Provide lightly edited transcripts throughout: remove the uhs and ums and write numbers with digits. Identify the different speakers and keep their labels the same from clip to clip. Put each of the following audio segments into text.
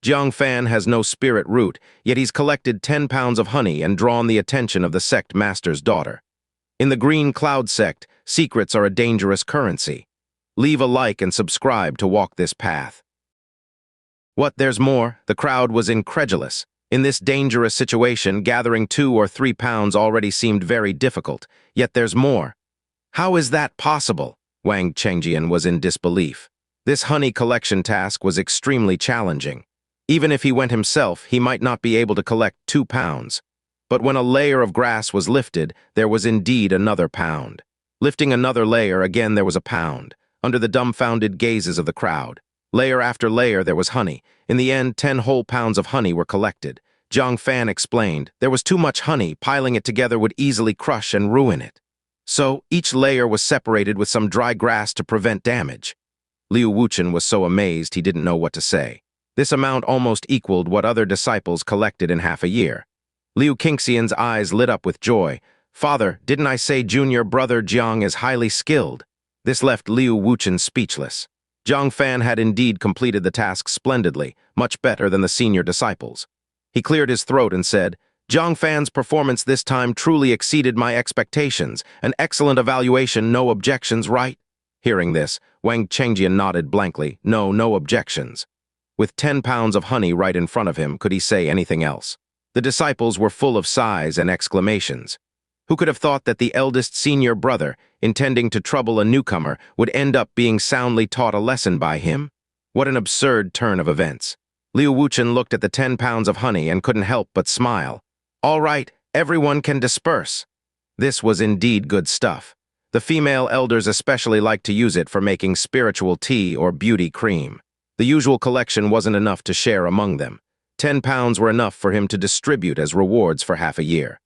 Speaker 1: Jiang Fan has no spirit root, yet he's collected 10 pounds of honey and drawn the attention of the sect master's daughter. In the Green Cloud sect, secrets are a dangerous currency. Leave a like and subscribe to walk this path. What, there's more? The crowd was incredulous. In this dangerous situation, gathering 2 or 3 pounds already seemed very difficult, yet there's more. How is that possible? Wang Chengjian was in disbelief. This honey collection task was extremely challenging. Even if he went himself, he might not be able to collect 2 pounds. But when a layer of grass was lifted, there was indeed another pound. Lifting another layer, again there was a pound. Under the dumbfounded gazes of the crowd. Layer after layer, there was honey. In the end, 10 whole pounds of honey were collected. Jiang Fan explained, there was too much honey, piling it together would easily crush and ruin it. So, each layer was separated with some dry grass to prevent damage. Liu Wuchen was so amazed he didn't know what to say. This amount almost equaled what other disciples collected in half a year. Liu Qingxian's eyes lit up with joy. Father, didn't I say junior brother Jiang is highly skilled? This left Liu Wuchen speechless. Jiang Fan had indeed completed the task splendidly, much better than the senior disciples. He cleared his throat and said, Jiang Fan's performance this time truly exceeded my expectations. An excellent evaluation, no objections, right? Hearing this, Wang Chengjian nodded blankly, no objections. With 10 pounds of honey right in front of him, could he say anything else? The disciples were full of sighs and exclamations. Who could have thought that the eldest senior brother, intending to trouble a newcomer, would end up being soundly taught a lesson by him? What an absurd turn of events. Liu Wuchen looked at the 10 pounds of honey and couldn't help but smile. All right, everyone can disperse. This was indeed good stuff. The female elders especially liked to use it for making spiritual tea or beauty cream. The usual collection wasn't enough to share among them. 10 pounds were enough for him to distribute as rewards for half a year.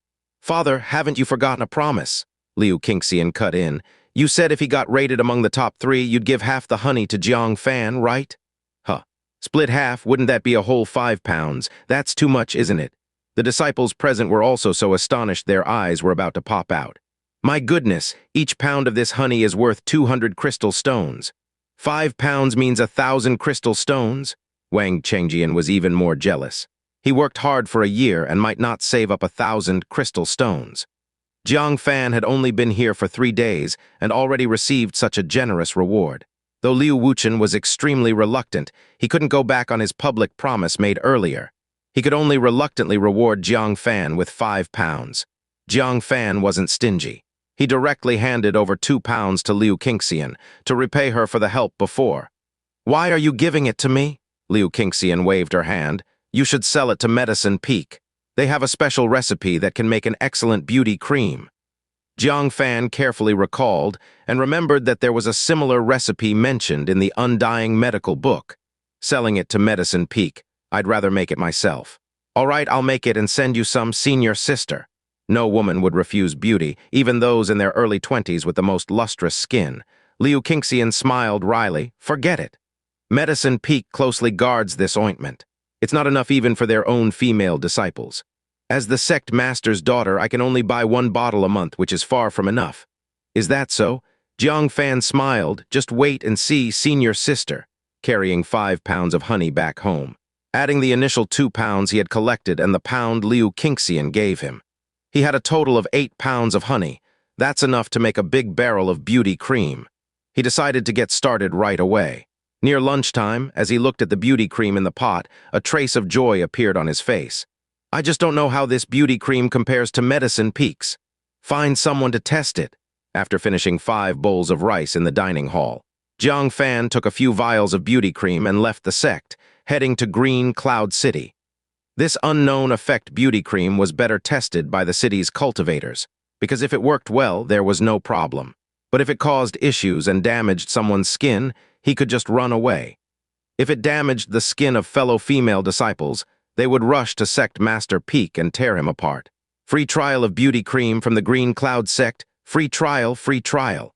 Speaker 1: Father, haven't you forgotten a promise? Liu Qingxian cut in. You said if he got rated among the top 3, you'd give half the honey to Jiang Fan, right? Huh. Split half, wouldn't that be a whole 5 pounds? That's too much, isn't it? The disciples present were also so astonished their eyes were about to pop out. My goodness, each pound of this honey is worth 200 crystal stones. 5 pounds means 1,000 crystal stones? Wang Chengjian was even more jealous. He worked hard for a year and might not save up 1,000 crystal stones. Jiang Fan had only been here for 3 days and already received such a generous reward. Though Liu Wuchen was extremely reluctant, he couldn't go back on his public promise made earlier. He could only reluctantly reward Jiang Fan with 5 pounds. Jiang Fan wasn't stingy. He directly handed over 2 pounds to Liu Qingxian to repay her for the help before. Why are you giving it to me? Liu Qingxian waved her hand. You should sell it to Medicine Peak. They have a special recipe that can make an excellent beauty cream. Jiang Fan carefully recalled and remembered that there was a similar recipe mentioned in the Undying Medical Book. Selling it to Medicine Peak, I'd rather make it myself. All right, I'll make it and send you some, senior sister. No woman would refuse beauty, even those in their early 20s with the most lustrous skin. Liu Qingxian smiled wryly. Forget it. Medicine Peak closely guards this ointment. It's not enough even for their own female disciples. As the sect master's daughter, I can only buy 1 bottle a month, which is far from enough. Is that so? Jiang Fan smiled. Just wait and see, senior sister, carrying 5 pounds of honey back home, adding the initial 2 pounds he had collected and the pound Liu Qingxian gave him. He had a total of 8 pounds of honey. That's enough to make a big barrel of beauty cream. He decided to get started right away. Near lunchtime, as he looked at the beauty cream in the pot, a trace of joy appeared on his face. I just don't know how this beauty cream compares to Medicine Peak's. Find someone to test it. After finishing 5 bowls of rice in the dining hall, Jiang Fan took a few vials of beauty cream and left the sect, heading to Green Cloud City. This unknown effect beauty cream was better tested by the city's cultivators, because if it worked well, there was no problem. But if it caused issues and damaged someone's skin, he could just run away. If it damaged the skin of fellow female disciples, they would rush to Sect Master Peak and tear him apart. Free trial of beauty cream from the Green Cloud sect, free trial, free trial.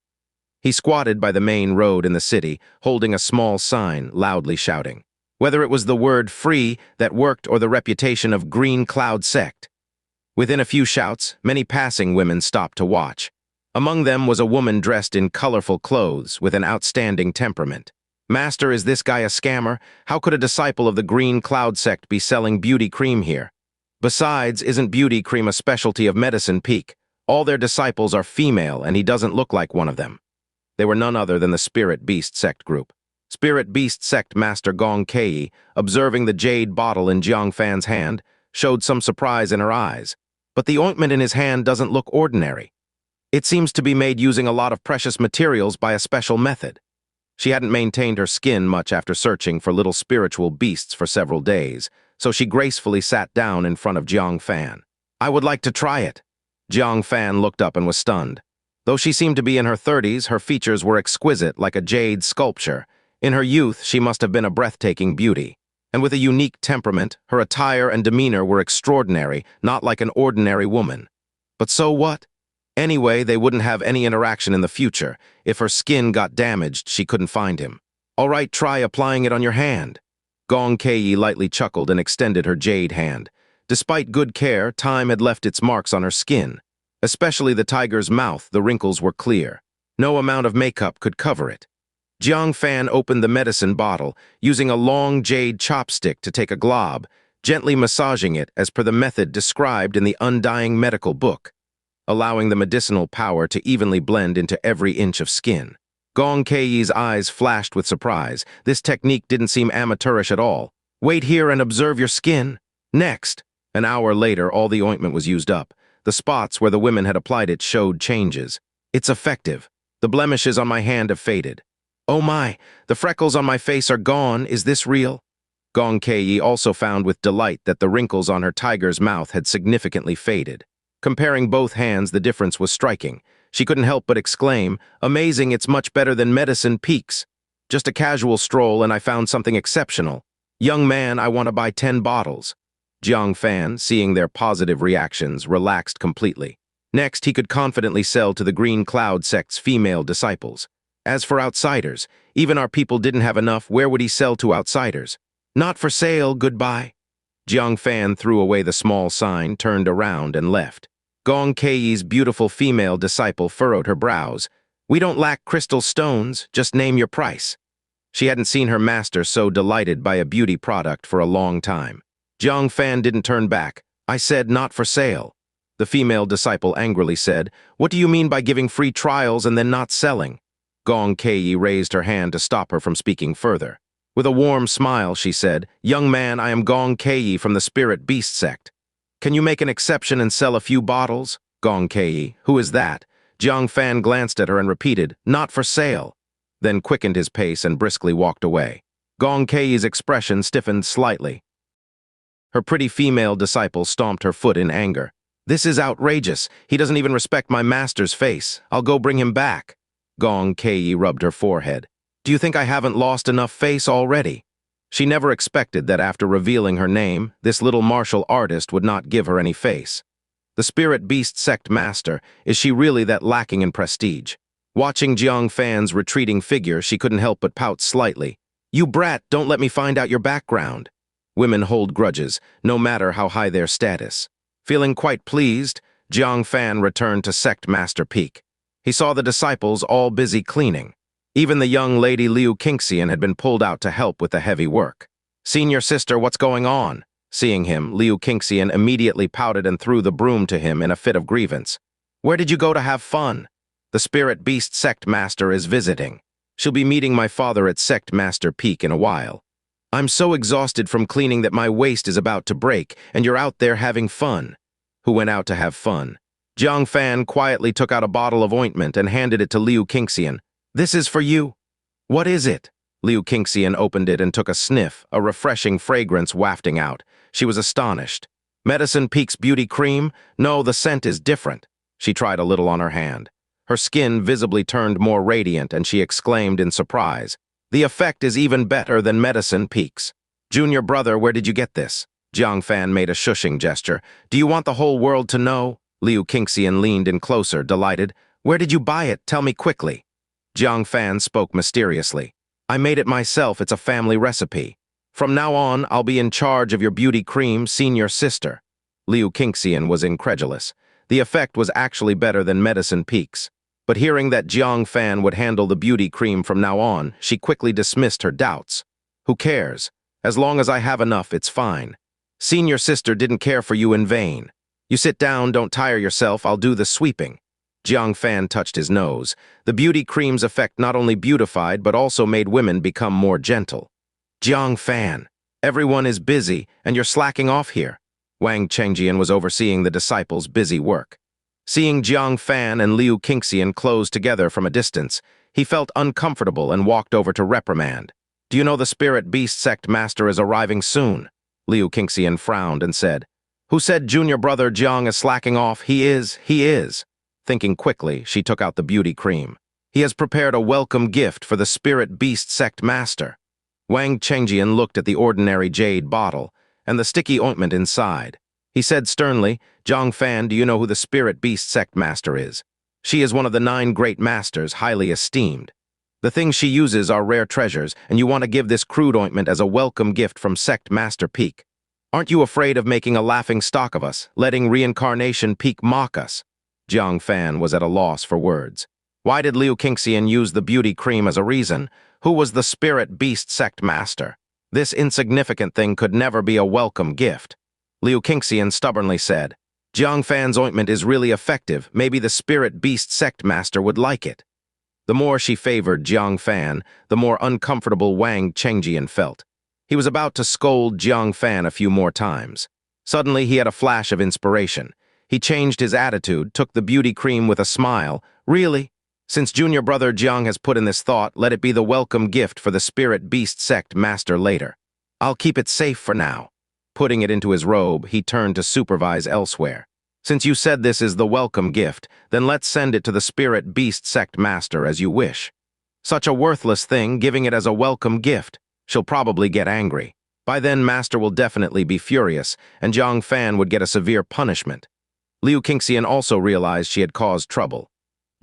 Speaker 1: He squatted by the main road in the city, holding a small sign, loudly shouting. Whether it was the word free that worked or the reputation of Green Cloud sect. Within a few shouts, many passing women stopped to watch. Among them was a woman dressed in colorful clothes with an outstanding temperament. Master, is this guy a scammer? How could a disciple of the Green Cloud sect be selling beauty cream here? Besides, isn't beauty cream a specialty of Medicine Peak? All their disciples are female, and he doesn't look like one of them. They were none other than the Spirit Beast sect group. Spirit Beast sect Master Gong Caiyi, observing the jade bottle in Jiang Fan's hand, showed some surprise in her eyes. But the ointment in his hand doesn't look ordinary. It seems to be made using a lot of precious materials by a special method. She hadn't maintained her skin much after searching for little spiritual beasts for several days, so she gracefully sat down in front of Jiang Fan. I would like to try it. Jiang Fan looked up and was stunned. Though she seemed to be in her 30s, her features were exquisite like a jade sculpture. In her youth, she must have been a breathtaking beauty. And with a unique temperament, her attire and demeanor were extraordinary, not like an ordinary woman. But so what? Anyway, they wouldn't have any interaction in the future. If her skin got damaged, she couldn't find him. All right, try applying it on your hand. Gong Caiyi lightly chuckled and extended her jade hand. Despite good care, time had left its marks on her skin. Especially the tiger's mouth, the wrinkles were clear. No amount of makeup could cover it. Jiang Fan opened the medicine bottle, using a long jade chopstick to take a glob, gently massaging it as per the method described in the Undying Medical Book, allowing the medicinal power to evenly blend into every inch of skin. Gong Caiyi's eyes flashed with surprise. This technique didn't seem amateurish at all. Wait here and observe your skin. Next. An hour later, all the ointment was used up. The spots where the women had applied it showed changes. It's effective. The blemishes on my hand have faded. Oh my, the freckles on my face are gone. Is this real? Gong Caiyi also found with delight that the wrinkles on her tiger's mouth had significantly faded. Comparing both hands, the difference was striking. She couldn't help but exclaim, "Amazing, it's much better than Medicine Peaks. Just a casual stroll and I found something exceptional. Young man, I want to buy 10 bottles. Jiang Fan, seeing their positive reactions, relaxed completely. Next, he could confidently sell to the Green Cloud sect's female disciples. As for outsiders, even our people didn't have enough. Where would he sell to outsiders? Not for sale, goodbye. Jiang Fan threw away the small sign, turned around, and left. Gong Caiyi's beautiful female disciple furrowed her brows. We don't lack crystal stones, just name your price. She hadn't seen her master so delighted by a beauty product for a long time. Jiang Fan didn't turn back. I said not for sale. The female disciple angrily said, What do you mean by giving free trials and then not selling? Gong Caiyi raised her hand to stop her from speaking further. With a warm smile, she said, Young man, I am Gong Caiyi from the Spirit Beast sect. Can you make an exception and sell a few bottles? Gong Caiyi, who is that? Jiang Fan glanced at her and repeated, Not for sale, then quickened his pace and briskly walked away. Gong Caiyi's expression stiffened slightly. Her pretty female disciple stomped her foot in anger. This is outrageous. He doesn't even respect my master's face. I'll go bring him back. Gong Caiyi rubbed her forehead. Do you think I haven't lost enough face already? She never expected that after revealing her name, this little martial artist would not give her any face. The Spirit Beast sect master, is she really that lacking in prestige? Watching Jiang Fan's retreating figure, she couldn't help but pout slightly. You brat, don't let me find out your background. Women hold grudges, no matter how high their status. Feeling quite pleased, Jiang Fan returned to Sect Master Peak. He saw the disciples all busy cleaning. Even the young lady Su Qiuning had been pulled out to help with the heavy work. Senior sister, what's going on? Seeing him, Su Qiuning immediately pouted and threw the broom to him in a fit of grievance. Where did you go to have fun? The Spirit Beast Sect Master is visiting. She'll be meeting my father at Sect Master Peak in a while. I'm so exhausted from cleaning that my waist is about to break, and you're out there having fun. Who went out to have fun? Jiang Fan quietly took out a bottle of ointment and handed it to Su Qiuning. This is for you. What is it? Su Qiuning opened it and took a sniff, a refreshing fragrance wafting out. She was astonished. Medicine Peak's beauty cream? No, the scent is different. She tried a little on her hand. Her skin visibly turned more radiant, and she exclaimed in surprise. The effect is even better than Medicine Peak's. Junior brother, where did you get this? Jiang Fan made a shushing gesture. Do you want the whole world to know? Su Qiuning leaned in closer, delighted. Where did you buy it? Tell me quickly. Jiang Fan spoke mysteriously. I made it myself. It's a family recipe. From now on, I'll be in charge of your beauty cream, senior sister. Su Qiuning was incredulous. The effect was actually better than Medicine Peak's. But hearing that Jiang Fan would handle the beauty cream from now on, she quickly dismissed her doubts. Who cares? As long as I have enough, it's fine. Senior sister didn't care for you in vain. You sit down, don't tire yourself, I'll do the sweeping. Jiang Fan touched his nose. The beauty cream's effect not only beautified, but also made women become more gentle. Jiang Fan, everyone is busy, and you're slacking off here. Wang Chengjian was overseeing the disciples' busy work. Seeing Jiang Fan and Liu Qingxian close together from a distance, he felt uncomfortable and walked over to reprimand. Do you know the spirit beast sect master is arriving soon? Liu Qingxian frowned and said, Who said junior brother Jiang is slacking off? He is. Thinking quickly, she took out the beauty cream. He has prepared a welcome gift for the spirit beast sect master. Wang Chengjian looked at the ordinary jade bottle and the sticky ointment inside. He said sternly, Jiang Fan, do you know who the spirit beast sect master is? She is one of the 9 great masters, highly esteemed. The things she uses are rare treasures, and you want to give this crude ointment as a welcome gift from Sect Master Peak. Aren't you afraid of making a laughing stock of us, letting Reincarnation Peak mock us? Jiang Fan was at a loss for words. Why did Liu Qingxian use the beauty cream as a reason? Who was the spirit beast sect master? This insignificant thing could never be a welcome gift. Liu Qingxian stubbornly said, Jiang Fan's ointment is really effective. Maybe the spirit beast sect master would like it. The more she favored Jiang Fan, the more uncomfortable Wang Chengjian felt. He was about to scold Jiang Fan a few more times. Suddenly, he had a flash of inspiration. He changed his attitude, took the beauty cream with a smile. Really? Since junior brother Jiang has put in this thought, let it be the welcome gift for the spirit beast sect master later. I'll keep it safe for now. Putting it into his robe, he turned to supervise elsewhere. Since you said this is the welcome gift, then let's send it to the spirit beast sect master as you wish. Such a worthless thing, giving it as a welcome gift. She'll probably get angry. By then, master will definitely be furious, and Jiang Fan would get a severe punishment. Liu Qingxian also realized she had caused trouble.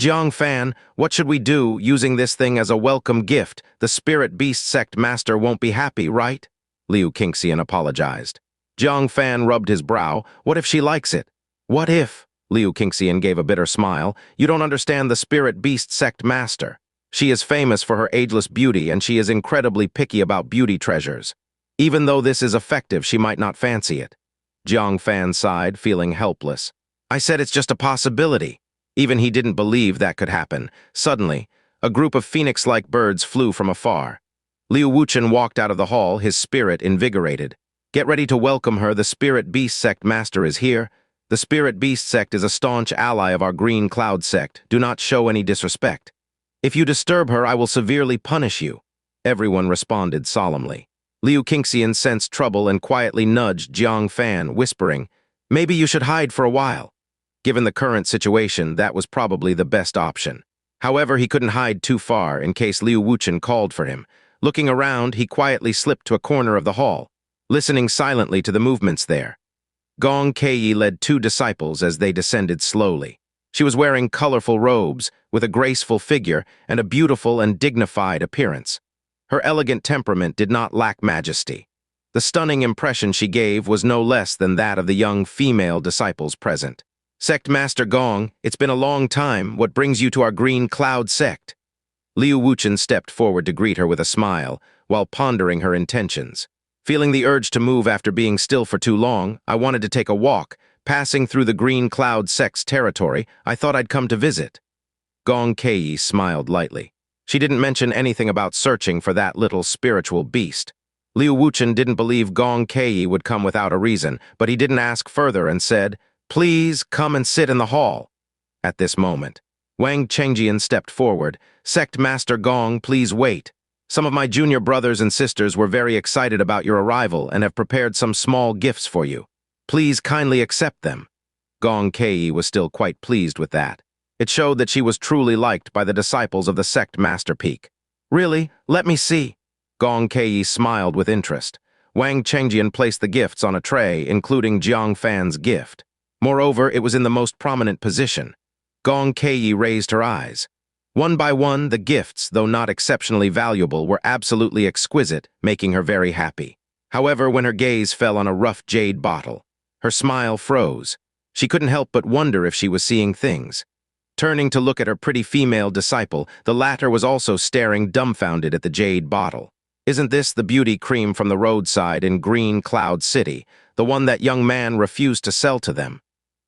Speaker 1: Jiang Fan, what should we do using this thing as a welcome gift? The spirit beast sect master won't be happy, right? Liu Qingxian apologized. Jiang Fan rubbed his brow. What if she likes it? What if? Liu Qingxian gave a bitter smile. You don't understand the spirit beast sect master. She is famous for her ageless beauty, and she is incredibly picky about beauty treasures. Even though this is effective, she might not fancy it. Jiang Fan sighed, feeling helpless. I said it's just a possibility. Even he didn't believe that could happen. Suddenly, a group of phoenix-like birds flew from afar. Liu Wuchen walked out of the hall, his spirit invigorated. Get ready to welcome her, the spirit beast sect master is here. The spirit beast sect is a staunch ally of our green cloud sect. Do not show any disrespect. If you disturb her, I will severely punish you. Everyone responded solemnly. Liu Qingxian sensed trouble and quietly nudged Jiang Fan, whispering, Maybe you should hide for a while. Given the current situation, that was probably the best option. However, he couldn't hide too far in case Liu Wuchen called for him. Looking around, he quietly slipped to a corner of the hall, listening silently to the movements there. Gong Caiyi led 2 disciples as they descended slowly. She was wearing colorful robes, with a graceful figure and a beautiful and dignified appearance. Her elegant temperament did not lack majesty. The stunning impression she gave was no less than that of the young female disciples present. Sect Master Gong, it's been a long time. What brings you to our green cloud sect? Liu Wuchen stepped forward to greet her with a smile, while pondering her intentions. Feeling the urge to move after being still for too long, I wanted to take a walk. Passing through the green cloud sect's territory, I thought I'd come to visit. Gong Caiyi smiled lightly. She didn't mention anything about searching for that little spiritual beast. Liu Wuchen didn't believe Gong Caiyi would come without a reason, but he didn't ask further and said, Please come and sit in the hall. At this moment, Wang Chengjian stepped forward. Sect Master Gong, please wait. Some of my junior brothers and sisters were very excited about your arrival and have prepared some small gifts for you. Please kindly accept them. Gong Caiyi was still quite pleased with that. It showed that she was truly liked by the disciples of the sect Master Peak. Really? Let me see. Gong Caiyi smiled with interest. Wang Chengjian placed the gifts on a tray, including Jiang Fan's gift. Moreover, it was in the most prominent position. Gong Caiyi raised her eyes. One by one, the gifts, though not exceptionally valuable, were absolutely exquisite, making her very happy. However, when her gaze fell on a rough jade bottle, her smile froze. She couldn't help but wonder if she was seeing things. Turning to look at her pretty female disciple, the latter was also staring dumbfounded at the jade bottle. Isn't this the beauty cream from the roadside in Green Cloud City, the one that young man refused to sell to them?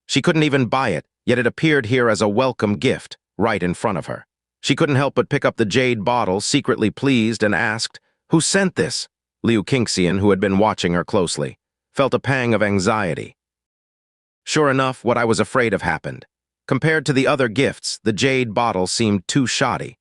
Speaker 1: She couldn't even buy it, yet it appeared here as a welcome gift, right in front of her. She couldn't help but pick up the jade bottle, secretly pleased, and asked, "Who sent this?" Liu Qingxian, who had been watching her closely, felt a pang of anxiety. Sure enough, what I was afraid of happened. Compared to the other gifts, the jade bottle seemed too shoddy.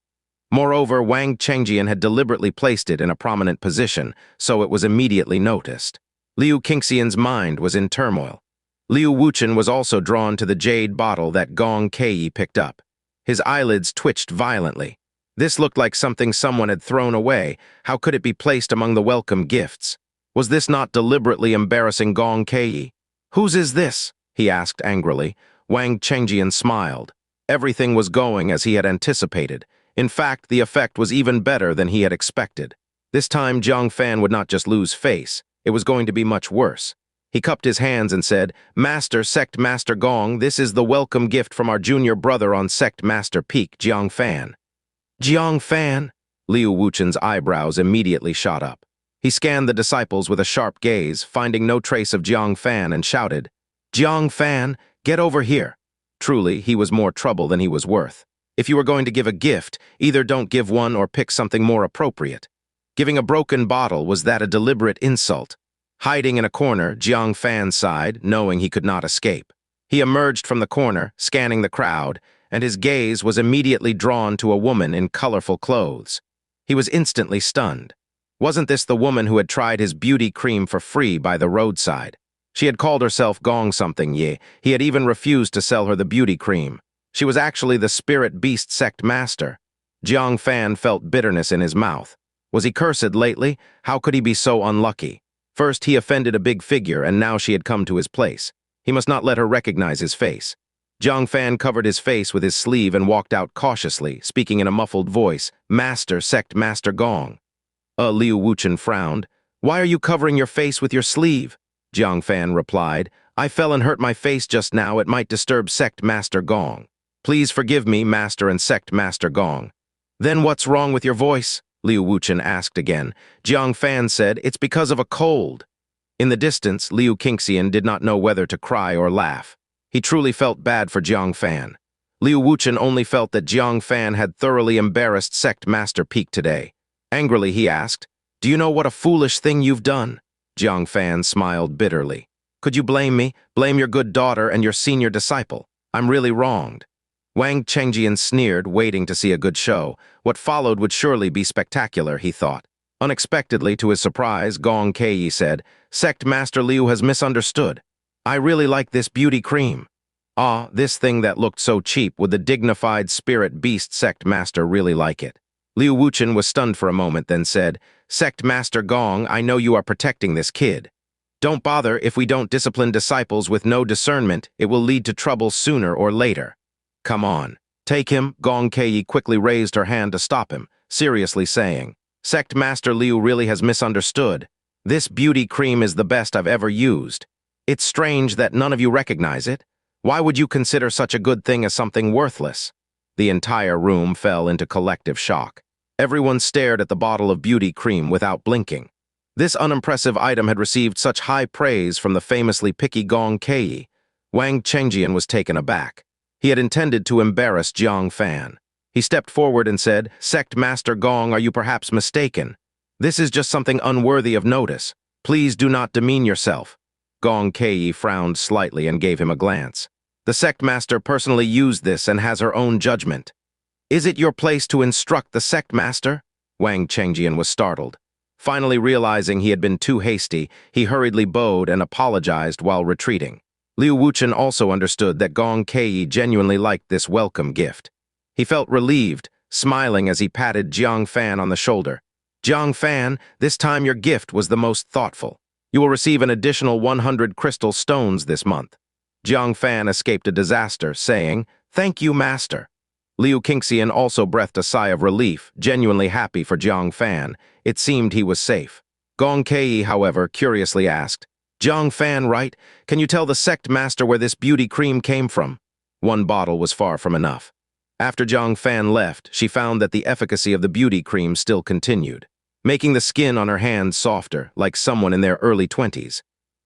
Speaker 1: Moreover, Wang Chengjian had deliberately placed it in a prominent position, so it was immediately noticed. Liu Qingxian's mind was in turmoil. Liu Wuchen was also drawn to the jade bottle that Gong Caiyi picked up. His eyelids twitched violently. This looked like something someone had thrown away. How could it be placed among the welcome gifts? Was this not deliberately embarrassing Gong Caiyi? "Whose is this?" he asked angrily. Wang Chengjian smiled. Everything was going as he had anticipated. In fact, the effect was even better than he had expected. This time, Jiang Fan would not just lose face. It was going to be much worse. He cupped his hands and said, "Master, Sect Master Gong, this is the welcome gift from our junior brother on Sect Master Peak, Jiang Fan." "Jiang Fan?" Liu Wuchen's eyebrows immediately shot up. He scanned the disciples with a sharp gaze, finding no trace of Jiang Fan, and shouted, "Jiang Fan, get over here." Truly, he was more trouble than he was worth. If you were going to give a gift, either don't give one or pick something more appropriate. Giving a broken bottle, was that a deliberate insult? Hiding in a corner, Jiang Fan sighed, knowing he could not escape. He emerged from the corner, scanning the crowd, and his gaze was immediately drawn to a woman in colorful clothes. He was instantly stunned. Wasn't this the woman who had tried his beauty cream for free by the roadside? She had called herself Gong something Ye. He had even refused to sell her the beauty cream. She was actually the spirit beast sect master. Jiang Fan felt bitterness in his mouth. Was he cursed lately? How could he be so unlucky? First, he offended a big figure, and now she had come to his place. He must not let her recognize his face. Jiang Fan covered his face with his sleeve and walked out cautiously, speaking in a muffled voice, "Master, Sect Master Gong." Liu Wuchen frowned. "Why are you covering your face with your sleeve?" Jiang Fan replied, "I fell and hurt my face just now. It might disturb Sect Master Gong. Please forgive me, Master and Sect Master Gong." "Then what's wrong with your voice?" Liu Wuchen asked again. Jiang Fan said, "It's because of a cold." In the distance, Liu Qingxian did not know whether to cry or laugh. He truly felt bad for Jiang Fan. Liu Wuchen only felt that Jiang Fan had thoroughly embarrassed Sect Master Peak today. Angrily, he asked, "Do you know what a foolish thing you've done?" Jiang Fan smiled bitterly. "Could you blame me? Blame your good daughter and your senior disciple. I'm really wronged." Wang Chengjian sneered, waiting to see a good show. What followed would surely be spectacular, he thought. Unexpectedly, to his surprise, Gong Caiyi said, "Sect Master Liu has misunderstood. I really like this beauty cream." Ah, this thing that looked so cheap, would the dignified spirit beast Sect Master really like it? Liu Wuchen was stunned for a moment, then said, "Sect Master Gong, I know you are protecting this kid. Don't bother. If we don't discipline disciples with no discernment, it will lead to trouble sooner or later. Come on, take him." Gong Caiyi quickly raised her hand to stop him, seriously saying, "Sect Master Liu really has misunderstood. This beauty cream is the best I've ever used. It's strange that none of you recognize it. Why would you consider such a good thing as something worthless?" The entire room fell into collective shock. Everyone stared at the bottle of beauty cream without blinking. This unimpressive item had received such high praise from the famously picky Gong Caiyi. Wang Chengjian was taken aback. He had intended to embarrass Jiang Fan. He stepped forward and said, "Sect Master Gong, are you perhaps mistaken? This is just something unworthy of notice. Please do not demean yourself." Gong Caiyi frowned slightly and gave him a glance. "The Sect Master personally used this and has her own judgment." "Is it your place to instruct the Sect Master?" Wang Chengjian was startled. Finally realizing he had been too hasty, he hurriedly bowed and apologized while retreating. Liu Wuchen also understood that Gong Caiyi genuinely liked this welcome gift. He felt relieved, smiling as he patted Jiang Fan on the shoulder. "Jiang Fan, this time your gift was the most thoughtful. You will receive an additional 100 crystal stones this month." Jiang Fan escaped a disaster, saying, "Thank you, Master." Liu Qingxian also breathed a sigh of relief, genuinely happy for Jiang Fan. It seemed he was safe. Gong Caiyi, however, curiously asked, "Jiang Fan, right? Can you tell the Sect Master where this beauty cream came from?" One bottle was far from enough. After Jiang Fan left, she found that the efficacy of the beauty cream still continued, making the skin on her hands softer, like someone in their early 20s.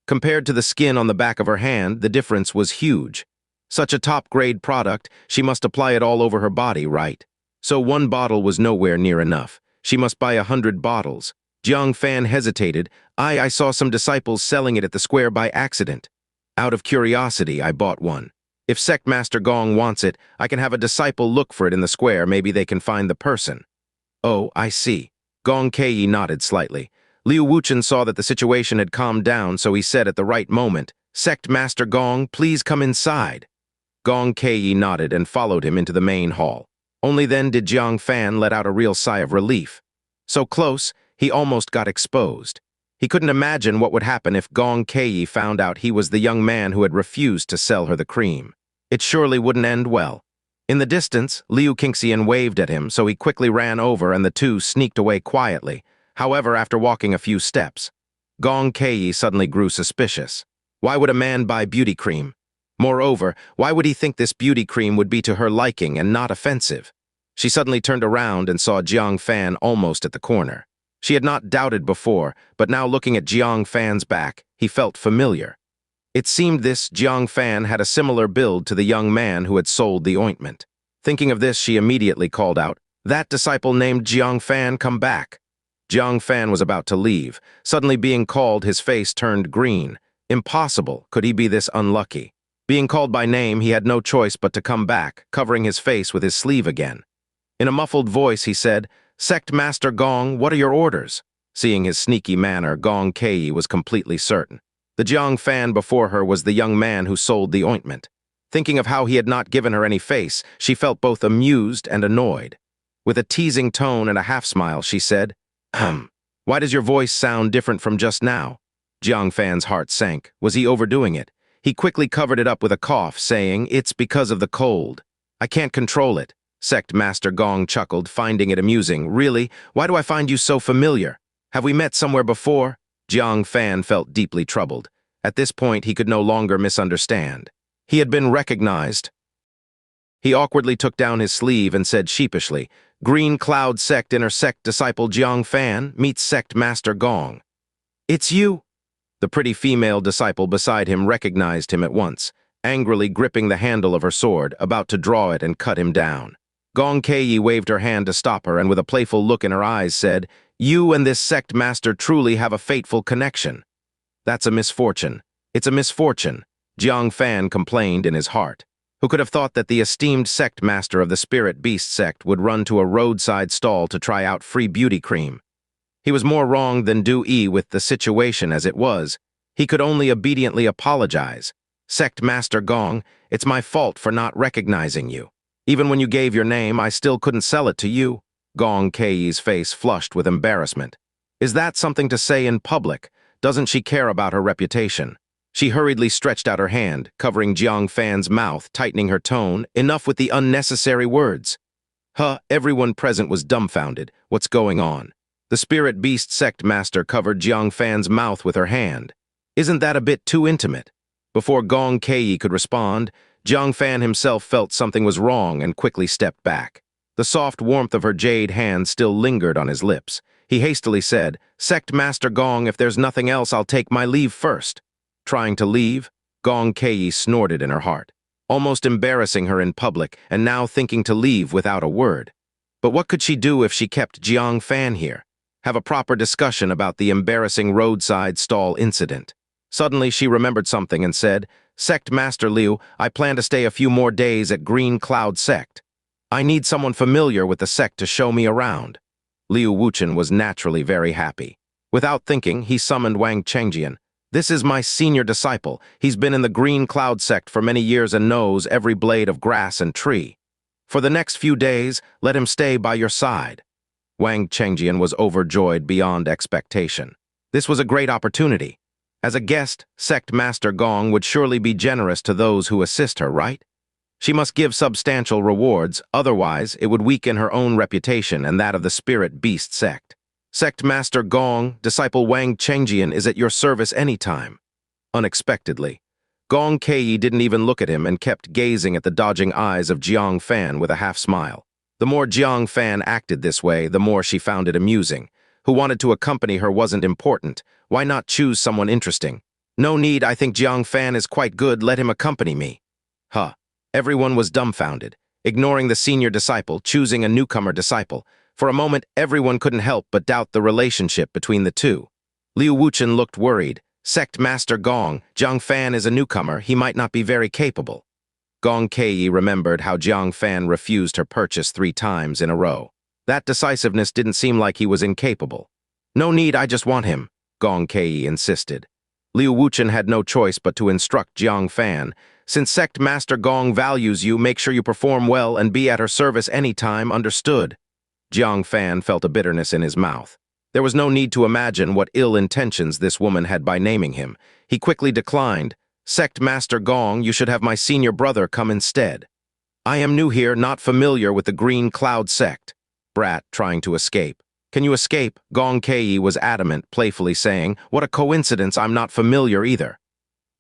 Speaker 1: Compared to the skin on the back of her hand, the difference was huge. Such a top-grade product, she must apply it all over her body, right? So one bottle was nowhere near enough. She must buy 100 bottles. Jiang Fan hesitated. I saw some disciples selling it at the square by accident. Out of curiosity, I bought one. If Sect Master Gong wants it, I can have a disciple look for it in the square. Maybe they can find the person. Oh, I see. Gong Caiyi nodded slightly. Liu Wuchen saw that the situation had calmed down, so he said at the right moment, "Sect Master Gong, please come inside." Gong Caiyi nodded and followed him into the main hall. Only then did Jiang Fan let out a real sigh of relief. So close, he almost got exposed. He couldn't imagine what would happen if Gong Caiyi found out he was the young man who had refused to sell her the cream. It surely wouldn't end well. In the distance, Liu Qingshan waved at him, so he quickly ran over and the two sneaked away quietly. However, after walking a few steps, Gong Caiyi suddenly grew suspicious. Why would a man buy beauty cream? Moreover, why would he think this beauty cream would be to her liking and not offensive? She suddenly turned around and saw Jiang Fan almost at the corner. She had not doubted before, but now looking at Jiang Fan's back, he felt familiar. It seemed this Jiang Fan had a similar build to the young man who had sold the ointment. Thinking of this, she immediately called out, "That disciple named Jiang Fan, come back." Jiang Fan was about to leave. Suddenly being called, his face turned green. Impossible, could he be this unlucky? Being called by name, he had no choice but to come back, covering his face with his sleeve again. In a muffled voice, he said, "Sect Master Gong, what are your orders?" Seeing his sneaky manner, Gong Caiyi was completely certain. The Jiang Fan before her was the young man who sold the ointment. Thinking of how he had not given her any face, she felt both amused and annoyed. With a teasing tone and a half-smile, she said, Why does your voice sound different from just now?" Jiang Fan's heart sank. Was he overdoing it? He quickly covered it up with a cough, saying, "It's because of the cold. I can't control it." Sect Master Gong chuckled, finding it amusing. "Really? Why do I find you so familiar? Have we met somewhere before?" Jiang Fan felt deeply troubled. At this point, he could no longer misunderstand. He had been recognized. He awkwardly took down his sleeve and said sheepishly, "Green Cloud Sect Intersect Disciple Jiang Fan meets Sect Master Gong." "It's you!" The pretty female disciple beside him recognized him at once, angrily gripping the handle of her sword, about to draw it and cut him down. Gong Caiyi waved her hand to stop her and with a playful look in her eyes said, "You and this sect master truly have a fateful connection." "That's a misfortune. It's a misfortune," Jiang Fan complained in his heart. Who could have thought that the esteemed sect master of the Spirit Beast sect would run to a roadside stall to try out free beauty cream? He was more wrong than do with the situation as it was. He could only obediently apologize. "Sect Master Gong, it's my fault for not recognizing you. Even when you gave your name, I still couldn't sell it to you." Gong Caiyi's face flushed with embarrassment. Is that something to say in public? Doesn't she care about her reputation? She hurriedly stretched out her hand, covering Jiang Fan's mouth, tightening her tone. Enough with the unnecessary words. Everyone present was dumbfounded. What's going on? The Spirit Beast sect master covered Jiang Fan's mouth with her hand. Isn't that a bit too intimate? Before Gong Caiyi could respond, Jiang Fan himself felt something was wrong and quickly stepped back. The soft warmth of her jade hand still lingered on his lips. He hastily said, "Sect Master Gong, if there's nothing else, I'll take my leave first." Trying to leave, Gong Caiyi snorted in her heart, almost embarrassing her in public and now thinking to leave without a word. But what could she do if she kept Jiang Fan here? Have a proper discussion about the embarrassing roadside stall incident. Suddenly she remembered something and said, "Sect Master Liu, I plan to stay a few more days at Green Cloud Sect. I need someone familiar with the sect to show me around." Liu Wuchen was naturally very happy. Without thinking, he summoned Wang Chengjian. "This is my senior disciple. He's been in the Green Cloud Sect for many years and knows every blade of grass and tree. For the next few days, let him stay by your side." Wang Chengjian was overjoyed beyond expectation. This was a great opportunity. As a guest, Sect Master Gong would surely be generous to those who assist her, right? She must give substantial rewards, otherwise it would weaken her own reputation and that of the Spirit Beast sect. "Sect Master Gong, disciple Wang Chengjian is at your service anytime." Unexpectedly, Gong Caiyi didn't even look at him and kept gazing at the dodging eyes of Jiang Fan with a half-smile. The more Jiang Fan acted this way, the more she found it amusing. Who wanted to accompany her wasn't important. Why not choose someone interesting? No need, I think Jiang Fan is quite good, let him accompany me. Huh. Everyone was dumbfounded, ignoring the senior disciple, choosing a newcomer disciple. For a moment, everyone couldn't help but doubt the relationship between the two. Liu Wuchen looked worried. Sect Master Gong, Jiang Fan is a newcomer, he might not be very capable. Gong Caiyi remembered how Jiang Fan refused her purchase 3 times in a row. That decisiveness didn't seem like he was incapable. No need, I just want him, Gong Caiyi insisted. Liu Wuchen had no choice but to instruct Jiang Fan. Since Sect Master Gong values you, make sure you perform well and be at her service any time, understood? Jiang Fan felt a bitterness in his mouth. There was no need to imagine what ill intentions this woman had by naming him. He quickly declined. Sect Master Gong, you should have my senior brother come instead. I am new here, not familiar with the Green Cloud sect. Brat, trying to escape. Can you escape? Gong Caiyi was adamant, playfully saying, what a coincidence, I'm not familiar either.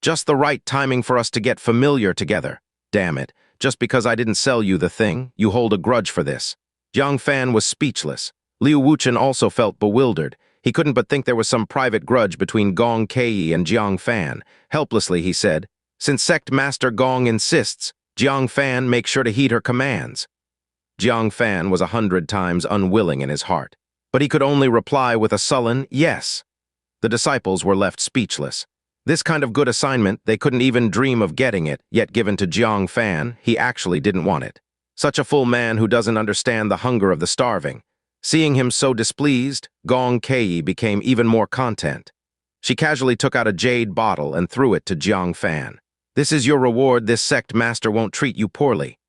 Speaker 1: Just the right timing for us to get familiar together. Damn it, just because I didn't sell you the thing, you hold a grudge for this. Jiang Fan was speechless. Liu Wuchen also felt bewildered. He couldn't but think there was some private grudge between Gong Caiyi and Jiang Fan. Helplessly, he said, since Sect Master Gong insists, Jiang Fan make sure to heed her commands. Jiang Fan was 100 times unwilling in his heart, but he could only reply with a sullen yes. The disciples were left speechless. This kind of good assignment, they couldn't even dream of getting it, yet given to Jiang Fan, he actually didn't want it. Such a full man who doesn't understand the hunger of the starving. Seeing him so displeased, Gong Caiyi became even more content. She casually took out a jade bottle and threw it to Jiang Fan. This is your reward, this sect master won't treat you poorly.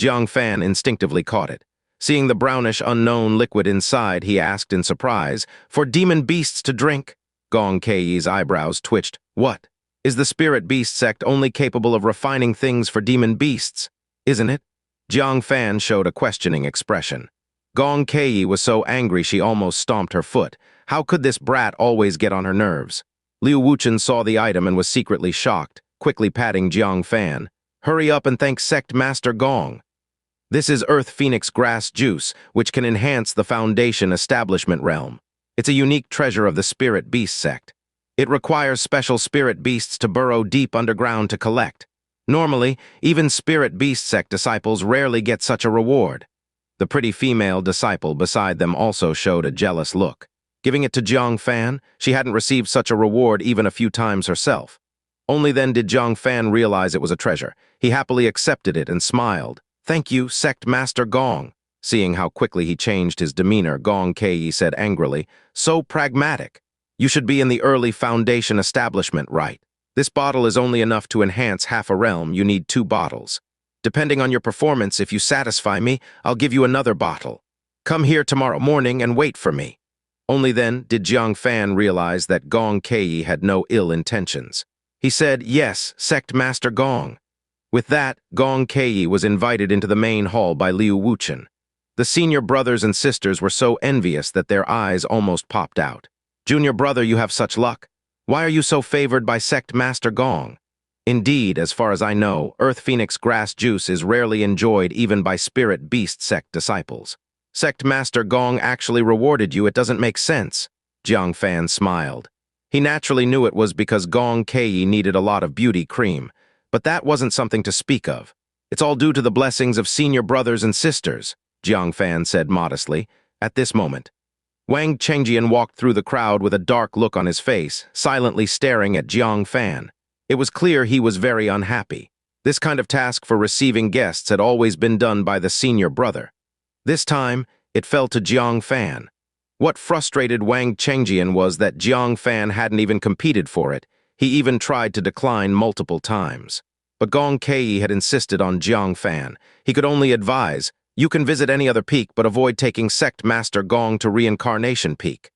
Speaker 1: Jiang Fan instinctively caught it. Seeing the brownish unknown liquid inside, he asked in surprise, for demon beasts to drink? Gong Caiyi's eyebrows twitched. What? Is the spirit beast sect only capable of refining things for demon beasts? Isn't it? Jiang Fan showed a questioning expression. Gong Caiyi was so angry she almost stomped her foot. How could this brat always get on her nerves? Liu Wuchen saw the item and was secretly shocked, quickly patting Jiang Fan. Hurry up and thank Sect Master Gong. This is Earth Phoenix Grass Juice, which can enhance the Foundation Establishment realm. It's a unique treasure of the Spirit Beast sect. It requires special spirit beasts to burrow deep underground to collect. Normally, even Spirit Beast sect disciples rarely get such a reward. The pretty female disciple beside them also showed a jealous look. Giving it to Jiang Fan, she hadn't received such a reward even a few times herself. Only then did Jiang Fan realize it was a treasure. He happily accepted it and smiled. Thank you, Sect Master Gong. Seeing how quickly he changed his demeanor, Gong Caiyi said angrily, so pragmatic. You should be in the early Foundation establishment, right? This bottle is only enough to enhance half a realm. You need 2 bottles. Depending on your performance, if you satisfy me, I'll give you another bottle. Come here tomorrow morning and wait for me. Only then did Jiang Fan realize that Gong Caiyi had no ill intentions. He said, yes, Sect Master Gong. With that, Gong Caiyi was invited into the main hall by Liu Wuchen. The senior brothers and sisters were so envious that their eyes almost popped out. Junior brother, you have such luck. Why are you so favored by Sect Master Gong? Indeed, as far as I know, Earth Phoenix Grass Juice is rarely enjoyed even by Spirit Beast sect disciples. Sect Master Gong actually rewarded you, it doesn't make sense. Jiang Fan smiled. He naturally knew it was because Gong Caiyi needed a lot of beauty cream, but that wasn't something to speak of. It's all due to the blessings of senior brothers and sisters, Jiang Fan said modestly, at this moment. Wang Chengjian walked through the crowd with a dark look on his face, silently staring at Jiang Fan. It was clear he was very unhappy. This kind of task for receiving guests had always been done by the senior brother. This time, it fell to Jiang Fan. What frustrated Wang Chengjian was that Jiang Fan hadn't even competed for it. He even tried to decline multiple times. But Gong Caiyi had insisted on Jiang Fan. He could only advise, you can visit any other peak but avoid taking Sect Master Gong to Reincarnation Peak.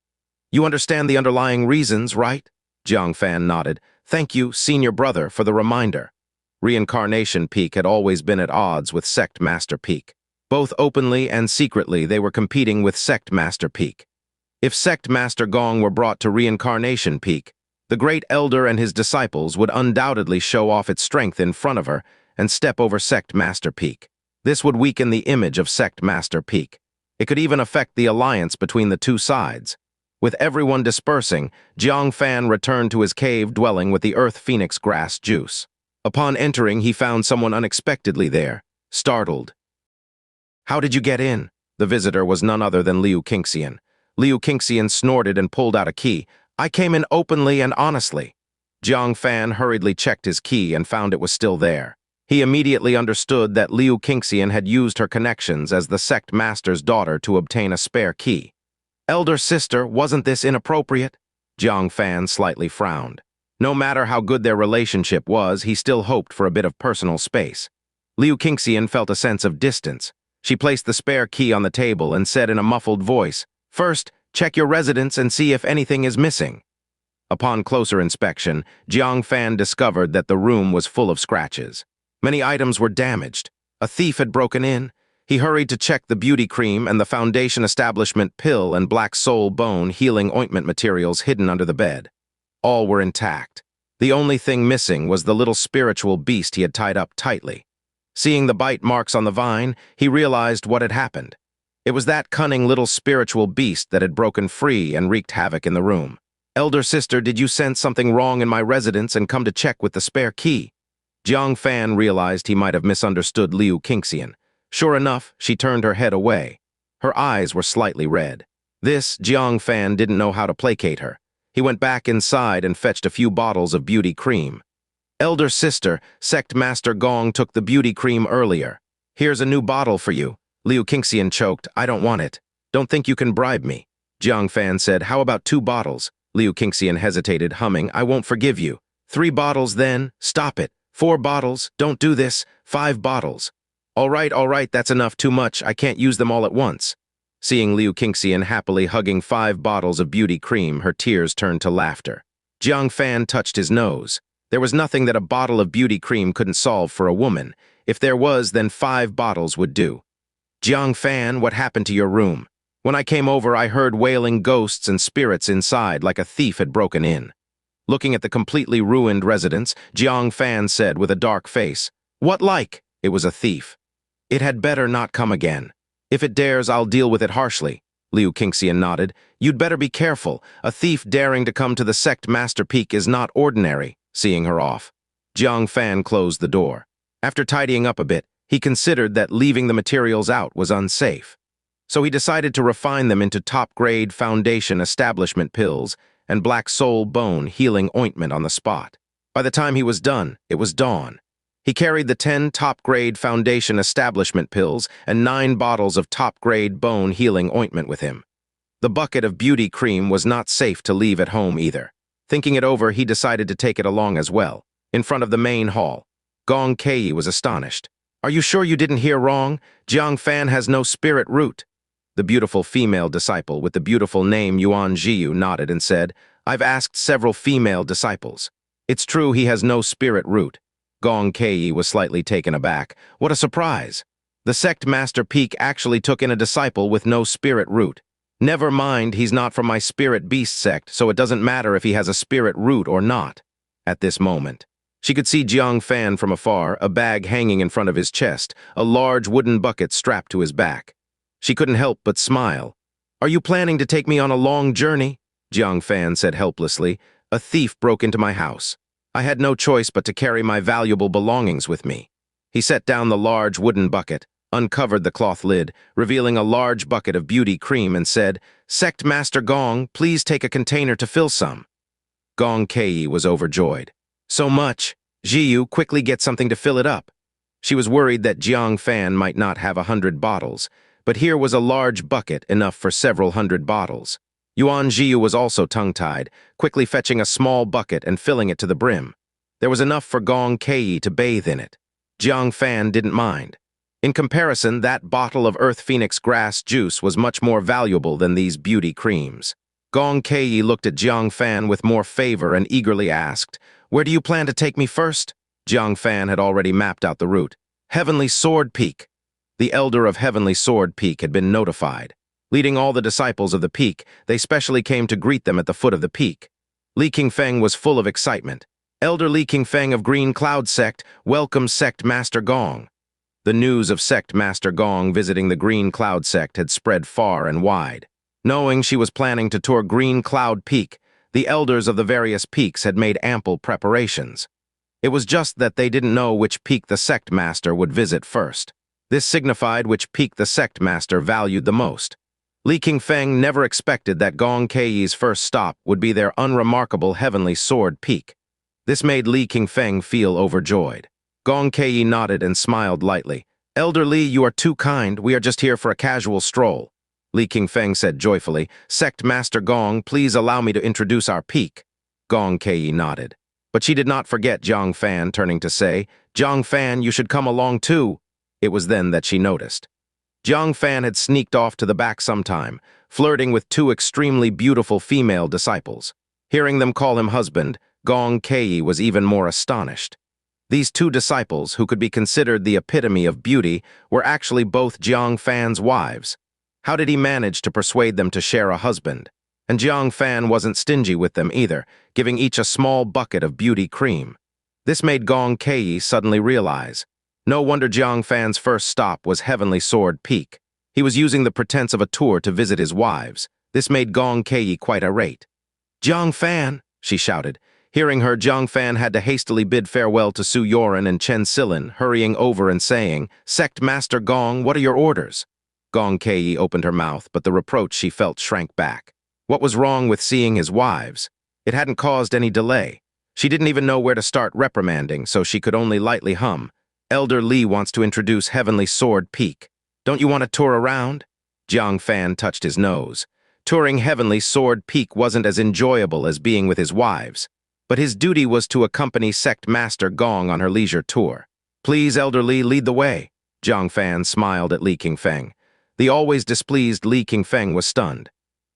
Speaker 1: You understand the underlying reasons, right? Jiang Fan nodded. Thank you, senior brother, for the reminder. Reincarnation Peak had always been at odds with Sect Master Peak. Both openly and secretly, they were competing with Sect Master Peak. If Sect Master Gong were brought to Reincarnation Peak, The great elder and his disciples would undoubtedly show off its strength in front of her and step over Sect Master Peak. This would weaken the image of Sect Master Peak. It could even affect the alliance between the two sides. With everyone dispersing, Jiang Fan returned to his cave dwelling with the earth phoenix grass juice. Upon entering, he found someone unexpectedly there, startled. "How did you get in?" The visitor was none other than Liu Qingxian. Liu Qingxian snorted and pulled out a key. "I came in openly and honestly." Jiang Fan hurriedly checked his key and found it was still there. He immediately understood that Liu Qingxian had used her connections as the sect master's daughter to obtain a spare key. "Elder sister, wasn't this inappropriate?" Jiang Fan slightly frowned. No matter how good their relationship was, he still hoped for a bit of personal space. Liu Qingxian felt a sense of distance. She placed the spare key on the table and said in a muffled voice, "First, check your residence and see if anything is missing." Upon closer inspection, Jiang Fan discovered that the room was full of scratches. Many items were damaged. A thief had broken in. He hurried to check the beauty cream and the foundation establishment pill and black soul bone healing ointment materials hidden under the bed. All were intact. The only thing missing was the little spiritual beast he had tied up tightly. Seeing the bite marks on the vine, he realized what had happened. It was that cunning little spiritual beast that had broken free and wreaked havoc in the room. "Elder sister, did you sense something wrong in my residence and come to check with the spare key?" Jiang Fan realized he might have misunderstood Liu Qingxian. Sure enough, she turned her head away. Her eyes were slightly red. This, Jiang Fan didn't know how to placate her. He went back inside and fetched a few bottles of beauty cream. "Elder sister, Sect Master Gong took the beauty cream earlier. Here's a new bottle for you." Liu Qingxian choked. "I don't want it. Don't think you can bribe me." Jiang Fan said, "How about 2 bottles?" Liu Qingxian hesitated, humming, "I won't forgive you." "3 bottles then? Stop it. 4 bottles? Don't do this. 5 bottles. All right, that's enough, too much. I can't use them all at once." Seeing Liu Qingxian happily hugging 5 bottles of beauty cream, her tears turned to laughter. Jiang Fan touched his nose. There was nothing that a bottle of beauty cream couldn't solve for a woman. If there was, then 5 bottles would do. "Jiang Fan, what happened to your room? When I came over, I heard wailing ghosts and spirits inside, like a thief had broken in." Looking at the completely ruined residence, Jiang Fan said with a dark face, "What like?" "It was a thief. It had better not come again. If it dares, I'll deal with it harshly." Liu Qingxian nodded. "You'd better be careful. A thief daring to come to the Sect Master Peak is not ordinary." Seeing her off, Jiang Fan closed the door. After tidying up a bit, he considered that leaving the materials out was unsafe. So he decided to refine them into top-grade foundation establishment pills and black soul bone healing ointment on the spot. By the time he was done, it was dawn. He carried the 10 top-grade foundation establishment pills and 9 bottles of top-grade bone healing ointment with him. The bucket of beauty cream was not safe to leave at home either. Thinking it over, he decided to take it along as well. In front of the main hall, Gong Caiyi was astonished. "Are you sure you didn't hear wrong? Jiang Fan has no spirit root." The beautiful female disciple with the beautiful name Yuan Jiu nodded and said, "I've asked several female disciples. It's true he has no spirit root." Gong Caiyi was slightly taken aback. What a surprise! The Sect Master Peak actually took in a disciple with no spirit root. "Never mind, he's not from my spirit beast sect, so it doesn't matter if he has a spirit root or not." At this moment, she could see Jiang Fan from afar, a bag hanging in front of his chest, a large wooden bucket strapped to his back. She couldn't help but smile. "Are you planning to take me on a long journey?" Jiang Fan said helplessly. "A thief broke into my house. I had no choice but to carry my valuable belongings with me." He set down the large wooden bucket, uncovered the cloth lid, revealing a large bucket of beauty cream and said, "Sect Master Gong, please take a container to fill some." Gong Caiyi was overjoyed. "So much? Jiu, quickly get something to fill it up." She was worried that Jiang Fan might not have 100 bottles, but here was a large bucket enough for several hundred bottles. Yuan Jiu was also tongue-tied, quickly fetching a small bucket and filling it to the brim. There was enough for Gong Caiyi to bathe in it. Jiang Fan didn't mind. In comparison, that bottle of Earth Phoenix grass juice was much more valuable than these beauty creams. Gong Caiyi looked at Jiang Fan with more favor and eagerly asked, "Where do you plan to take me first?" Jiang Fan had already mapped out the route. "Heavenly Sword Peak." The elder of Heavenly Sword Peak had been notified. Leading all the disciples of the peak, they specially came to greet them at the foot of the peak. Li Qingfeng was full of excitement. Elder Li Qingfeng of Green Cloud Sect welcomes Sect Master Gong. The news of Sect Master Gong visiting the Green Cloud Sect had spread far and wide. Knowing she was planning to tour Green Cloud Peak, the elders of the various peaks had made ample preparations. It was just that they didn't know which peak the Sect Master would visit first. This signified which peak the Sect Master valued the most. Li Qingfeng never expected that Gong Caiyi's first stop would be their unremarkable Heavenly Sword Peak. This made Li Qingfeng feel overjoyed. Gong Caiyi nodded and smiled lightly. "Elder Li, you are too kind. We are just here for a casual stroll." Li Qingfeng said joyfully, "Sect Master Gong, please allow me to introduce our peak." Gong Caiyi nodded. But she did not forget Jiang Fan, turning to say, "Jiang Fan, you should come along too." It was then that she noticed. Jiang Fan had sneaked off to the back sometime, flirting with two extremely beautiful female disciples. Hearing them call him husband, Gong Caiyi was even more astonished. These two disciples, who could be considered the epitome of beauty, were actually both Jiang Fan's wives. How did he manage to persuade them to share a husband? And Jiang Fan wasn't stingy with them either, giving each a small bucket of beauty cream. This made Gong Caiyi suddenly realize. No wonder Jiang Fan's first stop was Heavenly Sword Peak. He was using the pretense of a tour to visit his wives. This made Gong Caiyi quite irate. "Jiang Fan," she shouted. Hearing her, Jiang Fan had to hastily bid farewell to Xu Youran and Chen Silin, hurrying over and saying, "Sect Master Gong, what are your orders?" Gong Caiyi opened her mouth, but the reproach she felt shrank back. What was wrong with seeing his wives? It hadn't caused any delay. She didn't even know where to start reprimanding, so she could only lightly hum. "Elder Li wants to introduce Heavenly Sword Peak. Don't you want to tour around?" Jiang Fan touched his nose. Touring Heavenly Sword Peak wasn't as enjoyable as being with his wives, but his duty was to accompany Sect Master Gong on her leisure tour. "Please, Elder Li, lead the way." Jiang Fan smiled at Li Qingfeng. The always displeased Li Qingfeng was stunned.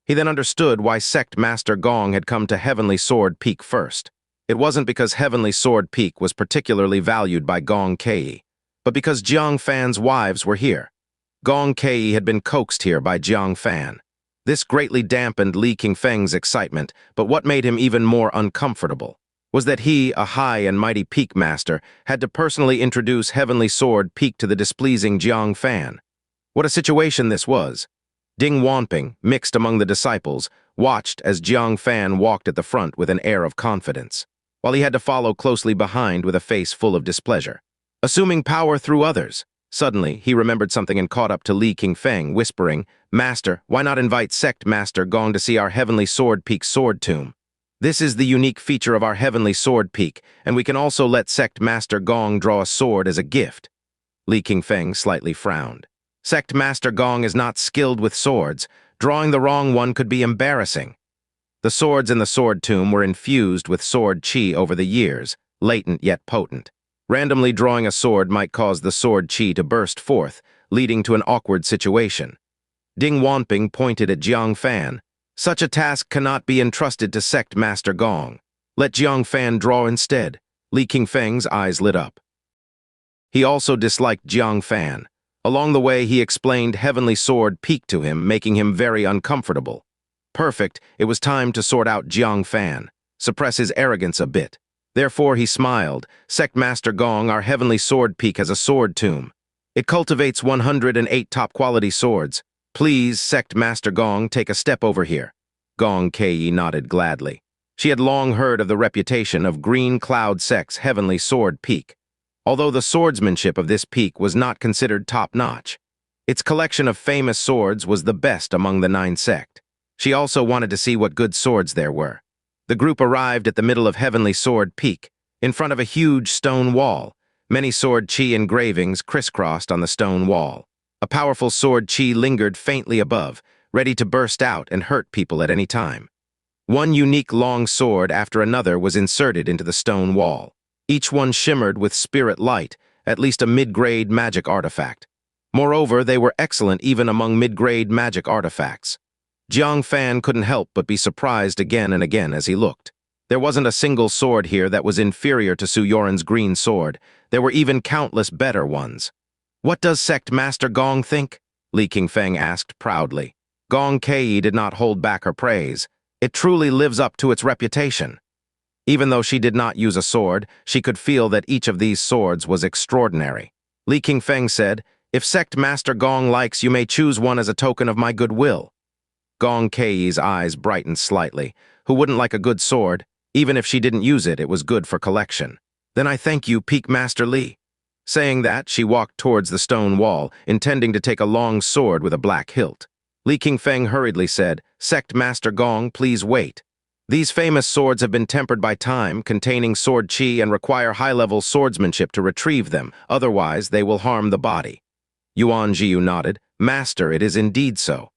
Speaker 1: He then understood why Sect Master Gong had come to Heavenly Sword Peak first. It wasn't because Heavenly Sword Peak was particularly valued by Gong Caiyi, but because Jiang Fan's wives were here. Gong Caiyi had been coaxed here by Jiang Fan. This greatly dampened Li Qingfeng's excitement, but what made him even more uncomfortable was that he, a high and mighty peak master, had to personally introduce Heavenly Sword Peak to the displeasing Jiang Fan. What a situation this was. Ding Wanping, mixed among the disciples, watched as Jiang Fan walked at the front with an air of confidence, while he had to follow closely behind with a face full of displeasure. Assuming power through others. Suddenly, he remembered something and caught up to Li Qingfeng, whispering, "Master, why not invite Sect Master Gong to see our Heavenly Sword Peak sword tomb? This is the unique feature of our Heavenly Sword Peak, and we can also let Sect Master Gong draw a sword as a gift." Li Qingfeng slightly frowned. Sect Master Gong is not skilled with swords. Drawing the wrong one could be embarrassing. The swords in the sword tomb were infused with sword qi over the years, latent yet potent. Randomly drawing a sword might cause the sword qi to burst forth, leading to an awkward situation. Ding Wanping pointed at Jiang Fan. "Such a task cannot be entrusted to Sect Master Gong. Let Jiang Fan draw instead." Li Qingfeng's eyes lit up. He also disliked Jiang Fan. Along the way, he explained Heavenly Sword Peak to him, making him very uncomfortable. Perfect, it was time to sort out Jiang Fan, suppress his arrogance a bit. Therefore, he smiled. "Sect Master Gong, our Heavenly Sword Peak has a sword tomb. It cultivates 108 top-quality swords. Please, Sect Master Gong, take a step over here." Gong Caiyi nodded gladly. She had long heard of the reputation of Green Cloud Sect's Heavenly Sword Peak. Although the swordsmanship of this peak was not considered top-notch, its collection of famous swords was the best among the 9 sect. She also wanted to see what good swords there were. The group arrived at the middle of Heavenly Sword Peak, in front of a huge stone wall. Many sword qi engravings crisscrossed on the stone wall. A powerful sword qi lingered faintly above, ready to burst out and hurt people at any time. One unique long sword after another was inserted into the stone wall. Each one shimmered with spirit light, at least a mid-grade magic artifact. Moreover, they were excellent even among mid-grade magic artifacts. Jiang Fan couldn't help but be surprised again and again as he looked. There wasn't a single sword here that was inferior to Xu Youran's green sword. There were even countless better ones. "What does Sect Master Gong think?" Li Qingfeng asked proudly. Gong Caiyi did not hold back her praise. It truly lives up to its reputation. Even though she did not use a sword, she could feel that each of these swords was extraordinary. Li Qingfeng said, "If Sect Master Gong likes, you may choose one as a token of my goodwill." Gong Caiyi's eyes brightened slightly. Who wouldn't like a good sword? Even if she didn't use it, it was good for collection. "Then I thank you, Peak Master Li." Saying that, she walked towards the stone wall, intending to take a long sword with a black hilt. Li Qingfeng hurriedly said, "Sect Master Gong, please wait. These famous swords have been tempered by time, containing sword qi, and require high-level swordsmanship to retrieve them, otherwise they will harm the body." Yuan Jiu nodded. "Master, it is indeed so.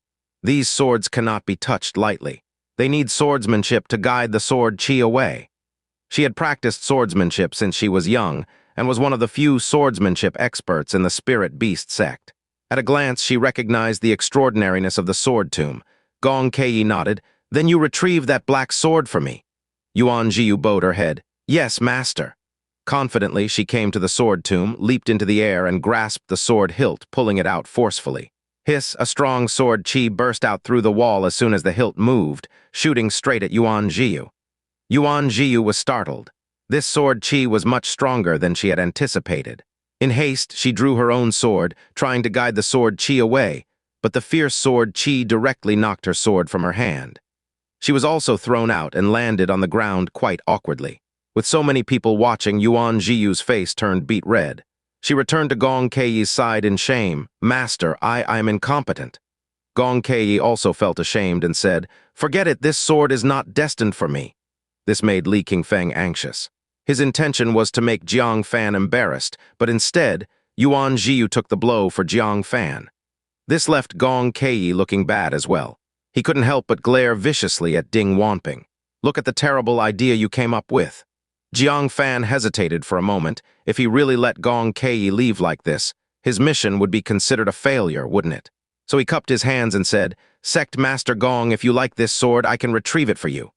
Speaker 1: These swords cannot be touched lightly. They need swordsmanship to guide the sword qi away." She had practiced swordsmanship since she was young, and was one of the few swordsmanship experts in the Spirit Beast sect. At a glance, she recognized the extraordinariness of the sword tomb. Gong Caiyi nodded. "Then you retrieve that black sword for me." Yuan Jiu bowed her head. "Yes, master." Confidently, she came to the sword tomb, leaped into the air, and grasped the sword hilt, pulling it out forcefully. Hiss, a strong sword qi burst out through the wall as soon as the hilt moved, shooting straight at Yuan Jiu. Yuan Jiu was startled. This sword qi was much stronger than she had anticipated. In haste, she drew her own sword, trying to guide the sword qi away, but the fierce sword qi directly knocked her sword from her hand. She was also thrown out and landed on the ground quite awkwardly. With so many people watching, Yuan Jiu's face turned beet red. She returned to Gong Caiyi's side in shame. "Master, I am incompetent." Gong Caiyi also felt ashamed and said, "Forget it, this sword is not destined for me." This made Li Qingfeng anxious. His intention was to make Jiang Fan embarrassed, but instead, Yuan Jiu took the blow for Jiang Fan. This left Gong Caiyi looking bad as well. He couldn't help but glare viciously at Ding Wanping. "Look at the terrible idea you came up with." Jiang Fan hesitated for a moment. If he really let Gong Caiyi leave like this, his mission would be considered a failure, wouldn't it? So he cupped his hands and said, "Sect Master Gong, if you like this sword, I can retrieve it for you."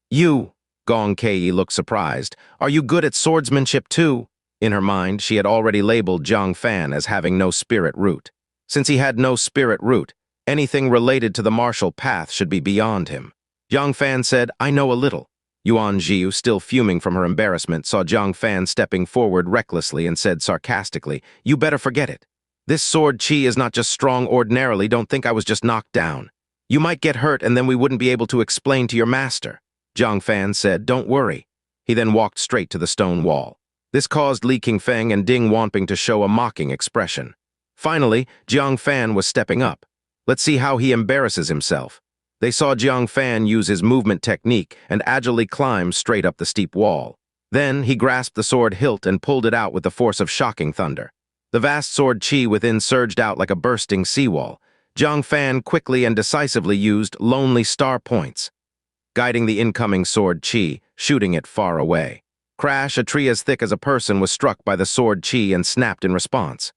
Speaker 1: "You?" Gong Caiyi looked surprised. "Are you good at swordsmanship too?" In her mind, she had already labeled Jiang Fan as having no spirit root. Since he had no spirit root, anything related to the martial path should be beyond him. Jiang Fan said, "I know a little." Yuan Jiu, still fuming from her embarrassment, saw Jiang Fan stepping forward recklessly and said sarcastically, "You better forget it. This sword qi is not just strong ordinarily, don't think I was just knocked down. You might get hurt and then we wouldn't be able to explain to your master." Jiang Fan said, "Don't worry." He then walked straight to the stone wall. This caused Li Qingfeng and Ding Wanping to show a mocking expression. Finally, Jiang Fan was stepping up. Let's see how he embarrasses himself. They saw Jiang Fan use his movement technique and agilely climb straight up the steep wall. Then he grasped the sword hilt and pulled it out with the force of shocking thunder. The vast sword qi within surged out like a bursting seawall. Jiang Fan quickly and decisively used lonely star points, guiding the incoming sword qi, shooting it far away. Crash, a tree as thick as a person was struck by the sword qi and snapped in response.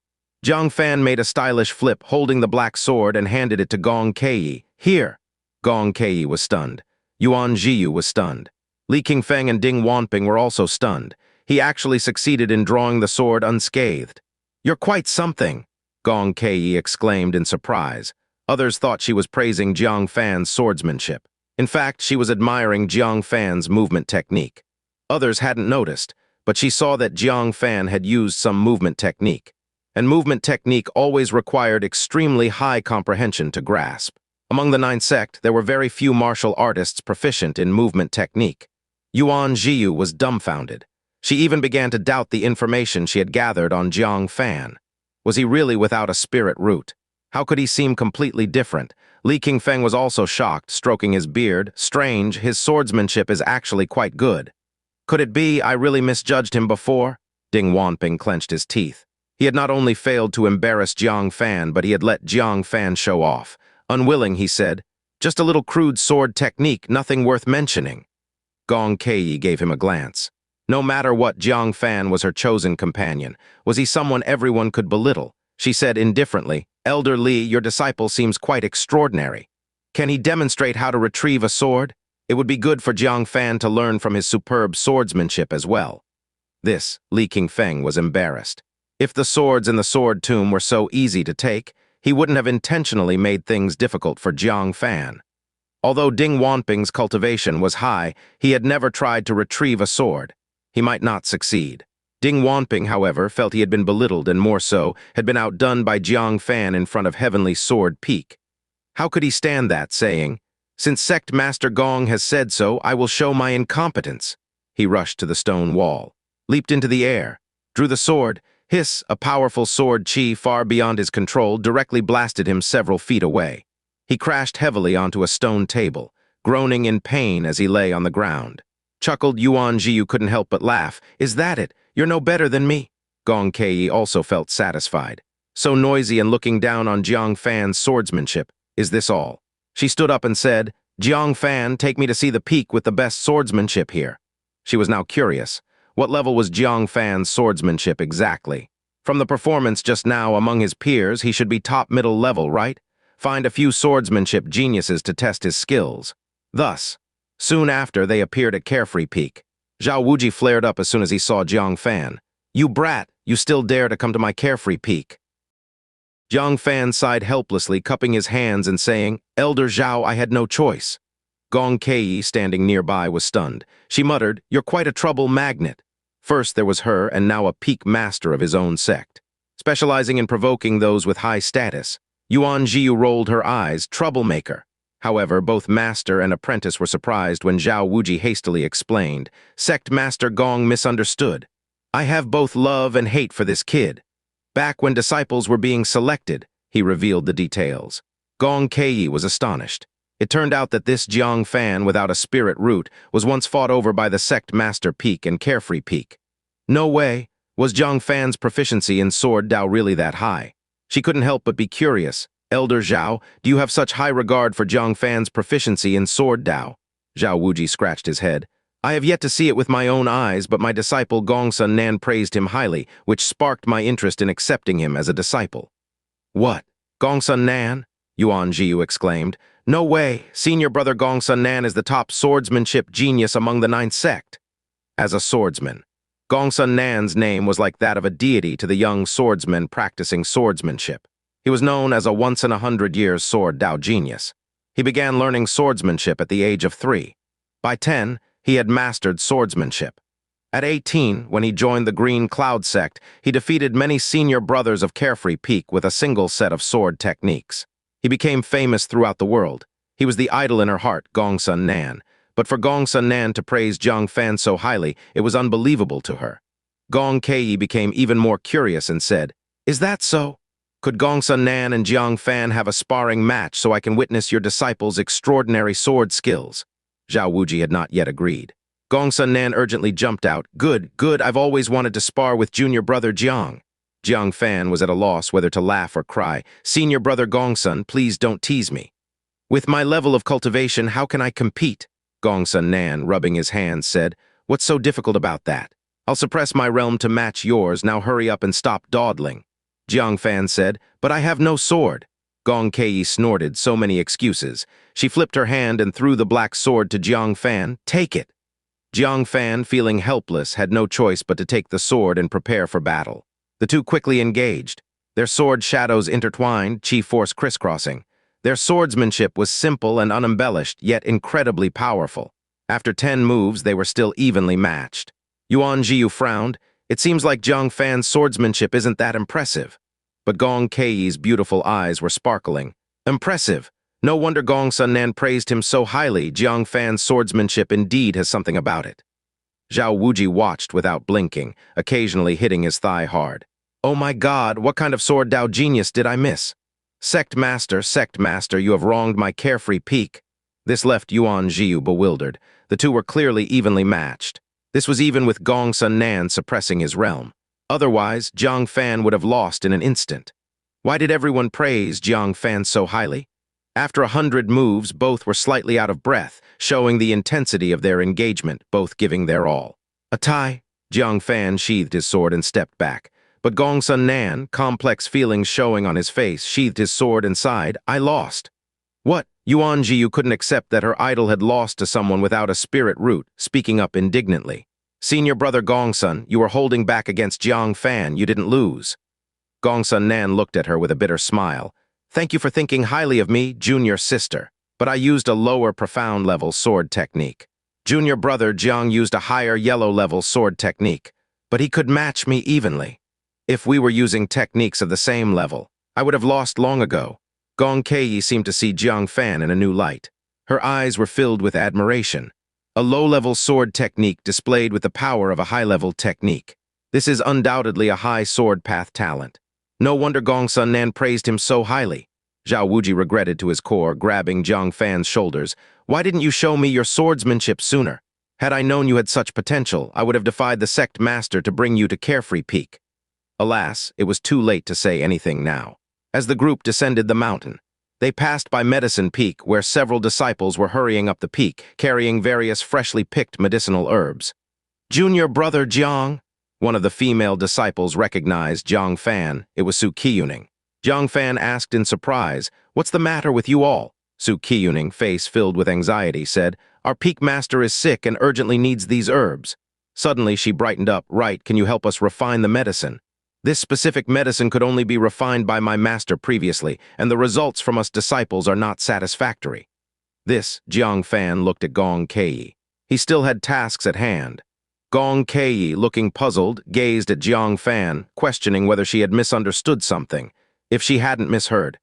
Speaker 1: Jiang Fan made a stylish flip, holding the black sword, and handed it to Gong Caiyi. "Here." Gong Caiyi was stunned. Yuan Jiu was stunned. Li Qingfeng and Ding Wanping were also stunned. He actually succeeded in drawing the sword unscathed. "You're quite something," Gong Caiyi exclaimed in surprise. Others thought she was praising Jiang Fan's swordsmanship. In fact, she was admiring Jiang Fan's movement technique. Others hadn't noticed, but she saw that Jiang Fan had used some movement technique. And movement technique always required extremely high comprehension to grasp. Among the Ninth Sect, there were very few martial artists proficient in movement technique. Yuan Jiu was dumbfounded. She even began to doubt the information she had gathered on Jiang Fan. Was he really without a spirit root? How could he seem completely different? Li Qingfeng was also shocked, stroking his beard. "Strange, his swordsmanship is actually quite good." "Could it be I really misjudged him before?" Ding Wanping clenched his teeth. He had not only failed to embarrass Jiang Fan, but he had let Jiang Fan show off. Unwilling, he said, "Just a little crude sword technique, nothing worth mentioning." Gong Caiyi gave him a glance. No matter what, Jiang Fan was her chosen companion. Was he someone everyone could belittle? She said indifferently, "Elder Li, your disciple seems quite extraordinary. Can he demonstrate how to retrieve a sword? It would be good for Jiang Fan to learn from his superb swordsmanship as well." This, Li Qingfeng was embarrassed. If the swords in the sword tomb were so easy to take, he wouldn't have intentionally made things difficult for Jiang Fan. Although Ding Wanping's cultivation was high, he had never tried to retrieve a sword. He might not succeed. Ding Wanping, however, felt he had been belittled and more so, had been outdone by Jiang Fan in front of Heavenly Sword Peak. How could he stand that, saying, "Since Sect Master Gong has said so, I will show my incompetence." He rushed to the stone wall, leaped into the air, drew the sword. Hiss, a powerful sword chi far beyond his control, directly blasted him several feet away. He crashed heavily onto a stone table, groaning in pain as he lay on the ground. Chuckled Yuan Jiu couldn't help but laugh. "Is that it? You're no better than me." Gong Caiyi also felt satisfied. So noisy and looking down on Jiang Fan's swordsmanship. "Is this all?" She stood up and said, "Jiang Fan, take me to see the peak with the best swordsmanship here." She was now curious. What level was Jiang Fan's swordsmanship exactly? From the performance just now among his peers, he should be top middle level, right? Find a few swordsmanship geniuses to test his skills. Thus, soon after, they appeared at Carefree Peak. Zhao Wuji flared up as soon as he saw Jiang Fan. "You brat, you still dare to come to my Carefree Peak." Jiang Fan sighed helplessly, cupping his hands and saying, "Elder Zhao, I had no choice." Gong Caiyi, standing nearby, was stunned. She muttered, "You're quite a trouble magnet." First there was her, and now a peak master of his own sect, specializing in provoking those with high status. Yuan Jiu rolled her eyes, troublemaker. However, both master and apprentice were surprised when Zhao Wuji hastily explained, "Sect Master Gong misunderstood. I have both love and hate for this kid." Back when disciples were being selected, he revealed the details. Gong Caiyi was astonished. It turned out that this Jiang Fan without a spirit root was once fought over by the Sect Master Peak and Carefree Peak. No way. Was Jiang Fan's proficiency in Sword Dao really that high? She couldn't help but be curious. "Elder Zhao, do you have such high regard for Jiang Fan's proficiency in Sword Dao?" Zhao Wuji scratched his head. "I have yet to see it with my own eyes, but my disciple Gongsun Nan praised him highly, which sparked my interest in accepting him as a disciple." "What? Gongsun Nan?" Yuan Jiu exclaimed. "No way. Senior brother Gongsun Nan is the top swordsmanship genius among the Ninth Sect." As a swordsman, Gongsun Nan's name was like that of a deity to the young swordsmen practicing swordsmanship. He was known as a once-in-a-hundred-years sword Dao genius. He began learning swordsmanship at the age of 3. By 10, he had mastered swordsmanship. At 18, when he joined the Green Cloud sect, he defeated many senior brothers of Carefree Peak with a single set of sword techniques. He became famous throughout the world. He was the idol in her heart, Gongsun Nan. But for Gongsun Nan to praise Jiang Fan so highly, it was unbelievable to her. Gong Caiyi became even more curious and said, "Is that so? Could Gongsun Nan and Jiang Fan have a sparring match so I can witness your disciples' extraordinary sword skills?" Zhao Wuji had not yet agreed. Gongsun Nan urgently jumped out. Good, I've always wanted to spar with junior brother Jiang." Jiang Fan was at a loss whether to laugh or cry. "Senior brother Gongsun, please don't tease me. With my level of cultivation, how can I compete?" Gongsun Nan, rubbing his hands, said, "What's so difficult about that? I'll suppress my realm to match yours, now hurry up and stop dawdling." Jiang Fan said, "But I have no sword." Gong Caiyi snorted, so many excuses. She flipped her hand and threw the black sword to Jiang Fan. "Take it." Jiang Fan, feeling helpless, had no choice but to take the sword and prepare for battle. The two quickly engaged. Their sword shadows intertwined, chi force crisscrossing. Their swordsmanship was simple and unembellished, yet incredibly powerful. After 10 moves, they were still evenly matched. Yuan Jiu frowned. "It seems like Jiang Fan's swordsmanship isn't that impressive." But Gong Caiyi's beautiful eyes were sparkling. "Impressive. No wonder Gongsun Nan praised him so highly. Jiang Fan's swordsmanship indeed has something about it." Zhao Wuji watched without blinking, occasionally hitting his thigh hard. "Oh my God, what kind of sword Dao genius did I miss? Sect Master, you have wronged my Carefree Peak." This left Yuan Jiu bewildered. The two were clearly evenly matched. This was even with Gongsun Nan suppressing his realm. Otherwise, Jiang Fan would have lost in an instant. Why did everyone praise Jiang Fan so highly? After 100 moves, both were slightly out of breath, showing the intensity of their engagement, both giving their all. "A tie." Jiang Fan sheathed his sword and stepped back. But Gongsun Nan, complex feelings showing on his face, sheathed his sword and sighed, "I lost." "What?" Yuan Jiu couldn't accept that her idol had lost to someone without a spirit root, speaking up indignantly. "Senior brother Gongsun, you were holding back against Jiang Fan, you didn't lose." Gongsun Nan looked at her with a bitter smile. "Thank you for thinking highly of me, junior sister. but I used a lower profound level sword technique. Junior brother Jiang used a higher yellow level sword technique, but he could match me evenly. If we were using techniques of the same level, I would have lost long ago. Gong Caiyi seemed to see Jiang Fan in a new light. Her eyes were filled with admiration. A low-level sword technique displayed with the power of a high-level technique. This is undoubtedly a high sword path talent. No wonder Gong Sun Nan praised him so highly. Zhao Wuji regretted to his core, grabbing Jiang Fan's shoulders. Why didn't you show me your swordsmanship sooner? Had I known you had such potential, I would have defied the sect master to bring you to Carefree Peak. Alas, it was too late to say anything now. As the group descended the mountain, they passed by Medicine Peak, where several disciples were hurrying up the peak, carrying various freshly picked medicinal herbs. Junior brother Jiang? One of the female disciples recognized Jiang Fan. It was Su Qiuning. Jiang Fan asked in surprise, "What's the matter with you all?" Su Qiuning, face filled with anxiety, said, "Our peak master is sick and urgently needs these herbs." Suddenly she brightened up. "Right, can you help us refine the medicine? This specific medicine could only be refined by my master previously, and the results from us disciples are not satisfactory." Jiang Fan looked at Gong Caiyi. He still had tasks at hand. Gong Caiyi, looking puzzled, gazed at Jiang Fan, questioning whether she had misunderstood something, if she hadn't misheard.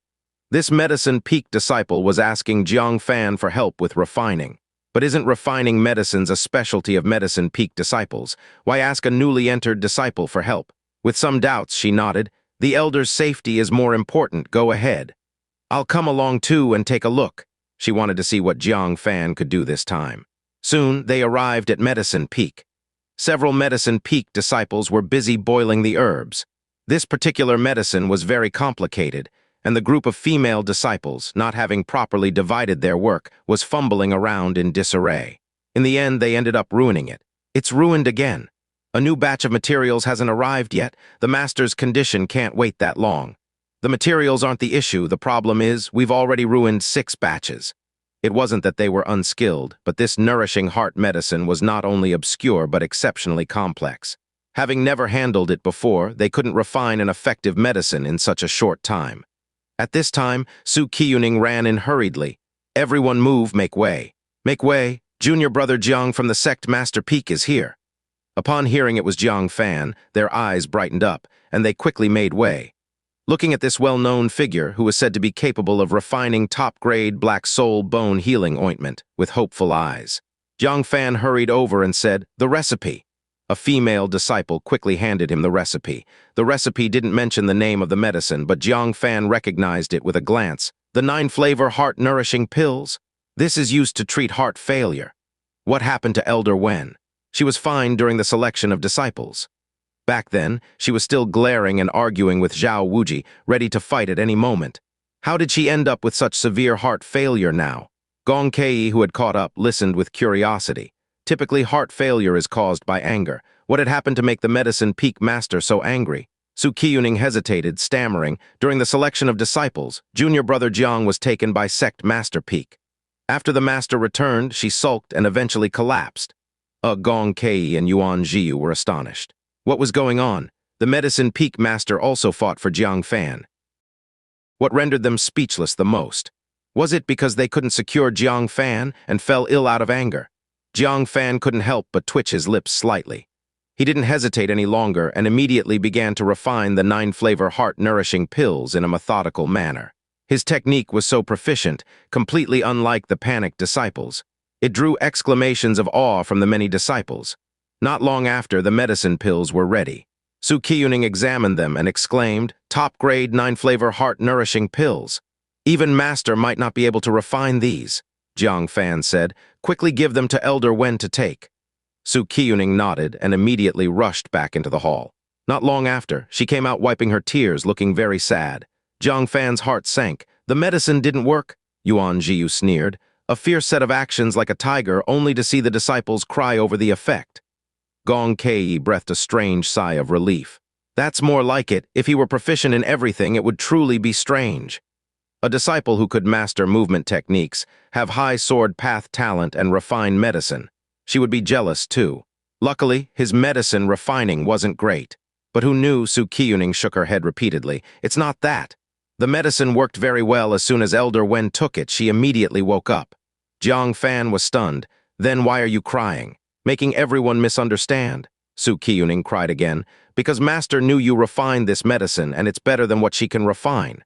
Speaker 1: This medicine peak disciple was asking Jiang Fan for help with refining. But isn't refining medicines a specialty of medicine peak disciples? Why ask a newly entered disciple for help? With some doubts, she nodded. "The elder's safety is more important. Go ahead. I'll come along too and take a look." She wanted to see what Jiang Fan could do this time. Soon, they arrived at Medicine Peak. Several Medicine Peak disciples were busy boiling the herbs. This particular medicine was very complicated, and the group of female disciples, not having properly divided their work, was fumbling around in disarray. In the end, they ended up ruining it. It's ruined again. A new batch of materials hasn't arrived yet. The master's condition can't wait that long. The materials aren't the issue. The problem is, we've already ruined 6 batches. It wasn't that they were unskilled, but this nourishing heart medicine was not only obscure but exceptionally complex. Having never handled it before, they couldn't refine an effective medicine in such a short time. At this time, Su Qiuning ran in hurriedly. "Everyone move, make way. Make way, junior brother Jiang from the sect Master Peak is here." Upon hearing it was Jiang Fan, their eyes brightened up, and they quickly made way. Looking at this well-known figure, who was said to be capable of refining top-grade black soul bone healing ointment, with hopeful eyes, Jiang Fan hurried over and said, "The recipe." A female disciple quickly handed him the recipe. The recipe didn't mention the name of the medicine, but Jiang Fan recognized it with a glance. "The 9-flavor heart-nourishing pills? This is used to treat heart failure." What happened to Elder Wen? She was fine during the selection of disciples. Back then, she was still glaring and arguing with Zhao Wuji, ready to fight at any moment. How did she end up with such severe heart failure now? Gong Caiyi, who had caught up, listened with curiosity. Typically, heart failure is caused by anger. What had happened to make the medicine peak master so angry? Su Qiuning hesitated, stammering. During the selection of disciples, junior brother Jiang was taken by sect Master Peak. After the master returned, she sulked and eventually collapsed. Gong Caiyi and Yuan Jiu were astonished. What was going on? The medicine peak master also fought for Jiang Fan. What rendered them speechless the most? Was it because they couldn't secure Jiang Fan and fell ill out of anger? Jiang Fan couldn't help but twitch his lips slightly. He didn't hesitate any longer and immediately began to refine the 9-flavor heart-nourishing pills in a methodical manner. His technique was so proficient, completely unlike the panicked disciples. It drew exclamations of awe from the many disciples. Not long after, the medicine pills were ready. Su Qiuning examined them and exclaimed, "Top-grade 9-flavor heart-nourishing pills. Even Master might not be able to refine these," Jiang Fan said. "Quickly give them to Elder Wen to take." Su Qiuning nodded and immediately rushed back into the hall. Not long after, she came out wiping her tears, looking very sad. Jiang Fan's heart sank. "The medicine didn't work," Yuan Jiu sneered. "A fierce set of actions like a tiger, only to see the disciples cry over the effect." Gong Caiyi breathed a strange sigh of relief. "That's more like it. If he were proficient in everything, it would truly be strange." A disciple who could master movement techniques, have high sword path talent, and refine medicine. She would be jealous, too. Luckily, his medicine refining wasn't great. But who knew? Su Qiuning shook her head repeatedly. "It's not that. The medicine worked very well. As soon as Elder Wen took it, she immediately woke up. Jiang Fan was stunned. Then why are you crying? Making everyone misunderstand. Su Qiuning cried again. Because Master knew you refined this medicine, and it's better than what she can refine.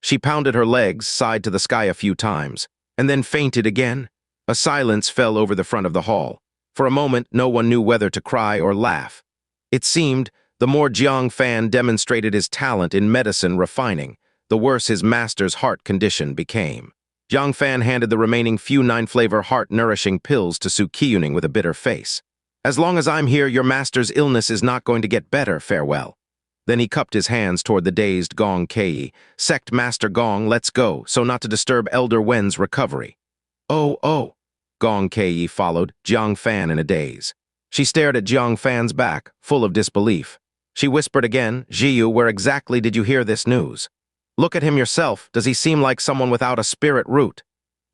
Speaker 1: She pounded her legs, sighed to the sky a few times, and then fainted again. A silence fell over the front of the hall. For a moment, no one knew whether to cry or laugh. It seemed, the more Jiang Fan demonstrated his talent in medicine refining, the worse his master's heart condition became. Jiang Fan handed the remaining few 9-flavor heart-nourishing pills to Su Qiuning with a bitter face. As long as I'm here, your master's illness is not going to get better, farewell. Then he cupped his hands toward the dazed Gong Caiyi. Sect Master Gong, let's go, so not to disturb Elder Wen's recovery. Oh. Gong Caiyi followed, Jiang Fan in a daze. She stared at Jiang Fan's back, full of disbelief. She whispered again, Xiu, where exactly did you hear this news? Look at him yourself. Does he seem like someone without a spirit root?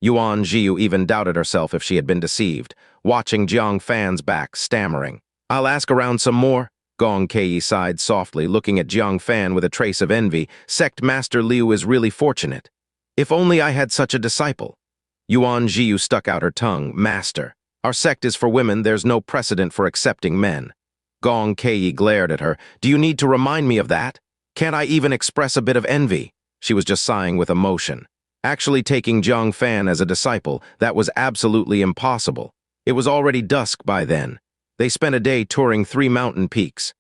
Speaker 1: Yuan Xiu even doubted herself if she had been deceived, watching Jiang Fan's back, stammering. I'll ask around some more. Gong Caiyi sighed softly, looking at Jiang Fan with a trace of envy. Sect Master Liu is really fortunate. If only I had such a disciple. Yuan Xiu stuck out her tongue. Master, our sect is for women. There's no precedent for accepting men. Gong Caiyi glared at her. Do you need to remind me of that? Can't I even express a bit of envy? She was just sighing with emotion. Actually taking Jiang Fan as a disciple, that was absolutely impossible. It was already dusk by then. They spent a day touring 3 mountain peaks.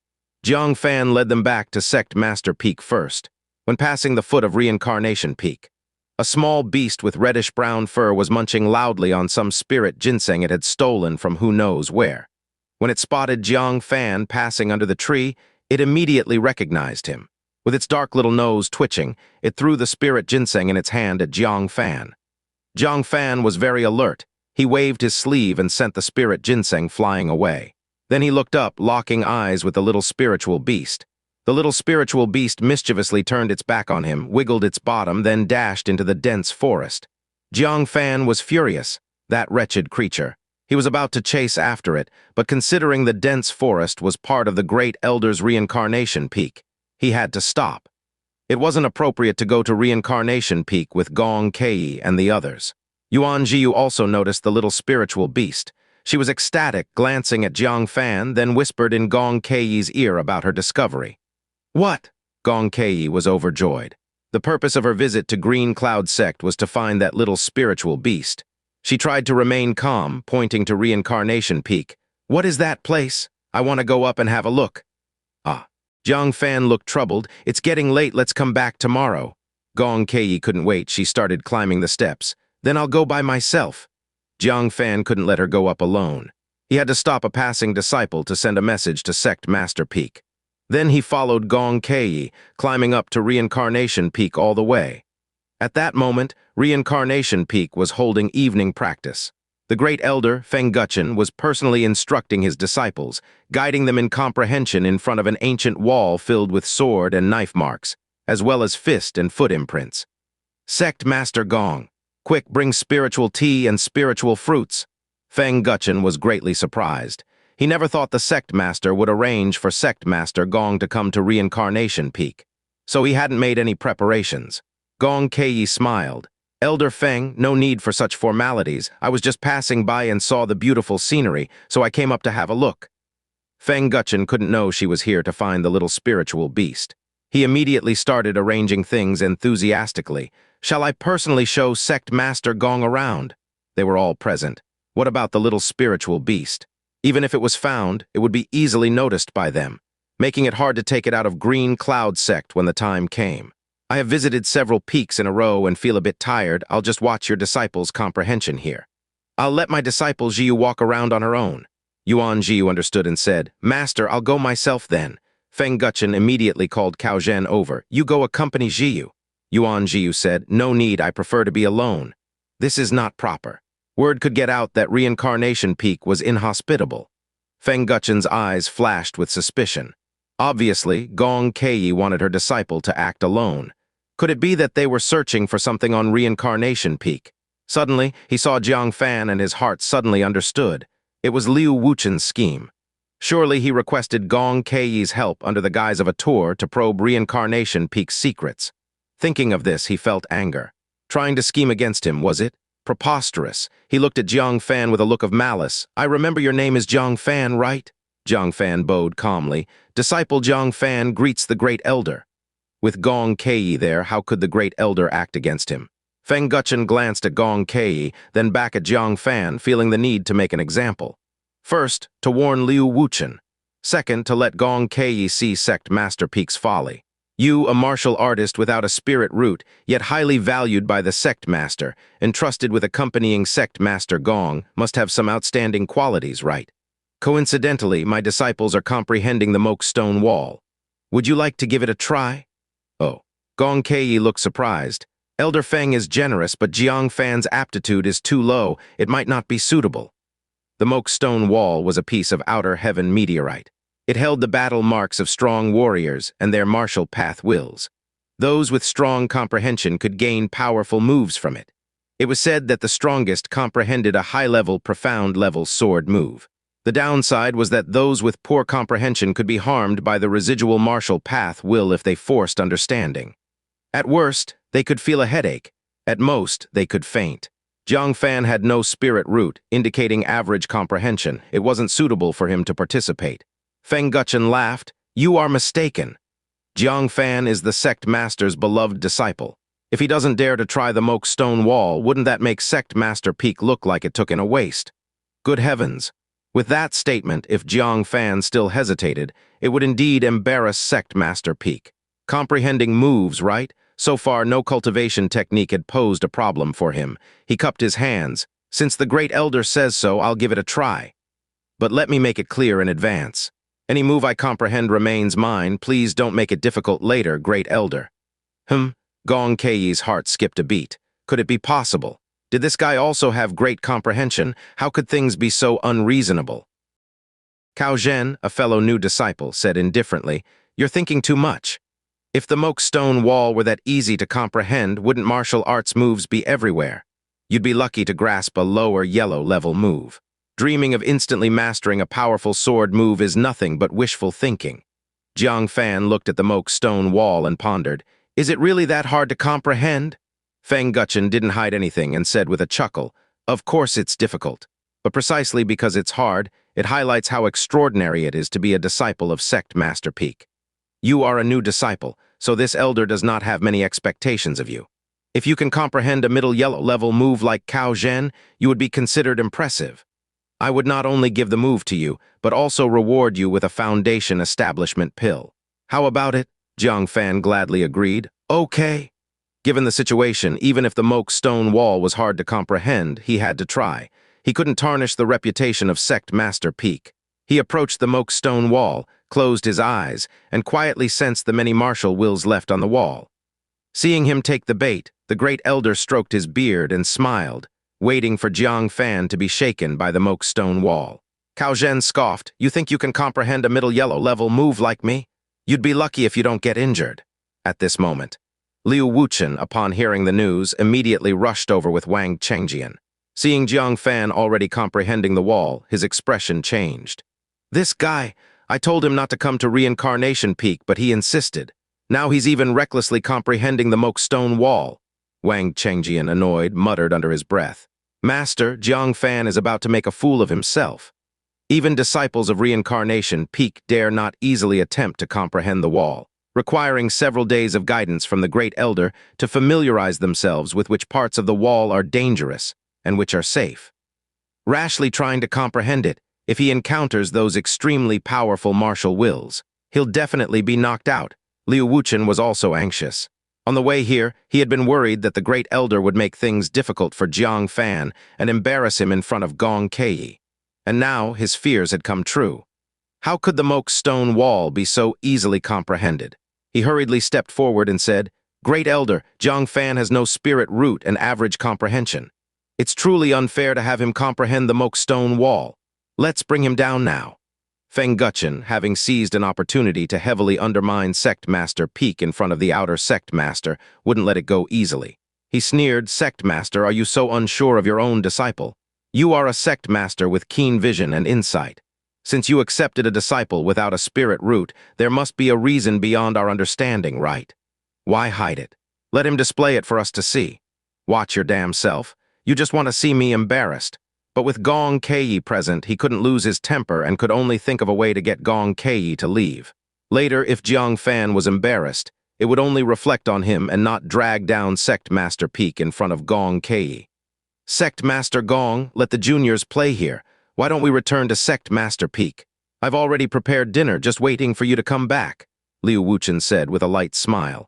Speaker 1: Jiang Fan led them back to Sect Master Peak first, when passing the foot of Reincarnation Peak. A small beast with reddish-brown fur was munching loudly on some spirit ginseng it had stolen from who knows where. When it spotted Jiang Fan passing under the tree, it immediately recognized him. With its dark little nose twitching, it threw the spirit ginseng in its hand at Jiang Fan. Jiang Fan was very alert. He waved his sleeve and sent the spirit ginseng flying away. Then he looked up, locking eyes with the little spiritual beast. The little spiritual beast mischievously turned its back on him, wiggled its bottom, then dashed into the dense forest. Jiang Fan was furious, that wretched creature. He was about to chase after it, but considering the dense forest was part of the Great Elder's Reincarnation Peak, he had to stop. It wasn't appropriate to go to Reincarnation Peak with Gong Caiyi and the others. Yuan Xiu also noticed the little spiritual beast. She was ecstatic, glancing at Jiang Fan, then whispered in Gong Caiyi's ear about her discovery. What? Gong Caiyi was overjoyed. The purpose of her visit to Green Cloud Sect was to find that little spiritual beast. She tried to remain calm, pointing to Reincarnation Peak. What is that place? I want to go up and have a look. Ah. Jiang Fan looked troubled. It's getting late, let's come back tomorrow. Gong Caiyi couldn't wait. She started climbing the steps. Then I'll go by myself. Jiang Fan couldn't let her go up alone. He had to stop a passing disciple to send a message to Sect Master Peak. Then he followed Gong Caiyi, climbing up to Reincarnation Peak all the way. At that moment, Reincarnation Peak was holding evening practice. The great elder, Feng Guchen, was personally instructing his disciples, guiding them in comprehension in front of an ancient wall filled with sword and knife marks, as well as fist and foot imprints. Sect Master Gong, quick, bring spiritual tea and spiritual fruits. Feng Guchen was greatly surprised. He never thought the Sect Master would arrange for Sect Master Gong to come to Reincarnation Peak, so he hadn't made any preparations. Gong Caiyi smiled. Elder Feng, no need for such formalities. I was just passing by and saw the beautiful scenery, so I came up to have a look. Feng Guchen couldn't know she was here to find the little spiritual beast. He immediately started arranging things enthusiastically. Shall I personally show Sect Master Gong around? They were all present. What about the little spiritual beast? Even if it was found, it would be easily noticed by them, making it hard to take it out of Green Cloud Sect when the time came. I have visited several peaks in a row and feel a bit tired. I'll just watch your disciples' comprehension here. I'll let my disciple Xiu walk around on her own. Yuan Xiu understood and said, Master, I'll go myself then. Feng Guchen immediately called Cao Zhen over. You go accompany Xiu. Yuan Xiu said, no need, I prefer to be alone. This is not proper. Word could get out that Reincarnation Peak was inhospitable. Feng Guchen's eyes flashed with suspicion. Obviously, Gong Caiyi wanted her disciple to act alone. Could it be that they were searching for something on Reincarnation Peak? Suddenly, he saw Jiang Fan and his heart suddenly understood. It was Liu Wuchen's scheme. Surely he requested Gong Caiyi's help under the guise of a tour to probe Reincarnation Peak's secrets. Thinking of this, he felt anger. Trying to scheme against him, was it? Preposterous. He looked at Jiang Fan with a look of malice. "I remember your name is Jiang Fan, right?" Jiang Fan bowed calmly. "Disciple Jiang Fan greets the great elder." With Gong Caiyi there, how could the great elder act against him? Feng Guchen glanced at Gong Caiyi, then back at Jiang Fan, feeling the need to make an example. First, to warn Liu Wuchen. Second, to let Gong Caiyi see Sect Master Peak's folly. You, a martial artist without a spirit root, yet highly valued by the Sect Master, entrusted with accompanying Sect Master Gong, must have some outstanding qualities, right? Coincidentally, my disciples are comprehending the Moke Stone Wall. Would you like to give it a try? Oh. Gong Caiyi looked surprised. Elder Feng is generous, but Jiang Fan's aptitude is too low. It might not be suitable. The Moke Stone Wall was a piece of outer heaven meteorite. It held the battle marks of strong warriors and their martial path wills. Those with strong comprehension could gain powerful moves from it. It was said that the strongest comprehended a high-level, profound-level sword move. The downside was that those with poor comprehension could be harmed by the residual martial path will if they forced understanding. At worst, they could feel a headache. At most, they could faint. Jiang Fan had no spirit root, indicating average comprehension. It wasn't suitable for him to participate. Feng Guchen laughed. "You are mistaken. Jiang Fan is the Sect Master's beloved disciple. If he doesn't dare to try the Moke Stone Wall, wouldn't that make Sect Master Peak look like it took in a waste? Good heavens. With that statement, if Jiang Fan still hesitated, it would indeed embarrass Sect Master Peak. Comprehending moves, right? So far, no cultivation technique had posed a problem for him. He cupped his hands. "Since the Great Elder says so, I'll give it a try. But let me make it clear in advance. Any move I comprehend remains mine. Please don't make it difficult later, Great Elder." Gong Caiyi's heart skipped a beat. Could it be possible? Did this guy also have great comprehension? How could things be so unreasonable? Cao Zhen, a fellow new disciple, said indifferently, "You're thinking too much. If the Moke Stone Wall were that easy to comprehend, wouldn't martial arts moves be everywhere? You'd be lucky to grasp a lower yellow-level move. Dreaming of instantly mastering a powerful sword move is nothing but wishful thinking." Jiang Fan looked at the Moke Stone Wall and pondered, "Is it really that hard to comprehend?" Feng Guchen didn't hide anything and said with a chuckle, "Of course it's difficult. But precisely because it's hard, it highlights how extraordinary it is to be a disciple of Sect Master Peak. You are a new disciple, so this elder does not have many expectations of you. If you can comprehend a middle yellow-level move like Cao Zhen, you would be considered impressive. I would not only give the move to you, but also reward you with a foundation establishment pill. How about it?" Jiang Fan gladly agreed. "Okay." Given the situation, even if the Moke Stone Wall was hard to comprehend, he had to try. He couldn't tarnish the reputation of Sect Master Peak. He approached the Moke Stone Wall, closed his eyes, and quietly sensed the many martial wills left on the wall. Seeing him take the bait, the great elder stroked his beard and smiled, waiting for Jiang Fan to be shaken by the Moke Stone Wall. Cao Zhen scoffed, "You think you can comprehend a middle yellow-level move like me? You'd be lucky if you don't get injured." At this moment, Liu Wuchen, upon hearing the news, immediately rushed over with Wang Chengjian. Seeing Jiang Fan already comprehending the wall, his expression changed. "This guy, I told him not to come to Reincarnation Peak, but he insisted. Now he's even recklessly comprehending the Moke Stone Wall." Wang Chengjian, annoyed, muttered under his breath, "Master, Jiang Fan is about to make a fool of himself. Even disciples of Reincarnation Peak dare not easily attempt to comprehend the wall, requiring several days of guidance from the Great Elder to familiarize themselves with which parts of the wall are dangerous and which are safe. Rashly trying to comprehend it, if he encounters those extremely powerful martial wills, he'll definitely be knocked out." Liu Wuchen was also anxious. On the way here, he had been worried that the Great Elder would make things difficult for Jiang Fan and embarrass him in front of Gong Caiyi. And now his fears had come true. How could the Moke Stone Wall be so easily comprehended? He hurriedly stepped forward and said, "Great Elder, Jiang Fan has no spirit root and average comprehension. It's truly unfair to have him comprehend the Moke Stone Wall. Let's bring him down now." Feng Guchen, having seized an opportunity to heavily undermine Sect Master Peak in front of the outer Sect Master, wouldn't let it go easily. He sneered, "Sect Master, are you so unsure of your own disciple? You are a Sect Master with keen vision and insight. Since you accepted a disciple without a spirit root, there must be a reason beyond our understanding, right? Why hide it? Let him display it for us to see. Watch your damn self. You just want to see me embarrassed. But with Gong Caiyi present, he couldn't lose his temper and could only think of a way to get Gong Caiyi to leave. Later, if Jiang Fan was embarrassed, it would only reflect on him and not drag down Sect Master Peak in front of Gong Caiyi. Sect Master Gong, let the juniors play here. Why don't we return to Sect Master Peak? I've already prepared dinner, just waiting for you to come back, Liu Wuchen said with a light smile.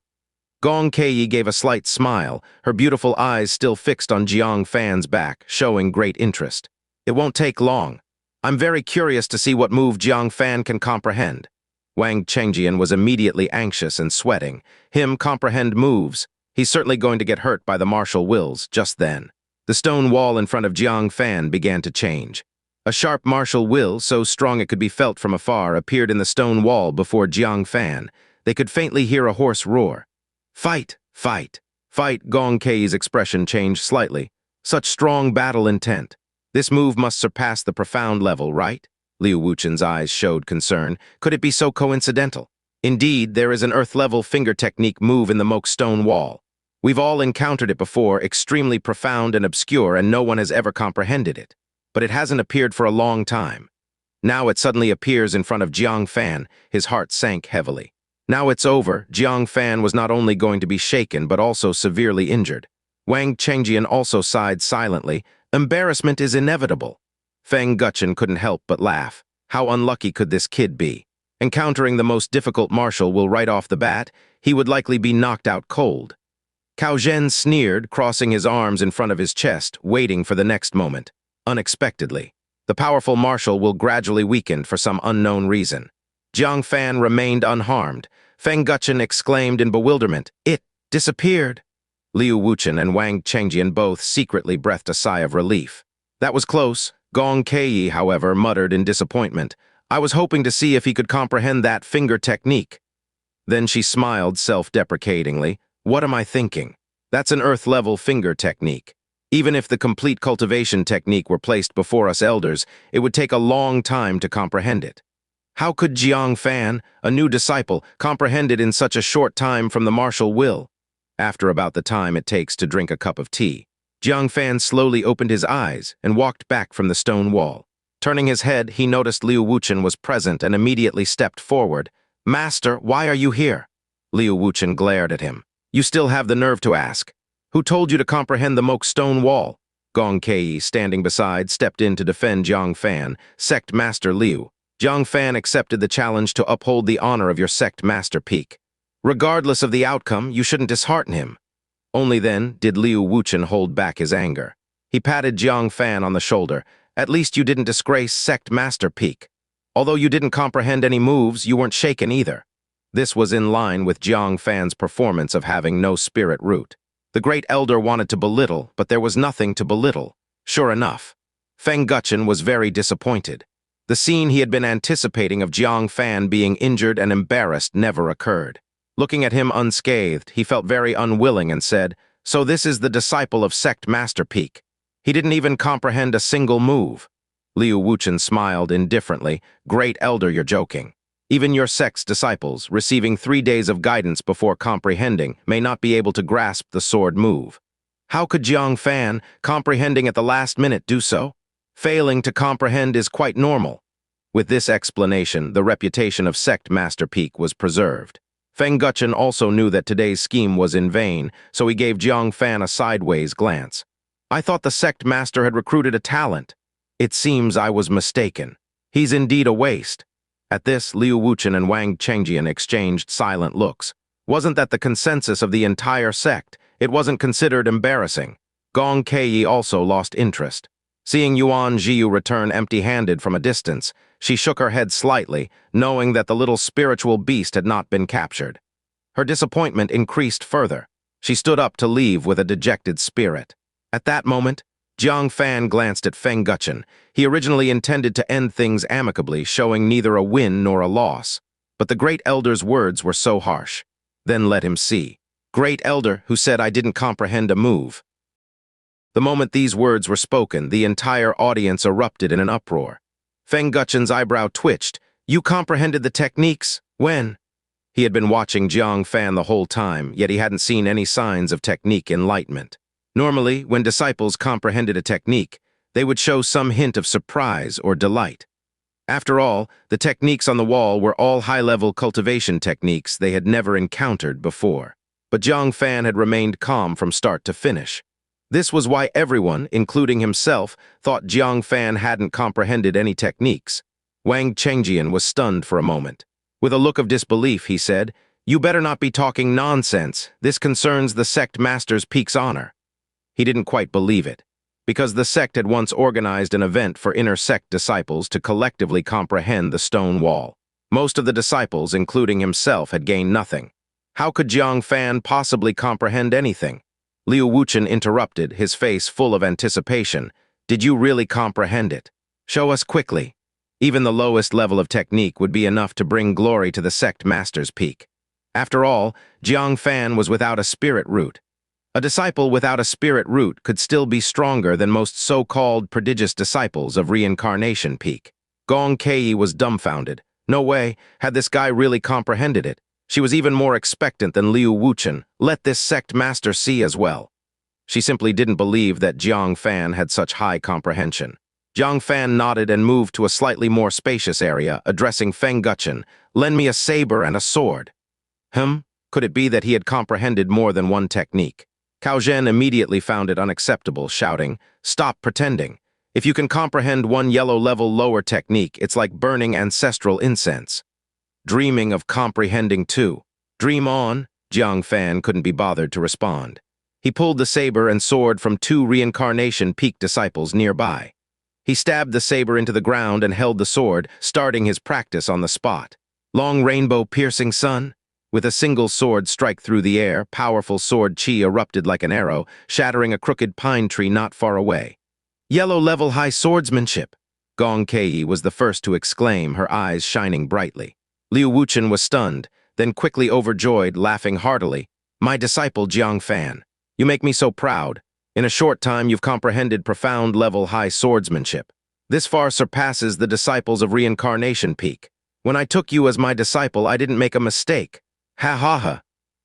Speaker 1: Gong Caiyi gave a slight smile, her beautiful eyes still fixed on Jiang Fan's back, showing great interest. It won't take long. I'm very curious to see what move Jiang Fan can comprehend. Wang Chengjian was immediately anxious and sweating. Him comprehend moves. He's certainly going to get hurt by the martial wills just then. The stone wall in front of Jiang Fan began to change. A sharp martial will, so strong it could be felt from afar, appeared in the stone wall before Jiang Fan. They could faintly hear a hoarse roar. Fight! Fight! Fight! Gong Caiyi's expression changed slightly. Such strong battle intent. This move must surpass the profound level, right? Liu Wuchen's eyes showed concern. Could it be so coincidental? Indeed, there is an earth-level finger technique move in the Moke stone wall. We've all encountered it before, extremely profound and obscure, and no one has ever comprehended it. But it hasn't appeared for a long time. Now it suddenly appears in front of Jiang Fan. His heart sank heavily. Now it's over. Jiang Fan was not only going to be shaken, but also severely injured. Wang Chengjian also sighed silently. Embarrassment is inevitable. Feng Guchen couldn't help but laugh. How unlucky could this kid be? Encountering the most difficult martial will right off the bat, he would likely be knocked out cold. Cao Zhen sneered, crossing his arms in front of his chest, waiting for the next moment. Unexpectedly, the powerful martial will gradually weaken for some unknown reason. Jiang Fan remained unharmed. Feng Guchen exclaimed in bewilderment, "It disappeared!" Liu Wuchen and Wang Chengjian both secretly breathed a sigh of relief. That was close. Gong Caiyi, however, muttered in disappointment. I was hoping to see if he could comprehend that finger technique. Then she smiled self-deprecatingly. What am I thinking? That's an earth-level finger technique. Even if the complete cultivation technique were placed before us elders, it would take a long time to comprehend it. How could Jiang Fan, a new disciple, comprehend it in such a short time from the martial will? After about the time it takes to drink a cup of tea, Jiang Fan slowly opened his eyes and walked back from the stone wall. Turning his head, he noticed Liu Wuchen was present and immediately stepped forward. Master, why are you here? Liu Wuchen glared at him. You still have the nerve to ask. Who told you to comprehend the Moke stone wall? Gong Caiyi, standing beside, stepped in to defend Jiang Fan, Sect Master Liu. Jiang Fan accepted the challenge to uphold the honor of your Sect Master Peak. Regardless of the outcome, you shouldn't dishearten him. Only then did Liu Wuchen hold back his anger. He patted Jiang Fan on the shoulder. At least you didn't disgrace Sect Master Peak. Although you didn't comprehend any moves, you weren't shaken either. This was in line with Jiang Fan's performance of having no spirit root. The great elder wanted to belittle, but there was nothing to belittle. Sure enough, Feng Guchen was very disappointed. The scene he had been anticipating of Jiang Fan being injured and embarrassed never occurred. Looking at him unscathed, he felt very unwilling and said, So this is the disciple of Sect Master Peak. He didn't even comprehend a single move. Liu Wuchen smiled indifferently. Great elder, you're joking. Even your sect's disciples, receiving 3 days of guidance before comprehending, may not be able to grasp the sword move. How could Jiang Fan, comprehending at the last minute, do so? Failing to comprehend is quite normal. With this explanation, the reputation of Sect Master Peak was preserved. Feng Guchen also knew that today's scheme was in vain, so he gave Jiang Fan a sideways glance. I thought the Sect Master had recruited a talent. It seems I was mistaken. He's indeed a waste. At this, Liu Wuchen and Wang Chengjian exchanged silent looks. Wasn't that the consensus of the entire sect? It wasn't considered embarrassing. Gong Caiyi also lost interest. Seeing Yuan Jiu return empty-handed from a distance, she shook her head slightly, knowing that the little spiritual beast had not been captured. Her disappointment increased further. She stood up to leave with a dejected spirit. At that moment, Jiang Fan glanced at Feng Guchen. He originally intended to end things amicably, showing neither a win nor a loss. But the great elder's words were so harsh. Then let him see. Great elder who said I didn't comprehend a move. The moment these words were spoken, the entire audience erupted in an uproar. Feng Guchen's eyebrow twitched. You comprehended the techniques? When? He had been watching Jiang Fan the whole time, yet he hadn't seen any signs of technique enlightenment. Normally, when disciples comprehended a technique, they would show some hint of surprise or delight. After all, the techniques on the wall were all high-level cultivation techniques they had never encountered before. But Jiang Fan had remained calm from start to finish. This was why everyone, including himself, thought Jiang Fan hadn't comprehended any techniques. Wang Chengjian was stunned for a moment. With a look of disbelief, he said, "You better not be talking nonsense. This concerns the sect master's peak's honor." He didn't quite believe it, because the sect had once organized an event for inner sect disciples to collectively comprehend the stone wall. Most of the disciples, including himself, had gained nothing. How could Jiang Fan possibly comprehend anything? Liu Wuchen interrupted, his face full of anticipation. "Did you really comprehend it? Show us quickly." Even the lowest level of technique would be enough to bring glory to the sect master's peak. After all, Jiang Fan was without a spirit root. A disciple without a spirit root could still be stronger than most so-called prodigious disciples of reincarnation peak. Gong Caiyi was dumbfounded. No way, had this guy really comprehended it? She was even more expectant than Liu Wuchen. Let this sect master see as well. She simply didn't believe that Jiang Fan had such high comprehension. Jiang Fan nodded and moved to a slightly more spacious area, addressing Feng Guchen. "Lend me a saber and a sword." Could it be that he had comprehended more than one technique? Cao Zhen immediately found it unacceptable, shouting, "Stop pretending. If you can comprehend one yellow-level lower technique, it's like burning ancestral incense." "Dreaming of comprehending too. Dream on." Jiang Fan couldn't be bothered to respond. He pulled the saber and sword from two reincarnation peak disciples nearby. He stabbed the saber into the ground and held the sword, starting his practice on the spot. Long rainbow-piercing sun? With a single sword strike through the air, powerful sword chi erupted like an arrow, shattering a crooked pine tree not far away. "Yellow-level high swordsmanship!" Gong Caiyi was the first to exclaim, her eyes shining brightly. Liu Wuchen was stunned, then quickly overjoyed, laughing heartily. "My disciple Jiang Fan, you make me so proud. In a short time, you've comprehended profound-level high swordsmanship. This far surpasses the disciples of reincarnation peak. When I took you as my disciple, I didn't make a mistake. Ha ha ha."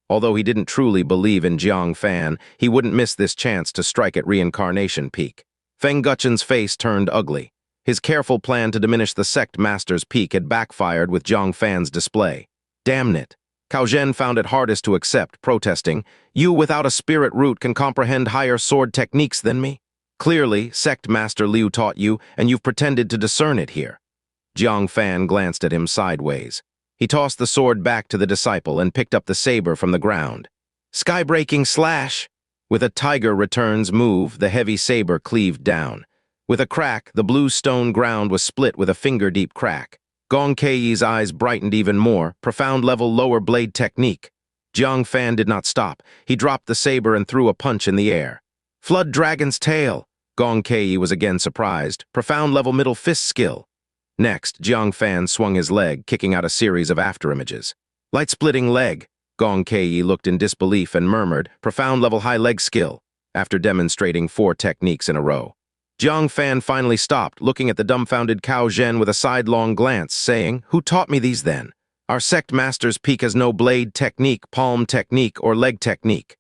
Speaker 1: Although he didn't truly believe in Jiang Fan, he wouldn't miss this chance to strike at reincarnation peak. Feng Guchen's face turned ugly. His careful plan to diminish the sect master's peak had backfired with Jiang Fan's display. "Damn it." Cao Zhen found it hardest to accept, protesting, "You without a spirit root can comprehend higher sword techniques than me? Clearly, sect master Liu taught you, and you've pretended to discern it here." Jiang Fan glanced at him sideways. He tossed the sword back to the disciple and picked up the saber from the ground. "Sky-breaking slash!" With a tiger returns move, the heavy saber cleaved down. With a crack, the blue stone ground was split with a finger-deep crack. Gong Caiyi's eyes brightened even more, profound-level lower blade technique. Jiang Fan did not stop. He dropped the saber and threw a punch in the air. "Flood Dragon's Tail!" Gong Caiyi was again surprised. Profound-level middle fist skill. Next, Jiang Fan swung his leg, kicking out a series of afterimages. "Light-splitting leg." Gong Caiyi looked in disbelief and murmured, "Profound-level high leg skill," after demonstrating 4 techniques in a row. Jiang Fan finally stopped, looking at the dumbfounded Cao Zhen with a sidelong glance, saying, "Who taught me these then? Our sect master's peak has no blade technique, palm technique, or leg technique."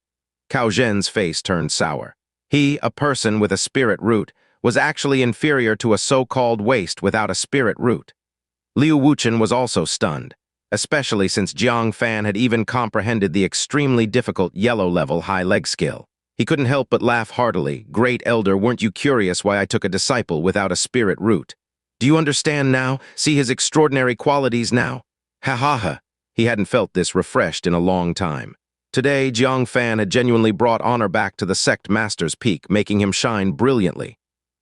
Speaker 1: Cao Zhen's face turned sour. He, a person with a spirit root, was actually inferior to a so-called waste without a spirit root. Liu Wuchen was also stunned, especially since Jiang Fan had even comprehended the extremely difficult yellow-level high leg skill. He couldn't help but laugh heartily. "Great elder, weren't you curious why I took a disciple without a spirit root? Do you understand now? See his extraordinary qualities now?" Ha ha ha. He hadn't felt this refreshed in a long time. Today, Jiang Fan had genuinely brought honor back to the sect master's peak, making him shine brilliantly.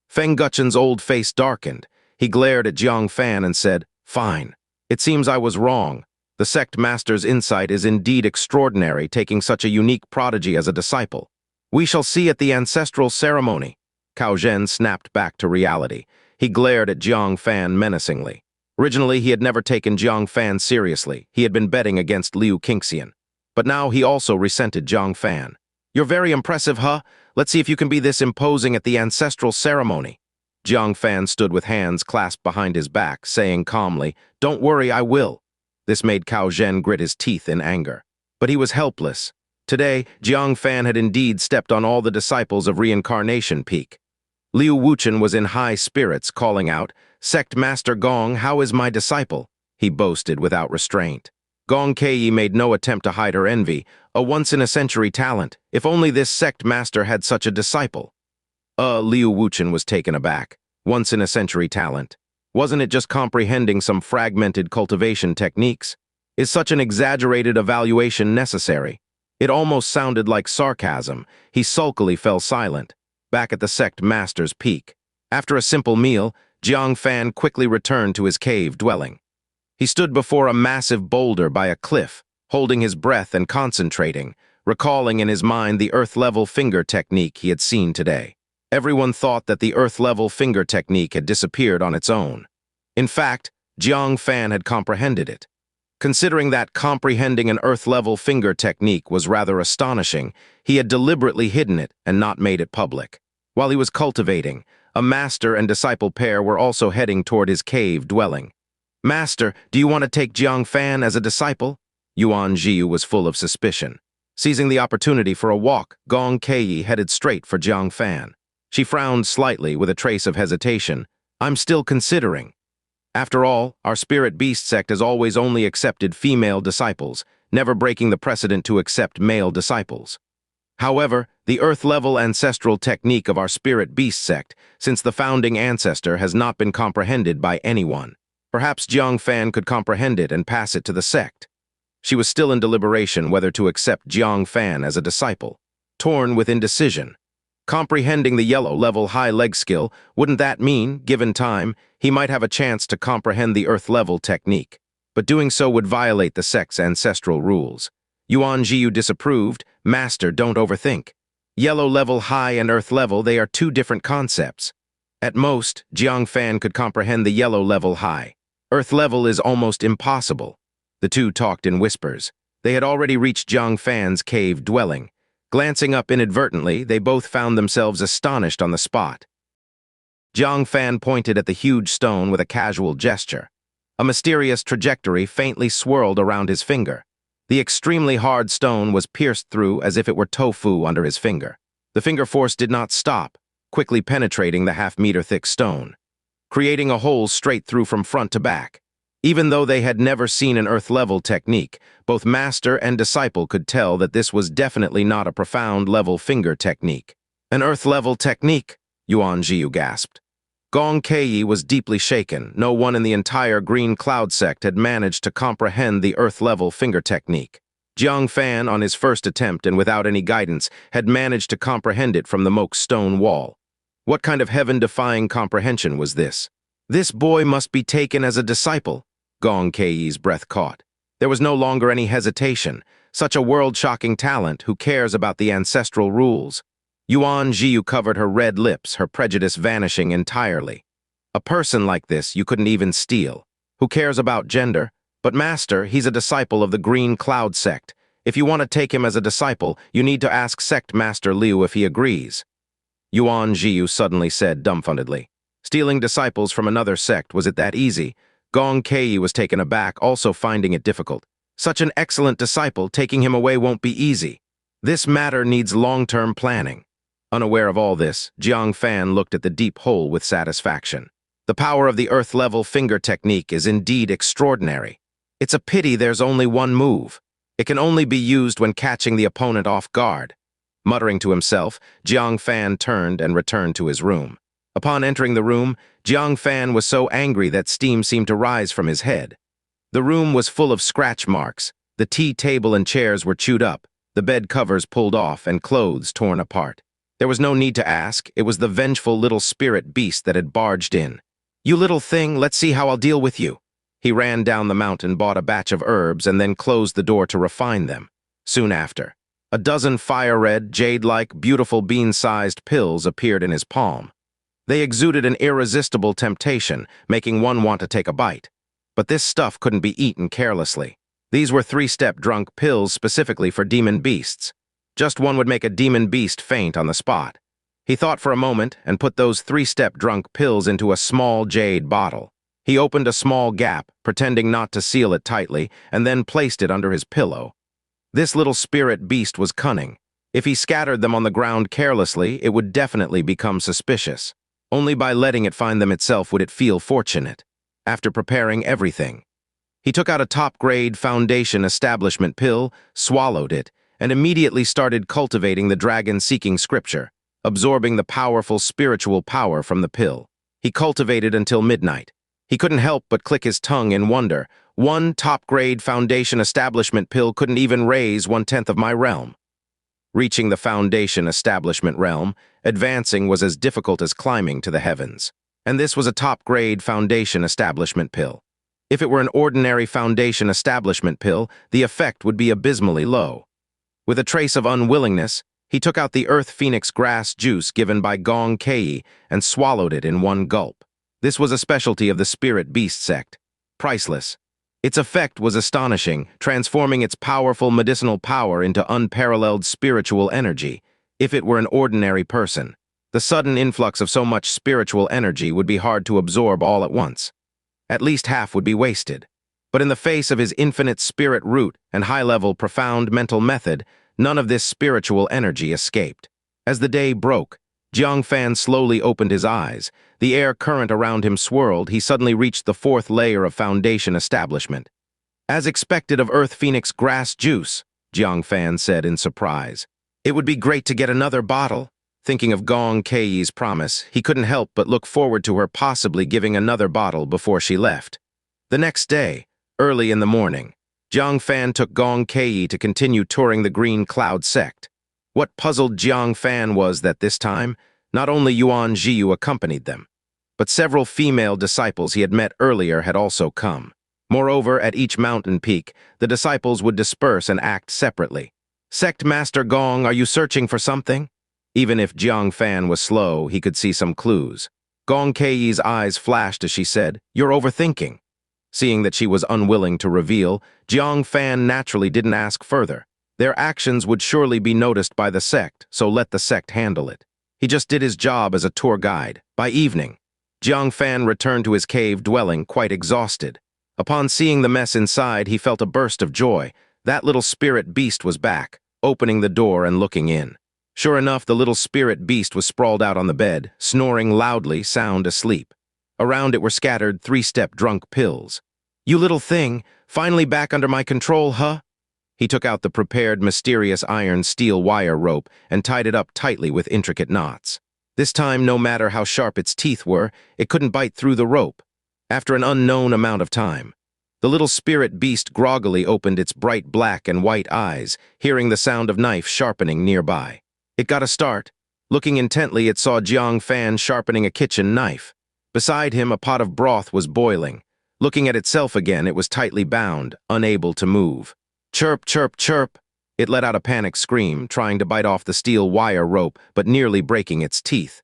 Speaker 1: Feng Guchen's old face darkened. He glared at Jiang Fan and said, "Fine. It seems I was wrong. The sect master's insight is indeed extraordinary, taking such a unique prodigy as a disciple. We shall see at the ancestral ceremony." Cao Zhen snapped back to reality. He glared at Jiang Fan menacingly. Originally, he had never taken Jiang Fan seriously. He had been betting against Liu Qingxian. But now he also resented Jiang Fan. "You're very impressive, huh? Let's see if you can be this imposing at the ancestral ceremony." Jiang Fan stood with hands clasped behind his back, saying calmly, "Don't worry, I will." This made Cao Zhen grit his teeth in anger. But he was helpless. Today, Jiang Fan had indeed stepped on all the disciples of Reincarnation Peak. Liu Wuchen was in high spirits, calling out, "Sect Master Gong, how is my disciple?" He boasted without restraint. Gong Caiyi made no attempt to hide her envy, a once-in-a-century talent. If only this sect master had such a disciple. Liu Wuchen was taken aback. Once-in-a-century talent. Wasn't it just comprehending some fragmented cultivation techniques? Is such an exaggerated evaluation necessary? It almost sounded like sarcasm. He sulkily fell silent, back at the sect master's peak. After a simple meal, Jiang Fan quickly returned to his cave dwelling. He stood before a massive boulder by a cliff, holding his breath and concentrating, recalling in his mind the earth-level finger technique he had seen today. Everyone thought that the earth-level finger technique had disappeared on its own. In fact, Jiang Fan had comprehended it. Considering that comprehending an earth-level finger technique was rather astonishing, he had deliberately hidden it and not made it public. While he was cultivating, a master and disciple pair were also heading toward his cave dwelling. "Master, do you want to take Jiang Fan as a disciple?" Yuan Jiu was full of suspicion. Seizing the opportunity for a walk, Gong Caiyi headed straight for Jiang Fan. She frowned slightly with a trace of hesitation. "I'm still considering. After all, our spirit beast sect has always only accepted female disciples, never breaking the precedent to accept male disciples. However, the earth-level ancestral technique of our spirit beast sect, since the founding ancestor, has not been comprehended by anyone. Perhaps Jiang Fan could comprehend it and pass it to the sect." She was still in deliberation whether to accept Jiang Fan as a disciple, torn with indecision. Comprehending the yellow-level high leg skill, wouldn't that mean, given time, he might have a chance to comprehend the earth-level technique? But doing so would violate the sect's ancestral rules. Yuan Jiu disapproved. "Master, don't overthink. Yellow-level high and earth-level, they are two different concepts. At most, Jiang Fan could comprehend the yellow-level high. Earth-level is almost impossible." The two talked in whispers. They had already reached Jiang Fan's cave dwelling. Glancing up inadvertently, they both found themselves astonished on the spot. Jiang Fan pointed at the huge stone with a casual gesture. A mysterious trajectory faintly swirled around his finger. The extremely hard stone was pierced through as if it were tofu under his finger. The finger force did not stop, quickly penetrating the half-meter-thick stone, creating a hole straight through from front to back. Even though they had never seen an earth-level technique, both master and disciple could tell that this was definitely not a profound-level finger technique. "An earth-level technique?" Yuan Jiu gasped. Gong Caiyi was deeply shaken. No one in the entire Green Cloud sect had managed to comprehend the earth-level finger technique. Jiang Fan, on his first attempt and without any guidance, had managed to comprehend it from the moat stone wall. What kind of heaven-defying comprehension was this? "This boy must be taken as a disciple." Gong Caiyi's breath caught. There was no longer any hesitation. Such a world-shocking talent, who cares about the ancestral rules? Yuan Jiu covered her red lips, her prejudice vanishing entirely. A person like this you couldn't even steal. Who cares about gender? But master, he's a disciple of the Green Cloud sect. If you want to take him as a disciple, you need to ask sect master Liu if he agrees. Yuan Jiu suddenly said dumbfoundedly. Stealing disciples from another sect, was it that easy? Gong Caiyi was taken aback, also finding it difficult. Such an excellent disciple, taking him away won't be easy. This matter needs long-term planning. Unaware of all this, Jiang Fan looked at the deep hole with satisfaction. The power of the earth-level finger technique is indeed extraordinary. It's a pity there's only one move. It can only be used when catching the opponent off guard. Muttering to himself, Jiang Fan turned and returned to his room. Upon entering the room, Jiang Fan was so angry that steam seemed to rise from his head. The room was full of scratch marks. The tea table and chairs were chewed up, the bed covers pulled off, and clothes torn apart. There was no need to ask. It was the vengeful little spirit beast that had barged in. "You little thing, let's see how I'll deal with you." He ran down the mountain, bought a batch of herbs, and then closed the door to refine them. Soon after, a dozen fire-red, jade-like, beautiful bean-sized pills appeared in his palm. They exuded an irresistible temptation, making one want to take a bite. But this stuff couldn't be eaten carelessly. These were three-step drunk pills specifically for demon beasts. Just one would make a demon beast faint on the spot. He thought for a moment and put those three-step drunk pills into a small jade bottle. He opened a small gap, pretending not to seal it tightly, and then placed it under his pillow. This little spirit beast was cunning. If he scattered them on the ground carelessly, it would definitely become suspicious. Only by letting it find them itself would it feel fortunate. After preparing everything, he took out a top-grade foundation establishment pill, swallowed it, and immediately started cultivating the dragon-seeking scripture, absorbing the powerful spiritual power from the pill. He cultivated until midnight. He couldn't help but click his tongue in wonder. One top-grade foundation establishment pill couldn't even raise 1/10 of my realm. Reaching the foundation establishment realm, advancing was as difficult as climbing to the heavens. And this was a top-grade foundation establishment pill. If it were an ordinary foundation establishment pill, the effect would be abysmally low. With a trace of unwillingness, he took out the Earth Phoenix grass juice given by Gong Caiyi and swallowed it in one gulp. This was a specialty of the Spirit Beast sect. Priceless. Its effect was astonishing, transforming its powerful medicinal power into unparalleled spiritual energy. If it were an ordinary person, the sudden influx of so much spiritual energy would be hard to absorb all at once. At least half would be wasted. But in the face of his infinite spirit root and high-level profound mental method, none of this spiritual energy escaped. As the day broke, Jiang Fan slowly opened his eyes. The air current around him swirled. He suddenly reached the fourth layer of foundation establishment. As expected of Earth Phoenix grass juice, Jiang Fan said in surprise. It would be great to get another bottle. Thinking of Gong Caiyi's promise, he couldn't help but look forward to her possibly giving another bottle before she left. The next day, early in the morning, Jiang Fan took Gong Caiyi to continue touring the Green Cloud sect. What puzzled Jiang Fan was that this time, not only Yuan Jiu accompanied them, but several female disciples he had met earlier had also come. Moreover, at each mountain peak, the disciples would disperse and act separately. Sect Master Gong, are you searching for something? Even if Jiang Fan was slow, he could see some clues. Gong Caiyi's eyes flashed as she said, "You're overthinking." Seeing that she was unwilling to reveal, Jiang Fan naturally didn't ask further. Their actions would surely be noticed by the sect, so let the sect handle it. He just did his job as a tour guide. By evening, Jiang Fan returned to his cave dwelling quite exhausted. Upon seeing the mess inside, he felt a burst of joy. That little spirit beast was back, opening the door and looking in. Sure enough, the little spirit beast was sprawled out on the bed, snoring loudly, sound asleep. Around it were scattered three-step drunk pills. "You little thing, finally back under my control, huh?" He took out the prepared mysterious iron steel wire rope and tied it up tightly with intricate knots. This time, no matter how sharp its teeth were, it couldn't bite through the rope. After an unknown amount of time, the little spirit beast groggily opened its bright black and white eyes, hearing the sound of knife sharpening nearby. It got a start. Looking intently, it saw Jiang Fan sharpening a kitchen knife. Beside him, a pot of broth was boiling. Looking at itself again, it was tightly bound, unable to move. "Chirp, chirp, chirp!" It let out a panicked scream, trying to bite off the steel wire rope, but nearly breaking its teeth.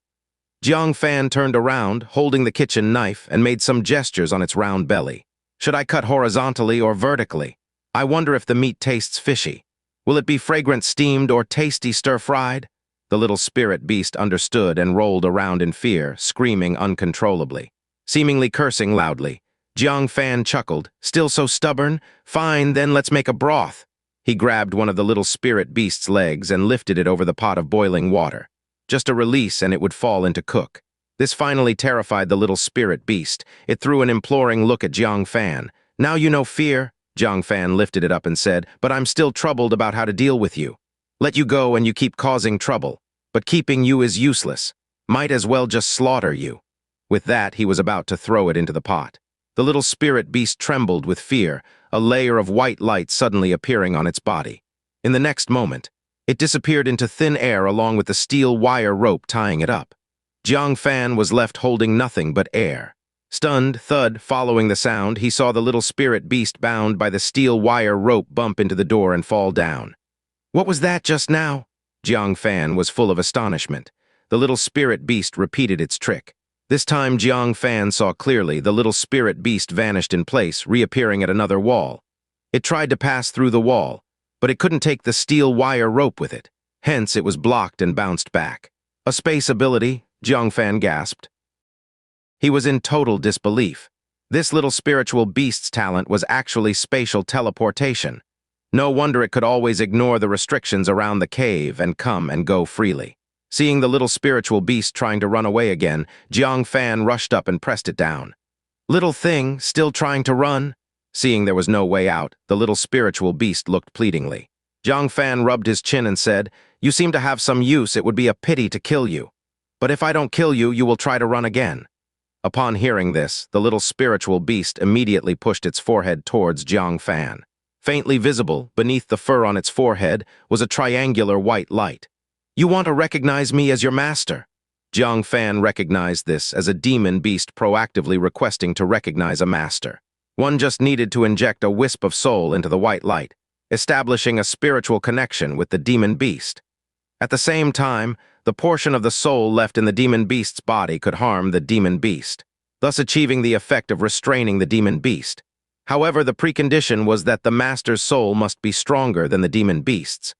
Speaker 1: Jiang Fan turned around, holding the kitchen knife, and made some gestures on its round belly. "Should I cut horizontally or vertically? I wonder if the meat tastes fishy. Will it be fragrant steamed or tasty stir-fried?" The little spirit beast understood and rolled around in fear, screaming uncontrollably. Seemingly cursing loudly, Jiang Fan chuckled. "Still so stubborn? Fine, then let's make a broth." He grabbed one of the little spirit beast's legs and lifted it over the pot of boiling water. Just a release and it would fall into cook. This finally terrified the little spirit beast. It threw an imploring look at Jiang Fan. "Now you know fear?" Jiang Fan lifted it up and said, "But I'm still troubled about how to deal with you. Let you go and you keep causing trouble. But keeping you is useless. Might as well just slaughter you." With that, he was about to throw it into the pot. The little spirit beast trembled with fear, a layer of white light suddenly appearing on its body. In the next moment, it disappeared into thin air along with the steel wire rope tying it up. Jiang Fan was left holding nothing but air. Stunned, thud following the sound, he saw the little spirit beast bound by the steel wire rope bump into the door and fall down. "What was that just now?" Jiang Fan was full of astonishment. The little spirit beast repeated its trick. This time Jiang Fan saw clearly. The little spirit beast vanished in place, reappearing at another wall. It tried to pass through the wall, but it couldn't take the steel wire rope with it. Hence, it was blocked and bounced back. "A space ability," Jiang Fan gasped. He was in total disbelief. This little spiritual beast's talent was actually spatial teleportation. No wonder it could always ignore the restrictions around the cave and come and go freely. Seeing the little spiritual beast trying to run away again, Jiang Fan rushed up and pressed it down. "Little thing, still trying to run?" Seeing there was no way out, the little spiritual beast looked pleadingly. Jiang Fan rubbed his chin and said, "You seem to have some use. It would be a pity to kill you. But if I don't kill you, you will try to run again." Upon hearing this, the little spiritual beast immediately pushed its forehead towards Jiang Fan. Faintly visible, beneath the fur on its forehead, was a triangular white light. "You want to recognize me as your master?" Jiang Fan recognized this as a demon beast proactively requesting to recognize a master. One just needed to inject a wisp of soul into the white light, establishing a spiritual connection with the demon beast. At the same time, the portion of the soul left in the demon beast's body could harm the demon beast, thus achieving the effect of restraining the demon beast. However, the precondition was that the master's soul must be stronger than the demon beast's.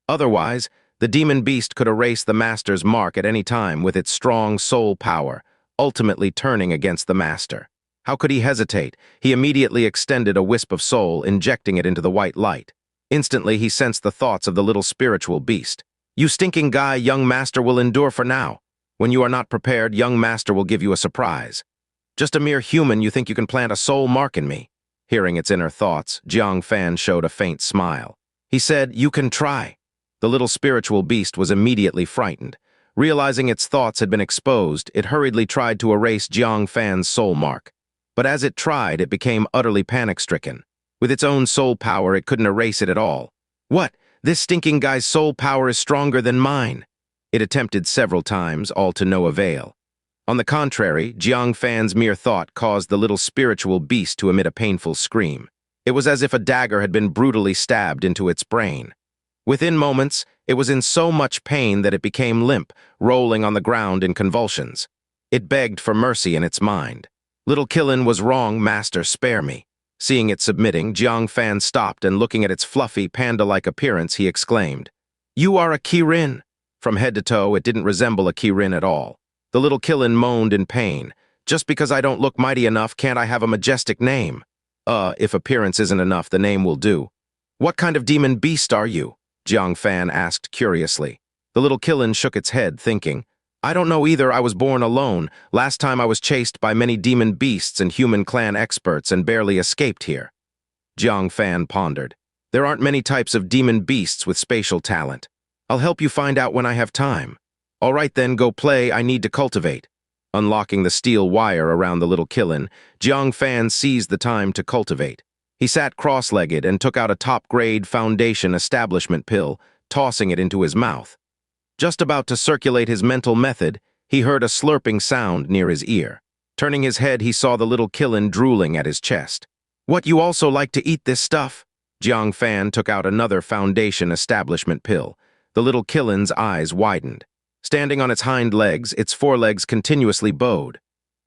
Speaker 1: Otherwise, the demon beast could erase the master's mark at any time with its strong soul power, ultimately turning against the master. How could he hesitate? He immediately extended a wisp of soul, injecting it into the white light. Instantly, he sensed the thoughts of the little spiritual beast. "You stinking guy, young master will endure for now. When you are not prepared, young master will give you a surprise. Just a mere human, you think you can plant a soul mark in me?" Hearing its inner thoughts, Jiang Fan showed a faint smile. He said, "You can try." The little spiritual beast was immediately frightened. Realizing its thoughts had been exposed, it hurriedly tried to erase Jiang Fan's soul mark. But as it tried, it became utterly panic-stricken. With its own soul power, it couldn't erase it at all. "What? This stinking guy's soul power is stronger than mine." It attempted several times, all to no avail. On the contrary, Jiang Fan's mere thought caused the little spiritual beast to emit a painful scream. It was as if a dagger had been brutally stabbed into its brain. Within moments, it was in so much pain that it became limp, rolling on the ground in convulsions. It begged for mercy in its mind. "Little Qiuning was wrong, master, spare me." Seeing it submitting, Jiang Fan stopped and looking at its fluffy, panda-like appearance, he exclaimed, "You are a Qiuning." From head to toe, it didn't resemble a Qiuring at all. The little Qiuning moaned in pain. "Just because I don't look mighty enough, can't I have a majestic name?" If appearance isn't enough, the name will do." "What kind of demon beast are you?" Jiang Fan asked curiously. The little Qiuning shook its head, thinking, "I don't know either. I was born alone. Last time I was chased by many demon beasts and human clan experts and barely escaped here." Jiang Fan pondered. "There aren't many types of demon beasts with spatial talent. I'll help you find out when I have time." "All right then, go play. I need to cultivate." Unlocking the steel wire around the little Qiuning, Jiang Fan seized the time to cultivate. He sat cross-legged and took out a top-grade foundation establishment pill, tossing it into his mouth. Just about to circulate his mental method, he heard a slurping sound near his ear. Turning his head, he saw the little Qiuning drooling at his chest. "What, you also like to eat this stuff?" Jiang Fan took out another foundation establishment pill. The little Qiuling's eyes widened. Standing on its hind legs, its forelegs continuously bowed.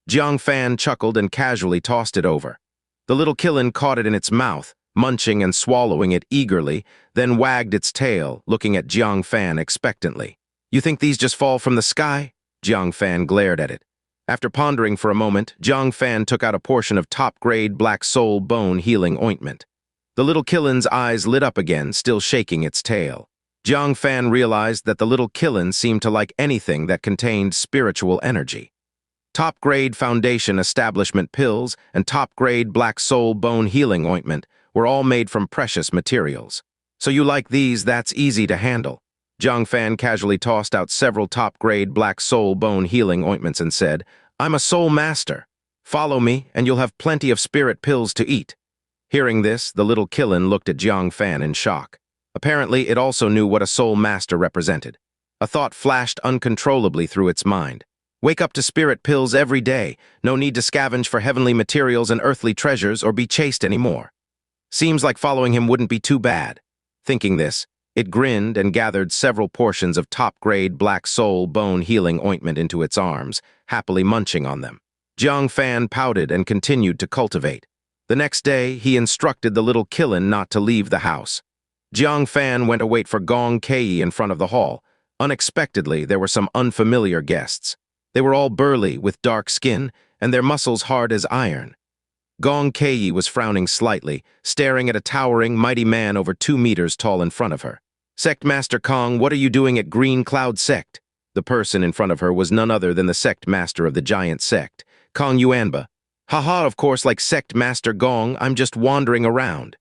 Speaker 1: Jiang Fan chuckled and casually tossed it over. The little Qiuling caught it in its mouth, munching and swallowing it eagerly, then wagged its tail, looking at Jiang Fan expectantly. "You think these just fall from the sky?" Jiang Fan glared at it. After pondering for a moment, Jiang Fan took out a portion of top-grade black soul bone healing ointment. The little Qiuling's eyes lit up again, still shaking its tail. Jiang Fan realized that the little Qiuling seemed to like anything that contained spiritual energy. Top-grade foundation establishment pills and top-grade black soul bone healing ointment were all made from precious materials. "So you like these? That's easy to handle." Jiang Fan casually tossed out several top-grade black soul bone healing ointments and said, "I'm a soul master. Follow me, and you'll have plenty of spirit pills to eat." Hearing this, the little Qiuling looked at Jiang Fan in shock. Apparently, it also knew what a soul master represented. A thought flashed uncontrollably through its mind. Wake up to spirit pills every day. No need to scavenge for heavenly materials and earthly treasures or be chased anymore. Seems like following him wouldn't be too bad. Thinking this, it grinned and gathered several portions of top-grade black soul bone healing ointment into its arms, happily munching on them. Jiang Fan pouted and continued to cultivate. The next day, he instructed the little Qiuling not to leave the house. Jiang Fan went to wait for Gong Caiyi in front of the hall. Unexpectedly, there were some unfamiliar guests. They were all burly, with dark skin, and their muscles hard as iron. Gong Caiyi was frowning slightly, staring at a towering, mighty man over 2 meters tall in front of her. "Sect Master Kong, what are you doing at Green Cloud Sect?" The person in front of her was none other than the sect master of the giant sect, Kong Yuanba. "Haha, of course, like Sect Master Gong, I'm just wandering around."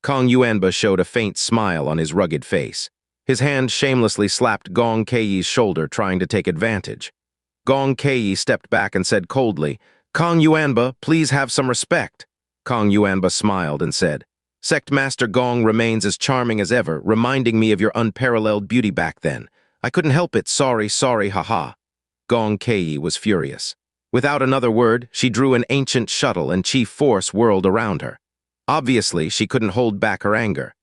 Speaker 1: Kong Yuanba showed a faint smile on his rugged face. His hand shamelessly slapped Gong Caiyi's shoulder, trying to take advantage. Gong Caiyi stepped back and said coldly, "Kong Yuanba, please have some respect." Kong Yuanba smiled and said, "Sect Master Gong remains as charming as ever, reminding me of your unparalleled beauty back then. I couldn't help it, sorry, haha." Gong Caiyi was furious. Without another word, she drew an ancient shuttle and chief force whirled around her. Obviously, she couldn't hold back her anger.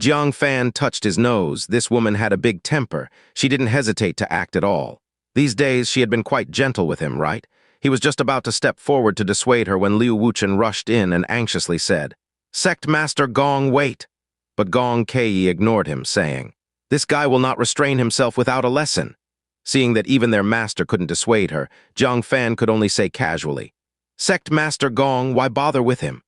Speaker 1: Jiang Fan touched his nose. This woman had a big temper. She didn't hesitate to act at all. These days, she had been quite gentle with him, right? He was just about to step forward to dissuade her when Liu Wuchen rushed in and anxiously said, "Sect Master Gong, wait." But Gong Caiyi ignored him, saying, "This guy will not restrain himself without a lesson." Seeing that even their master couldn't dissuade her, Jiang Fan could only say casually, "Sect Master Gong, why bother with him?"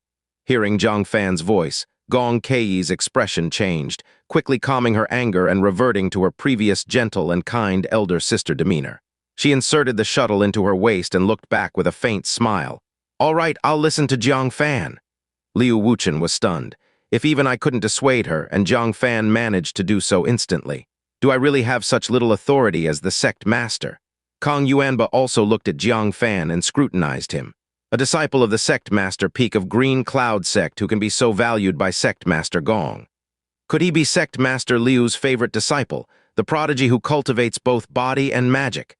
Speaker 1: Hearing Jiang Fan's voice, Gong Caiyi's expression changed, quickly calming her anger and reverting to her previous gentle and kind elder sister demeanor. She inserted the shuttle into her waist and looked back with a faint smile. "All right, I'll listen to Jiang Fan." Liu Wuchen was stunned. If even I couldn't dissuade her, and Jiang Fan managed to do so instantly, do I really have such little authority as the sect master? Kong Yuanba also looked at Jiang Fan and scrutinized him. A disciple of the sect master peak of Green Cloud Sect who can be so valued by sect master Gong. Could he be sect master Liu's favorite disciple, the prodigy who cultivates both body and magic?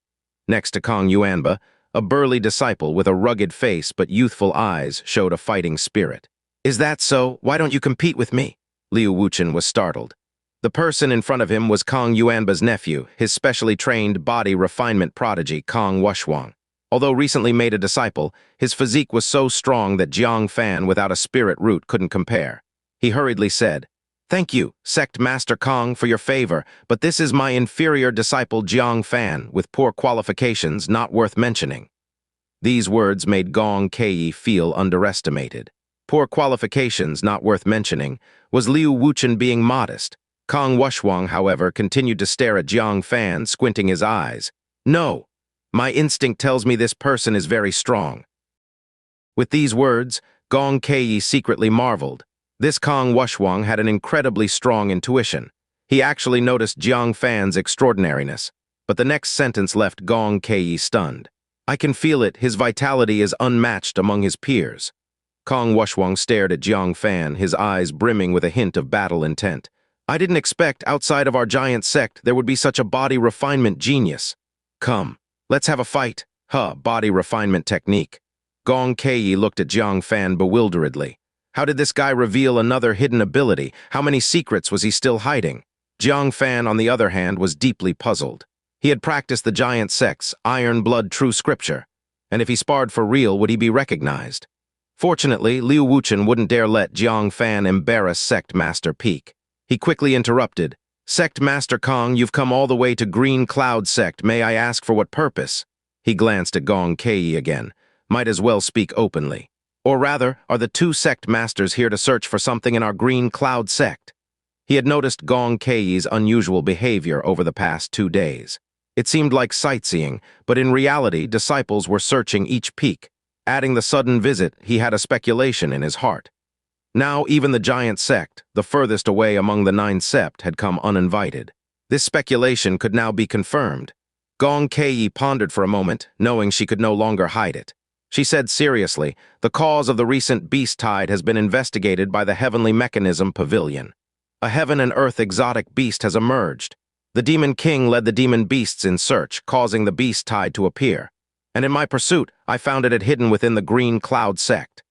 Speaker 1: Next to Kong Yuanba, a burly disciple with a rugged face but youthful eyes showed a fighting spirit. "Is that so? Why don't you compete with me?" Liu Wuchen was startled. The person in front of him was Kong Yuanba's nephew, his specially trained body refinement prodigy, Kong Wushuang. Although recently made a disciple, his physique was so strong that Jiang Fan without a spirit root couldn't compare. He hurriedly said, "Thank you, Sect Master Kong, for your favor, but this is my inferior disciple Jiang Fan, with poor qualifications not worth mentioning." These words made Gong Caiyi feel underestimated. Poor qualifications not worth mentioning. Was Liu Wuchen being modest? Kong Wushuang, however, continued to stare at Jiang Fan, squinting his eyes. "No, my instinct tells me this person is very strong." With these words, Gong Caiyi secretly marveled. This Kong Wushuang had an incredibly strong intuition. He actually noticed Jiang Fan's extraordinariness. But the next sentence left Gong Caiyi stunned. "I can feel it, his vitality is unmatched among his peers." Kong Wushuang stared at Jiang Fan, his eyes brimming with a hint of battle intent. "I didn't expect, outside of our giant sect, there would be such a body refinement genius. Come, let's have a fight." Body refinement technique. Gong Caiyi looked at Jiang Fan bewilderedly. How did this guy reveal another hidden ability? How many secrets was he still hiding? Jiang Fan, on the other hand, was deeply puzzled. He had practiced the giant sect's iron blood true scripture, and if he sparred for real, would he be recognized? Fortunately, Liu Wuchen wouldn't dare let Jiang Fan embarrass Sect Master Peak. He quickly interrupted. "Sect Master Kong, you've come all the way to Green Cloud Sect. May I ask for what purpose?" He glanced at Gong Caiyi again. Might as well speak openly. Or rather, are the two sect masters here to search for something in our Green Cloud Sect? He had noticed Gong Caiyi's unusual behavior over the past 2 days. It seemed like sightseeing, but in reality, disciples were searching each peak. Adding the sudden visit, he had a speculation in his heart. Now even the giant sect, the furthest away among the 9 sept, had come uninvited. This speculation could now be confirmed. Gong Caiyi pondered for a moment, knowing she could no longer hide it. She said seriously, "The cause of the recent beast tide has been investigated by the Heavenly Mechanism Pavilion. A heaven and earth exotic beast has emerged. The Demon King led the demon beasts in search, causing the beast tide to appear. And in my pursuit, I found it hidden within the Green Cloud Sect."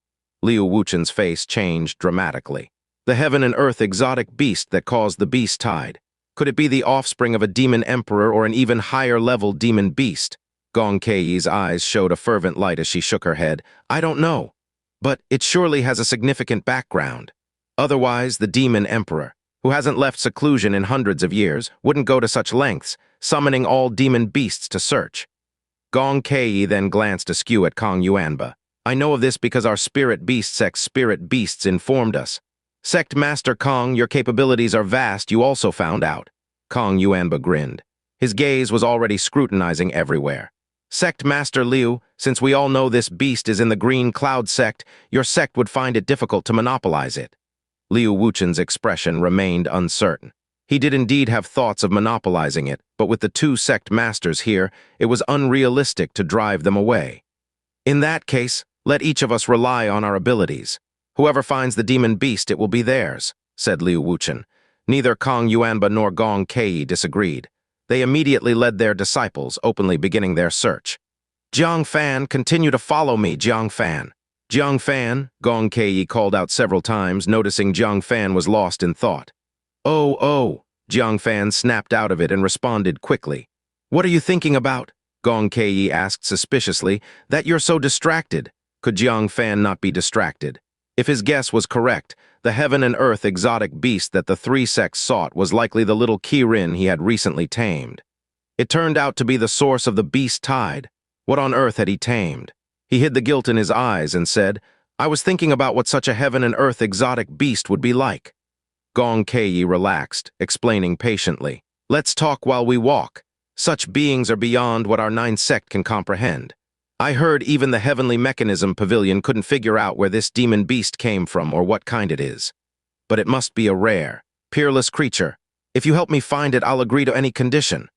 Speaker 1: Liu Wuchen's face changed dramatically. The heaven and earth exotic beast that caused the beast tide. Could it be the offspring of a demon emperor or an even higher-level demon beast? Gong Caiyi's eyes showed a fervent light as she shook her head. "I don't know. But it surely has a significant background. Otherwise, the demon emperor, who hasn't left seclusion in hundreds of years, wouldn't go to such lengths, summoning all demon beasts to search." Gong Caiyi then glanced askew at Kong Yuanba. I know of this because our spirit beast sect's spirit beasts informed us. Sect Master Kong, your capabilities are vast, you also found out. Kong Yuanba grinned. His gaze was already scrutinizing everywhere. Sect Master Liu, since we all know this beast is in the Green Cloud sect, your sect would find it difficult to monopolize it. Liu Wuchen's expression remained uncertain. He did indeed have thoughts of monopolizing it, but with the two sect masters here, it was unrealistic to drive them away. In that case, let each of us rely on our abilities. Whoever finds the demon beast, it will be theirs, said Liu Wuchen. Neither Kong Yuanba nor Gong Caiyi disagreed. They immediately led their disciples, openly beginning their search. Jiang Fan, continue to follow me, Jiang Fan. Jiang Fan, Gong Caiyi called out several times, noticing Jiang Fan was lost in thought. Oh, Jiang Fan snapped out of it and responded quickly. What are you thinking about? Gong Caiyi asked suspiciously. That you're so distracted. Could Jiang Fan not be distracted? If his guess was correct, the heaven and earth exotic beast that the three sects sought was likely the little Kirin he had recently tamed. It turned out to be the source of the beast tide. What on earth had he tamed? He hid the guilt in his eyes and said, I was thinking about what such a heaven and earth exotic beast would be like. Gong Caiyi relaxed, explaining patiently. Let's talk while we walk. Such beings are beyond what our ninth sect can comprehend. I heard even the Heavenly Mechanism Pavilion couldn't figure out where this demon beast came from or what kind it is. But it must be a rare, peerless creature. If you help me find it, I'll agree to any condition.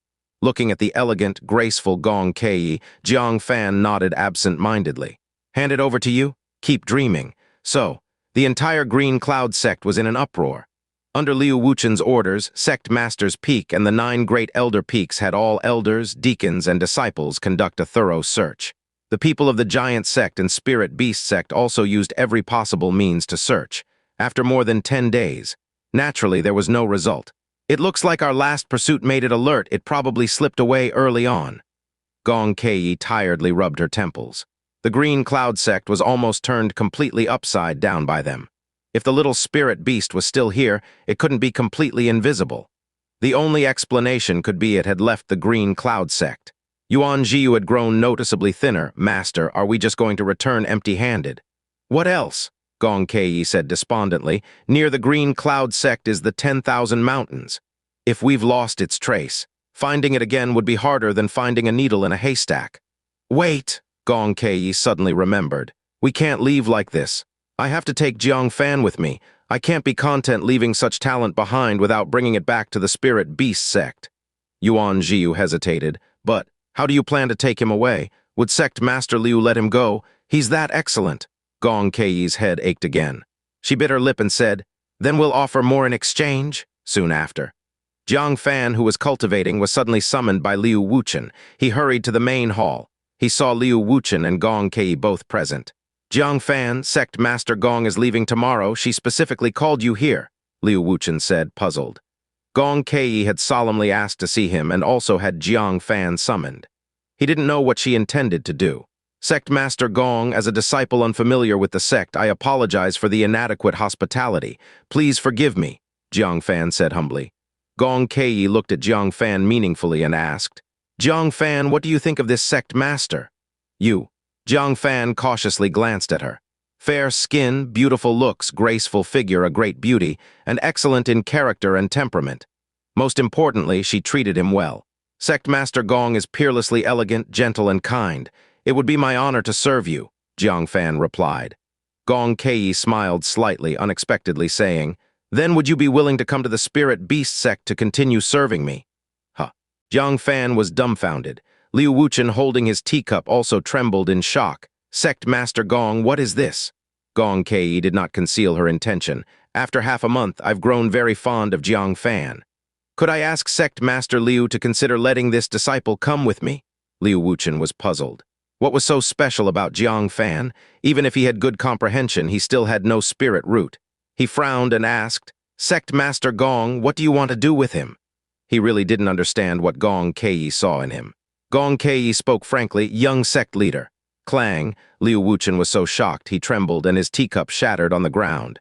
Speaker 1: Looking at the elegant, graceful Gong Caiyi, Jiang Fan nodded absent-mindedly. Hand it over to you? Keep dreaming. So, the entire Green Cloud sect was in an uproar. Under Liu Wuchen's orders, Sect Masters Peak and the 9 Great Elder Peaks had all elders, deacons, and disciples conduct a thorough search. The people of the Giant Sect and Spirit Beast Sect also used every possible means to search. After more than 10 days, naturally there was no result. It looks like our last pursuit made it alert. It probably slipped away early on. Gong Caiyi tiredly rubbed her temples. The Green Cloud Sect was almost turned completely upside down by them. If the little spirit beast was still here, it couldn't be completely invisible. The only explanation could be it had left the Green Cloud Sect. Yuan Jiu had grown noticeably thinner. Master, are we just going to return empty-handed? What else? Gong Caiyi said despondently. Near the Green Cloud Sect is the 10,000 Mountains. If we've lost its trace, finding it again would be harder than finding a needle in a haystack. Wait, Gong Caiyi suddenly remembered. We can't leave like this. I have to take Jiang Fan with me. I can't be content leaving such talent behind without bringing it back to the Spirit Beast Sect. Yuan Jiu hesitated. But how do you plan to take him away? Would Sect Master Liu let him go? He's that excellent. Gong Caiyi's head ached again. She bit her lip and said, Then we'll offer more in exchange? Soon after. Jiang Fan, who was cultivating, was suddenly summoned by Liu Wuchen. He hurried to the main hall. He saw Liu Wuchen and Gong Caiyi both present. Jiang Fan, Sect Master Gong is leaving tomorrow. She specifically called you here, Liu Wuchen said, puzzled. Gong Caiyi had solemnly asked to see him and also had Jiang Fan summoned. He didn't know what she intended to do. Sect Master Gong, as a disciple unfamiliar with the sect, I apologize for the inadequate hospitality. Please forgive me, Jiang Fan said humbly. Gong Caiyi looked at Jiang Fan meaningfully and asked, Jiang Fan, what do you think of this sect master? You. Jiang Fan cautiously glanced at her. Fair skin, beautiful looks, graceful figure, a great beauty, and excellent in character and temperament. Most importantly, she treated him well. Sect Master Gong is peerlessly elegant, gentle, and kind. It would be my honor to serve you, Jiang Fan replied. Gong Caiyi smiled slightly, unexpectedly saying, Then would you be willing to come to the Spirit Beast Sect to continue serving me? Huh. Jiang Fan was dumbfounded. Liu Wuchen, holding his teacup, also trembled in shock. Sect Master Gong, what is this? Gong Caiyi did not conceal her intention. After half a month, I've grown very fond of Jiang Fan. Could I ask Sect Master Liu to consider letting this disciple come with me? Liu Wuchen was puzzled. What was so special about Jiang Fan? Even if he had good comprehension, he still had no spirit root. He frowned and asked, Sect Master Gong, what do you want to do with him? He really didn't understand what Gong Caiyi saw in him. Gong Caiyi spoke frankly, young sect leader. Clang, Liu Wuchen was so shocked he trembled and his teacup shattered on the ground.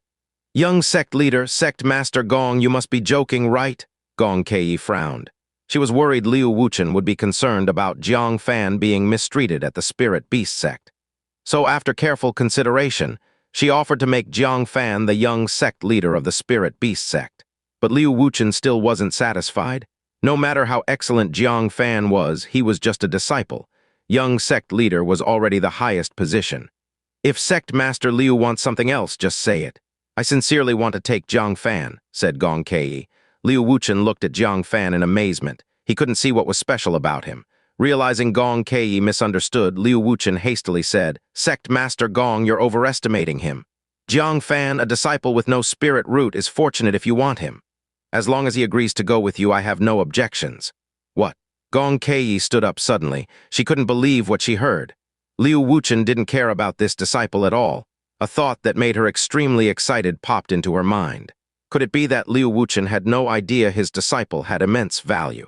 Speaker 1: Young sect leader, Sect Master Gong, you must be joking, right? Gong Caiyi frowned. She was worried Liu Wuchen would be concerned about Jiang Fan being mistreated at the Spirit Beast Sect. So after careful consideration, she offered to make Jiang Fan the young sect leader of the Spirit Beast sect. But Liu Wuchen still wasn't satisfied. No matter how excellent Jiang Fan was, he was just a disciple. Young sect leader was already the highest position. If sect master Liu wants something else, just say it. I sincerely want to take Jiang Fan, said Gong Caiyi. Liu Wuchen looked at Jiang Fan in amazement. He couldn't see what was special about him. Realizing Gong Caiyi misunderstood, Liu Wuchen hastily said, Sect Master Gong, you're overestimating him. Jiang Fan, a disciple with no spirit root, is fortunate if you want him. As long as he agrees to go with you, I have no objections. What? Gong Caiyi stood up suddenly. She couldn't believe what she heard. Liu Wuchen didn't care about this disciple at all. A thought that made her extremely excited popped into her mind. Could it be that Liu Wuchen had no idea his disciple had immense value?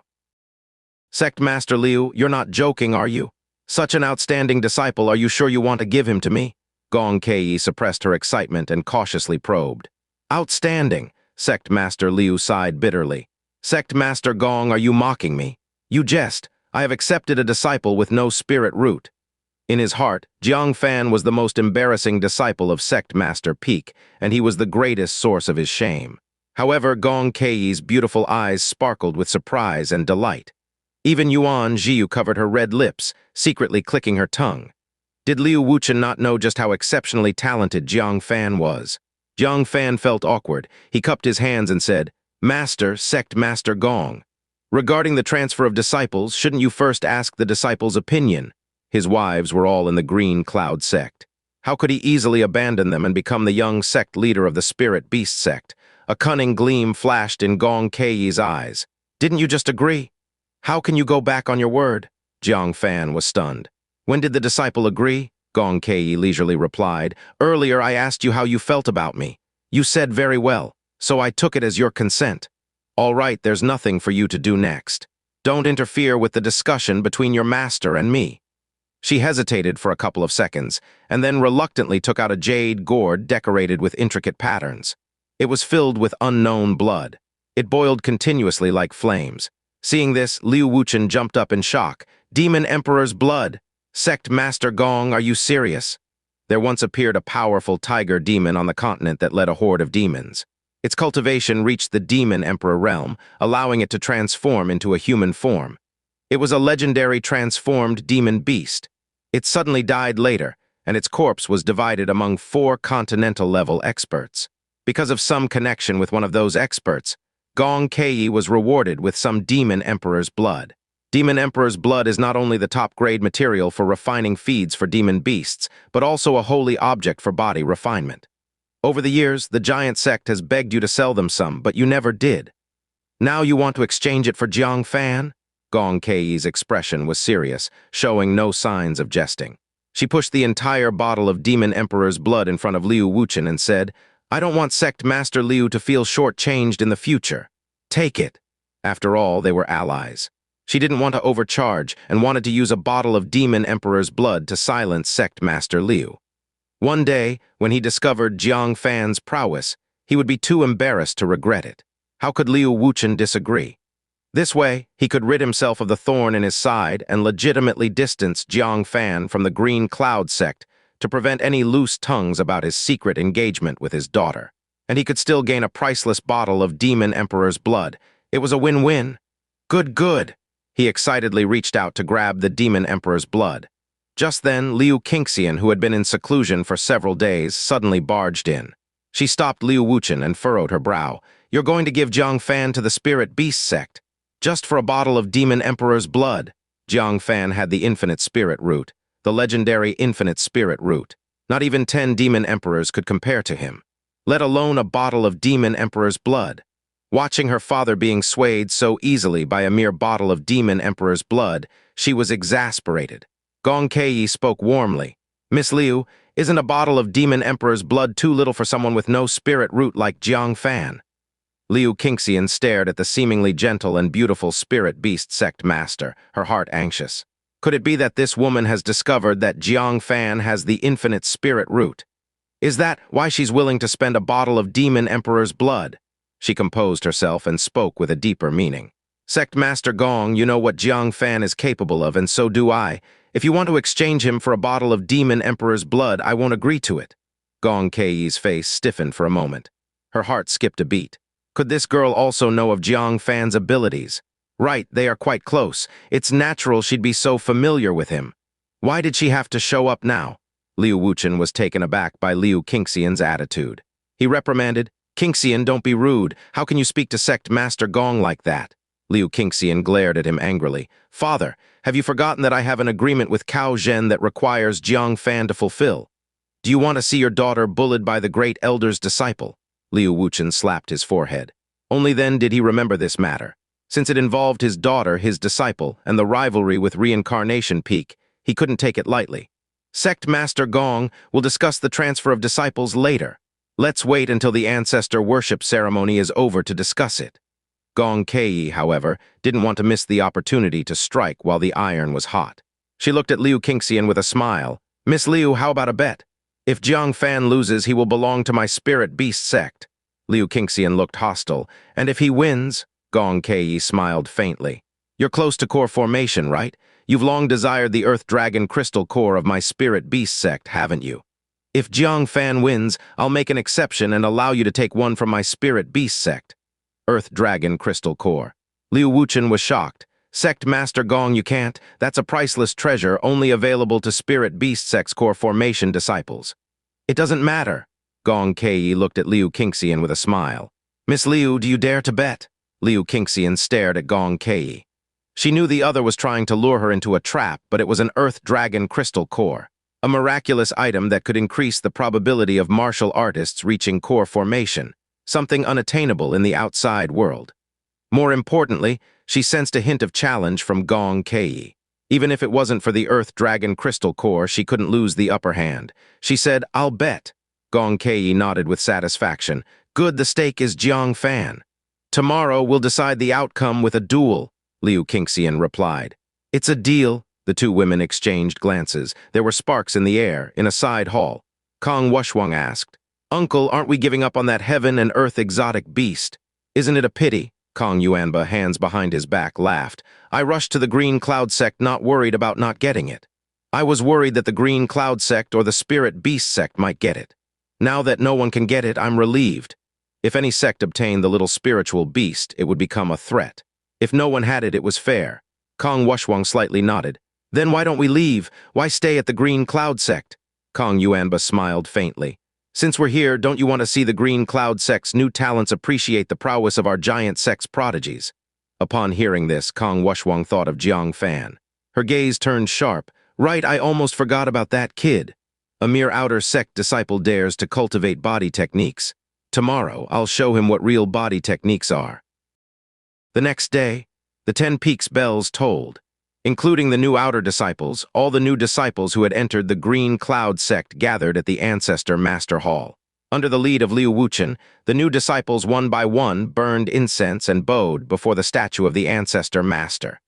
Speaker 1: Sect Master Liu, you're not joking, are you? Such an outstanding disciple, are you sure you want to give him to me? Gong Caiyi suppressed her excitement and cautiously probed. Outstanding, Sect Master Liu sighed bitterly. Sect Master Gong, are you mocking me? You jest. I have accepted a disciple with no spirit root. In his heart, Jiang Fan was the most embarrassing disciple of Sect Master Peak, and he was the greatest source of his shame. However, Gong Caiyi's beautiful eyes sparkled with surprise and delight. Even Yuan Jiu covered her red lips, secretly clicking her tongue. Did Liu Wuchen not know just how exceptionally talented Jiang Fan was? Jiang Fan felt awkward. He cupped his hands and said, Master, Sect Master Gong. Regarding the transfer of disciples, shouldn't you first ask the disciples' opinion? His wives were all in the Green Cloud sect. How could he easily abandon them and become the young sect leader of the Spirit Beast sect? A cunning gleam flashed in Gong Caiyi's eyes. Didn't you just agree? How can you go back on your word? Jiang Fan was stunned. When did the disciple agree? Gong Caiyi leisurely replied. Earlier I asked you how you felt about me. You said very well, so I took it as your consent. All right, there's nothing for you to do next. Don't interfere with the discussion between your master and me. She hesitated for a couple of seconds, and then reluctantly took out a jade gourd decorated with intricate patterns. It was filled with unknown blood. It boiled continuously like flames. Seeing this, Liu Wuchen jumped up in shock. Demon Emperor's blood! Sect Master Gong, are you serious? There once appeared a powerful tiger demon on the continent that led a horde of demons. Its cultivation reached the Demon Emperor realm, allowing it to transform into a human form. It was a legendary transformed demon beast. It suddenly died later, and its corpse was divided among 4 continental-level experts. Because of some connection with one of those experts, Gong Caiyi was rewarded with some Demon Emperor's blood. Demon Emperor's blood is not only the top-grade material for refining feeds for demon beasts, but also a holy object for body refinement. Over the years, the giant sect has begged you to sell them some, but you never did. Now you want to exchange it for Jiang Fan? Gong Caiyi's expression was serious, showing no signs of jesting. She pushed the entire bottle of Demon Emperor's blood in front of Liu Wuchen and said, I don't want Sect Master Liu to feel shortchanged in the future. Take it. After all, they were allies. She didn't want to overcharge and wanted to use a bottle of Demon Emperor's blood to silence Sect Master Liu. One day, when he discovered Jiang Fan's prowess, he would be too embarrassed to regret it. How could Liu Wuchen disagree? This way, he could rid himself of the thorn in his side and legitimately distance Jiang Fan from the Green Cloud sect to prevent any loose tongues about his secret engagement with his daughter. And he could still gain a priceless bottle of Demon Emperor's blood. It was a win-win. Good. He excitedly reached out to grab the Demon Emperor's blood. Just then, Liu Xianxia, who had been in seclusion for several days, suddenly barged in. She stopped Liu Wuchen and furrowed her brow. You're going to give Jiang Fan to the Spirit Beast sect? Just for a bottle of Demon Emperor's blood. Jiang Fan had the infinite spirit root, the legendary infinite spirit root. Not even 10 Demon Emperors could compare to him, let alone a bottle of Demon Emperor's blood. Watching her father being swayed so easily by a mere bottle of Demon Emperor's blood, she was exasperated. Gong Caiyi spoke warmly. Miss Liu, isn't a bottle of Demon Emperor's blood too little for someone with no spirit root like Jiang Fan? Liu Xianxia stared at the seemingly gentle and beautiful spirit beast sect master, her heart anxious. Could it be that this woman has discovered that Jiang Fan has the infinite spirit root? Is that why she's willing to spend a bottle of Demon Emperor's blood? She composed herself and spoke with a deeper meaning. Sect Master Gong, you know what Jiang Fan is capable of, and so do I. If you want to exchange him for a bottle of demon emperor's blood, I won't agree to it. Gong Caiyi's face stiffened for a moment. Her heart skipped a beat. Could this girl also know of Jiang Fan's abilities? Right, they are quite close. It's natural she'd be so familiar with him. Why did she have to show up now? Liu Wuchen was taken aback by Liu Qingxian's attitude. He reprimanded, "Qingxian, don't be rude. How can you speak to Sect Master Gong like that?" Liu Qingxian glared at him angrily. "Father, have you forgotten that I have an agreement with Cao Zhen that requires Jiang Fan to fulfill? Do you want to see your daughter bullied by the great elder's disciple?" Liu Wuchen slapped his forehead. Only then did he remember this matter. Since it involved his daughter, his disciple, and the rivalry with Reincarnation Peak, he couldn't take it lightly. "Sect Master Gong will discuss the transfer of disciples later. Let's wait until the ancestor worship ceremony is over to discuss it." Gong Caiyi, however, didn't want to miss the opportunity to strike while the iron was hot. She looked at Liu Qingxian with a smile. "Miss Liu, how about a bet? If Jiang Fan loses, he will belong to my spirit beast sect." Liu Qingxian looked hostile. "And if he wins?" Gong Caiyi smiled faintly. "You're close to core formation, right? You've long desired the Earth Dragon crystal core of my spirit beast sect, haven't you? If Jiang Fan wins, I'll make an exception and allow you to take one from my spirit beast sect." Earth Dragon crystal core. Liu Wuchen was shocked. "Sect Master Gong, you can't. That's a priceless treasure only available to spirit beast sect's core formation disciples." "It doesn't matter." Gong Caiyi looked at Liu Qingxian with a smile. "Miss Liu, do you dare to bet?" Liu Qingxian stared at Gong Caiyi. She knew the other was trying to lure her into a trap, but it was an Earth Dragon crystal core, a miraculous item that could increase the probability of martial artists reaching core formation, something unattainable in the outside world. More importantly, she sensed a hint of challenge from Gong Caiyi. Even if it wasn't for the Earth Dragon crystal core, she couldn't lose the upper hand. She said, "I'll bet." Gong Caiyi nodded with satisfaction. "Good, the stake is Jiang Fan. Tomorrow we'll decide the outcome with a duel," Liu Qingxian replied. "It's a deal." The two women exchanged glances. There were sparks in the air, in a side hall. Kong Wushuang asked, "Uncle, aren't we giving up on that heaven and earth exotic beast?" "Isn't it a pity?" Kong Yuanba, hands behind his back, laughed. "I rushed to the Green Cloud sect not worried about not getting it. I was worried that the Green Cloud sect or the Spirit Beast sect might get it. Now that no one can get it, I'm relieved. If any sect obtained the little spiritual beast, it would become a threat. If no one had it, it was fair." Kong Wushuang slightly nodded. "Then why don't we leave? Why stay at the Green Cloud sect?" Kong Yuanba smiled faintly. "Since we're here, don't you want to see the Green Cloud sect's new talents appreciate the prowess of our giant sect's prodigies?" Upon hearing this, Kong Wushuang thought of Jiang Fan. Her gaze turned sharp. "Right, I almost forgot about that kid. A mere outer sect disciple dares to cultivate body techniques. Tomorrow, I'll show him what real body techniques are." The next day, the 10 Peaks bells tolled. Including the new outer disciples, all the new disciples who had entered the Green Cloud sect gathered at the Ancestor Master Hall. Under the lead of Liu Wuchen, the new disciples one by one burned incense and bowed before the statue of the Ancestor Master.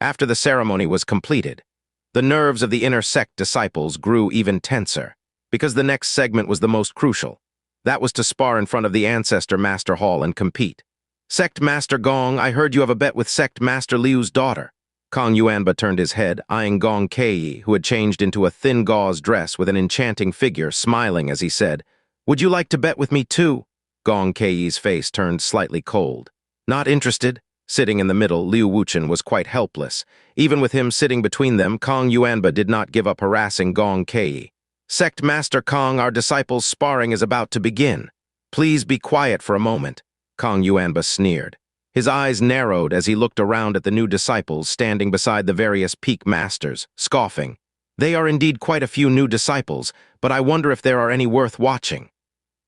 Speaker 1: After the ceremony was completed, the nerves of the inner sect disciples grew even tenser, because the next segment was the most crucial. That was to spar in front of the Ancestor Master Hall and compete. "Sect Master Gong, I heard you have a bet with Sect Master Liu's daughter." Kong Yuanba turned his head, eyeing Gong Caiyi, who had changed into a thin gauze dress with an enchanting figure, smiling as he said, "Would you like to bet with me too?" Gong Caiyi's face turned slightly cold. "Not interested." Sitting in the middle, Liu Wuchen was quite helpless. Even with him sitting between them, Kong Yuanba did not give up harassing Gong Caiyi. "Sect Master Kong, our disciples' sparring is about to begin. Please be quiet for a moment." Kong Yuanba sneered. His eyes narrowed as he looked around at the new disciples standing beside the various peak masters, scoffing. "They are indeed quite a few new disciples, but I wonder if there are any worth watching."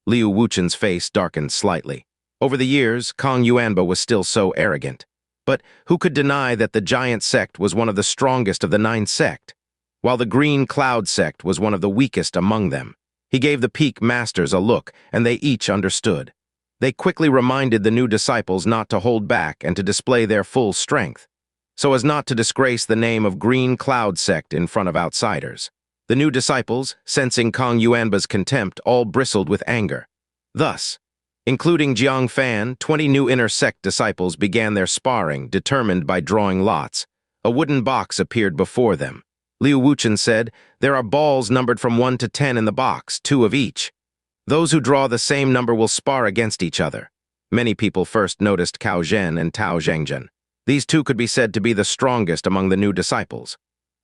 Speaker 1: Liu Wuchen's face darkened slightly. Over the years, Kong Yuanba was still so arrogant. But who could deny that the giant sect was one of the strongest of the 9 sect, while the Green Cloud sect was one of the weakest among them? He gave the peak masters a look, and they each understood. They quickly reminded the new disciples not to hold back and to display their full strength, so as not to disgrace the name of Green Cloud sect in front of outsiders. The new disciples, sensing Kong Yuanba's contempt, all bristled with anger. Thus, including Jiang Fan, 20 new inner sect disciples began their sparring, determined by drawing lots. A wooden box appeared before them. Liu Wuchen said, "There are balls numbered from 1 to 10 in the box, 2 of each. Those who draw the same number will spar against each other." Many people first noticed Cao Zhen and Tao Zhengzhen. These two could be said to be the strongest among the new disciples.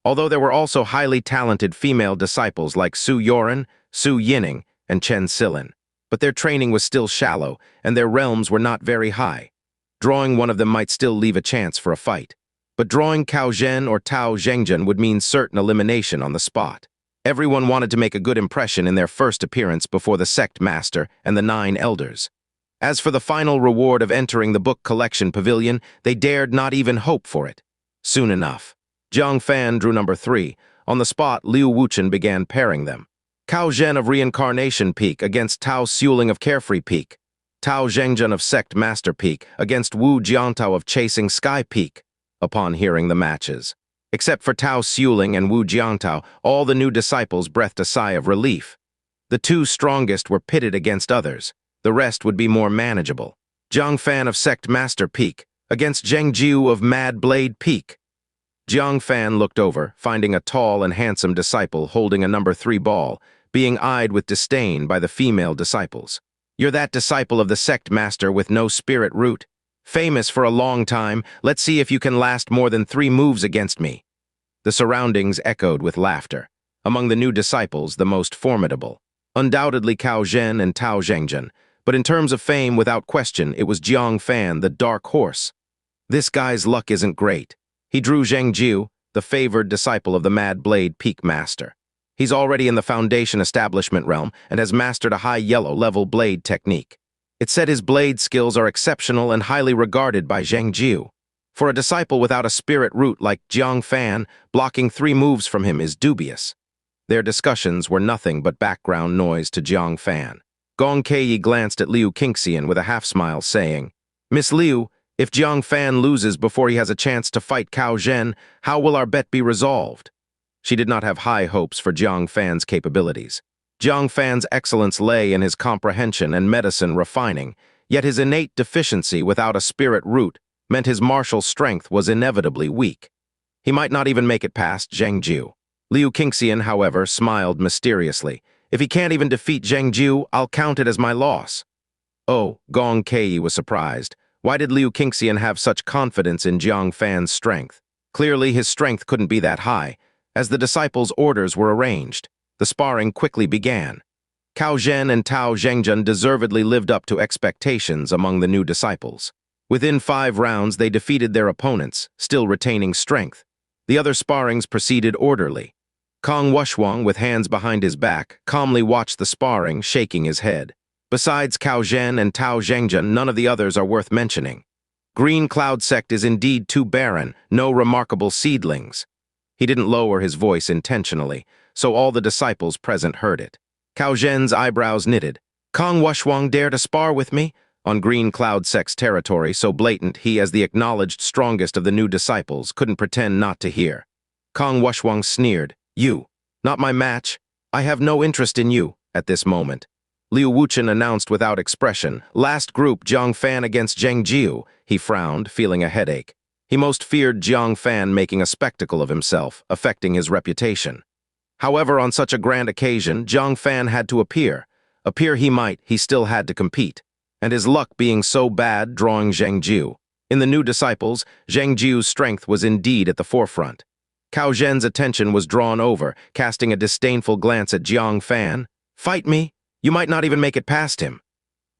Speaker 1: Although there were also highly talented female disciples like Xu Youran, Su Qiuning, and Chen Silin. But their training was still shallow, and their realms were not very high. Drawing one of them might still leave a chance for a fight. But drawing Cao Zhen or Tao Zhengzhen would mean certain elimination on the spot. Everyone wanted to make a good impression in their first appearance before the sect master and the 9 elders. As for the final reward of entering the book collection pavilion, they dared not even hope for it. Soon enough, Jiang Fan drew number 3. On the spot, Liu Wuchen began pairing them. Cao Zhen of Reincarnation Peak against Tao Xiuling of Carefree Peak. Tao Zhengzhen of Sect Master Peak against Wu Jiantao of Chasing Sky Peak. Upon hearing the matches, except for Tao Xiuling and Wu Jiantao, all the new disciples breathed a sigh of relief. The 2 strongest were pitted against others. The rest would be more manageable. Jiang Fan of Sect Master Peak against Zheng Jiu of Mad Blade Peak. Jiang Fan looked over, finding a tall and handsome disciple holding a number 3 ball, being eyed with disdain by the female disciples. "You're that disciple of the sect master with no spirit root. Famous for a long time, let's see if you can last more than 3 moves against me." The surroundings echoed with laughter. Among the new disciples, the most formidable. Undoubtedly Cao Zhen and Tao Zhengzhen, but in terms of fame, without question, it was Jiang Fan, the dark horse. This guy's luck isn't great. He drew Zheng Jiu, the favored disciple of the Mad Blade Peak Master. He's already in the Foundation Establishment realm and has mastered a high yellow-level blade technique. It said his blade skills are exceptional and highly regarded by Zheng Jiu. For a disciple without a spirit root like Jiang Fan, blocking 3 moves from him is dubious. Their discussions were nothing but background noise to Jiang Fan. Gong Caiyi glanced at Liu Qingxian with a half-smile, saying, "Miss Liu, if Jiang Fan loses before he has a chance to fight Cao Zhen, how will our bet be resolved?" She did not have high hopes for Jiang Fan's capabilities. Jiang Fan's excellence lay in his comprehension and medicine refining, yet his innate deficiency without a spirit root meant his martial strength was inevitably weak. He might not even make it past Zheng Jiu. Liu Qingxian, however, smiled mysteriously. "If he can't even defeat Zheng Jiu, I'll count it as my loss." Oh, Gong Caiyi was surprised. Why did Liu Qingxian have such confidence in Jiang Fan's strength? Clearly, his strength couldn't be that high. As the disciples' orders were arranged, the sparring quickly began. Cao Zhen and Tao Zhengzhen deservedly lived up to expectations among the new disciples. Within 5 rounds, they defeated their opponents, still retaining strength. The other sparrings proceeded orderly. Kong Wushuang, with hands behind his back, calmly watched the sparring, shaking his head. Besides Cao Zhen and Tao Zhengzhen, none of the others are worth mentioning. Green Cloud Sect is indeed too barren, no remarkable seedlings. He didn't lower his voice intentionally, so all the disciples present heard it. Cao Zhen's eyebrows knitted. "Kong Wushuang dare to spar with me?" On Green Cloud Sect's territory, so blatant he, as the acknowledged strongest of the new disciples, couldn't pretend not to hear. Kong Wushuang sneered. "You, not my match. I have no interest in you, at this moment." Liu Wuchen announced without expression, "Last group, Jiang Fan against Zheng Jiu." He frowned, feeling a headache. He most feared Jiang Fan making a spectacle of himself, affecting his reputation. However, on such a grand occasion, Jiang Fan had to appear. Appear he might, he still had to compete. And his luck being so bad, drawing Zheng Jiu. In the new disciples, Zheng Jiu's strength was indeed at the forefront. Cao Zhen's attention was drawn over, casting a disdainful glance at Jiang Fan. "Fight me? You might not even make it past him."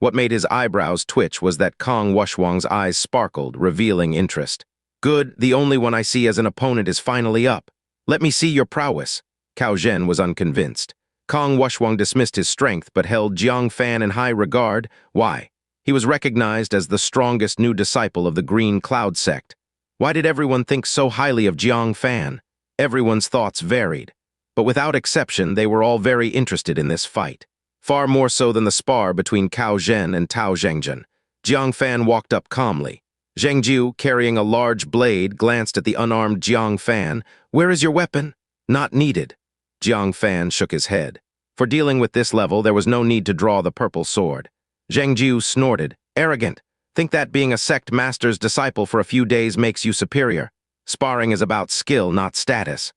Speaker 1: What made his eyebrows twitch was that Kong Wushuang's eyes sparkled, revealing interest. "Good, the only one I see as an opponent is finally up. Let me see your prowess." Cao Zhen was unconvinced. Kong Wushuang dismissed his strength but held Jiang Fan in high regard. Why? He was recognized as the strongest new disciple of the Green Cloud Sect. Why did everyone think so highly of Jiang Fan? Everyone's thoughts varied, but without exception, they were all very interested in this fight. Far more so than the spar between Cao Zhen and Tao Zhengzhen. Jiang Fan walked up calmly. Zheng Jiu, carrying a large blade, glanced at the unarmed Jiang Fan. "Where is your weapon?" "Not needed." Jiang Fan shook his head. For dealing with this level, there was no need to draw the purple sword. Zheng Jiu snorted. "Arrogant. Think that being a sect master's disciple for a few days makes you superior. Sparring is about skill, not status."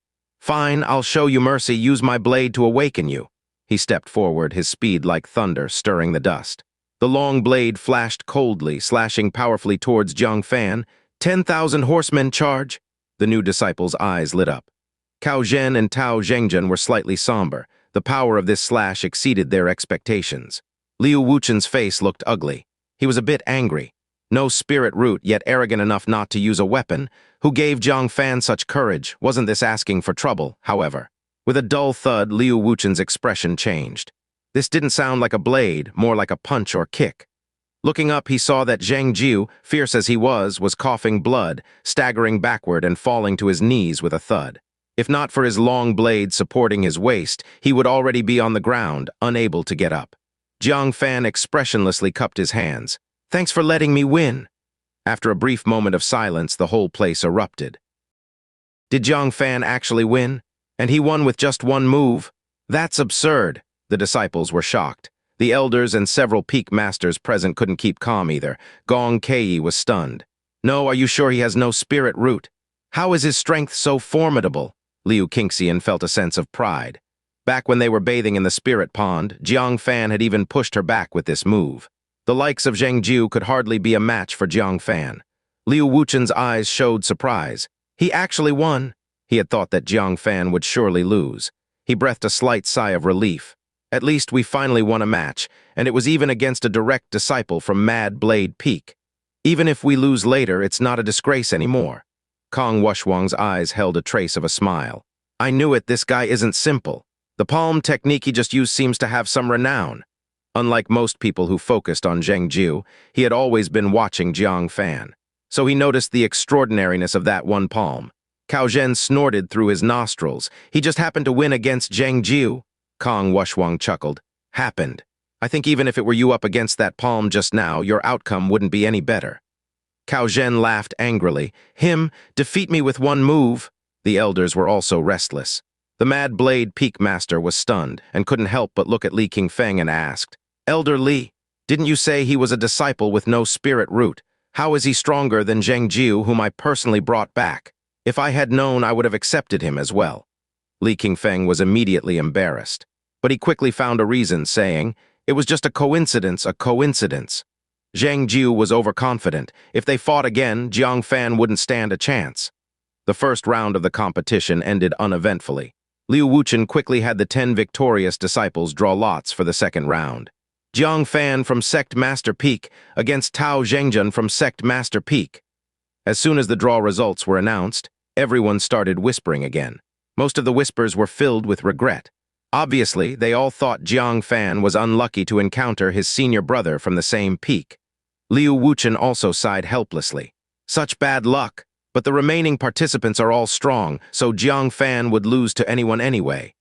Speaker 1: Fine, I'll show you mercy, use my blade to awaken you. He stepped forward, his speed like thunder, stirring the dust. The long blade flashed coldly, slashing powerfully towards Jiang Fan. 10,000 horsemen charge! The new disciple's eyes lit up. Cao Zhen and Tao Zhengzhen were slightly somber. The power of this slash exceeded their expectations. Liu Wuchen's face looked ugly. He was a bit angry. No spirit root, yet arrogant enough not to use a weapon. Who gave Jiang Fan such courage? Wasn't this asking for trouble, however? With a dull thud, Liu Wuchen's expression changed. This didn't sound like a blade, more like a punch or kick. Looking up, he saw that Zhang Jiu, fierce as he was coughing blood, staggering backward and falling to his knees with a thud. If not for his long blade supporting his waist, he would already be on the ground, unable to get up. Jiang Fan expressionlessly cupped his hands. Thanks for letting me win. After a brief moment of silence, the whole place erupted. Did Jiang Fan actually win? And he won with just one move? That's absurd. The disciples were shocked. The elders and several peak masters present couldn't keep calm either. Gong Caiyi was stunned. No, are you sure he has no spirit root? How is his strength so formidable? Liu Qingxian felt a sense of pride. Back when they were bathing in the spirit pond, Jiang Fan had even pushed her back with this move. The likes of Zhang Jiu could hardly be a match for Jiang Fan. Liu Wuchen's eyes showed surprise. He actually won. He had thought that Jiang Fan would surely lose. He breathed a slight sigh of relief. At least we finally won a match, and it was even against a direct disciple from Mad Blade Peak. Even if we lose later, it's not a disgrace anymore. Kong Wushuang's eyes held a trace of a smile. I knew it, this guy isn't simple. The palm technique he just used seems to have some renown. Unlike most people who focused on Zheng Jiu, he had always been watching Jiang Fan. So he noticed the extraordinariness of that one palm. Cao Zhen snorted through his nostrils. He just happened to win against Zheng Jiu. Kong Wushuang chuckled. Happened. I think even if it were you up against that palm just now, your outcome wouldn't be any better. Cao Zhen laughed angrily. Him, defeat me with one move. The elders were also restless. The Mad Blade Peak Master was stunned and couldn't help but look at Li Qingfeng and asked, Elder Li, didn't you say he was a disciple with no spirit root? How is he stronger than Zheng Jiu, whom I personally brought back? If I had known, I would have accepted him as well. Li Qingfeng was immediately embarrassed, but he quickly found a reason, saying, it was just a coincidence, a coincidence. Zheng Jiu was overconfident. If they fought again, Jiang Fan wouldn't stand a chance. The first round of the competition ended uneventfully. Liu Wuchen quickly had the 10 victorious disciples draw lots for the second round. Jiang Fan from Sect Master Peak against Tao Zhengzhen from Sect Master Peak. As soon as the draw results were announced, everyone started whispering again. Most of the whispers were filled with regret. Obviously, they all thought Jiang Fan was unlucky to encounter his senior brother from the same peak. Liu Wuchen also sighed helplessly. Such bad luck, but the remaining participants are all strong, so Jiang Fan would lose to anyone anyway.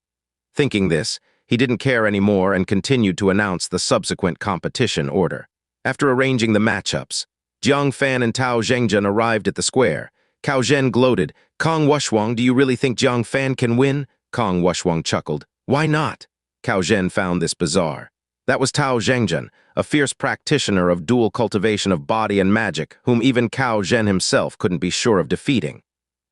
Speaker 1: Thinking this, he didn't care anymore and continued to announce the subsequent competition order. After arranging the matchups, Jiang Fan and Tao Zhengzhen arrived at the square. Cao Zhen gloated, Kong Wushuang, do you really think Jiang Fan can win? Kong Wushuang chuckled. Why not? Cao Zhen found this bizarre. That was Tao Zhengzhen, a fierce practitioner of dual cultivation of body and magic, whom even Cao Zhen himself couldn't be sure of defeating.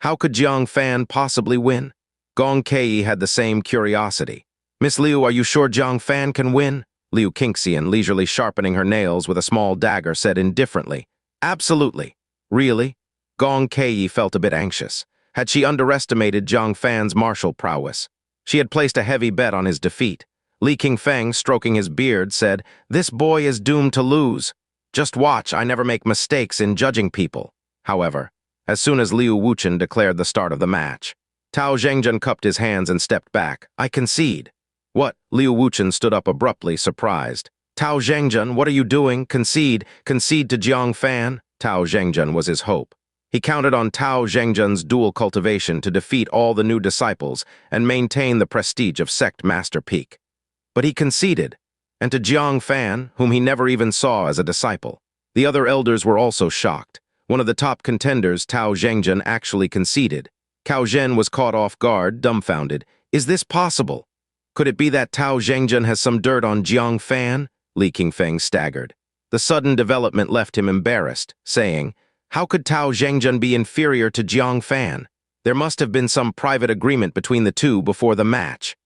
Speaker 1: How could Jiang Fan possibly win? Gong Caiyi had the same curiosity. Miss Liu, are you sure Jiang Fan can win? Liu Qingxian, leisurely sharpening her nails with a small dagger, said indifferently. Absolutely. Really? Gong Caiyi felt a bit anxious. Had she underestimated Jiang Fan's martial prowess? She had placed a heavy bet on his defeat. Li Qingfeng, stroking his beard, said, This boy is doomed to lose. Just watch, I never make mistakes in judging people. However, as soon as Liu Wuchen declared the start of the match, Tao Zhengzhen cupped his hands and stepped back. I concede. What? Liu Wuchen stood up abruptly, surprised. Tao Zhengzhen, what are you doing? Concede to Jiang Fan? Tao Zhengzhen was his hope. He counted on Tao Zhengzhen's dual cultivation to defeat all the new disciples and maintain the prestige of Sect Master Peak. But he conceded, and to Jiang Fan, whom he never even saw as a disciple. The other elders were also shocked. One of the top contenders, Tao Zhengzhen, actually conceded. Cao Zhen was caught off guard, dumbfounded. Is this possible? Could it be that Tao Zhengzhen has some dirt on Jiang Fan? Li Qingfeng staggered. The sudden development left him embarrassed, saying, How could Tao Zhengzhen be inferior to Jiang Fan? There must have been some private agreement between the two before the match,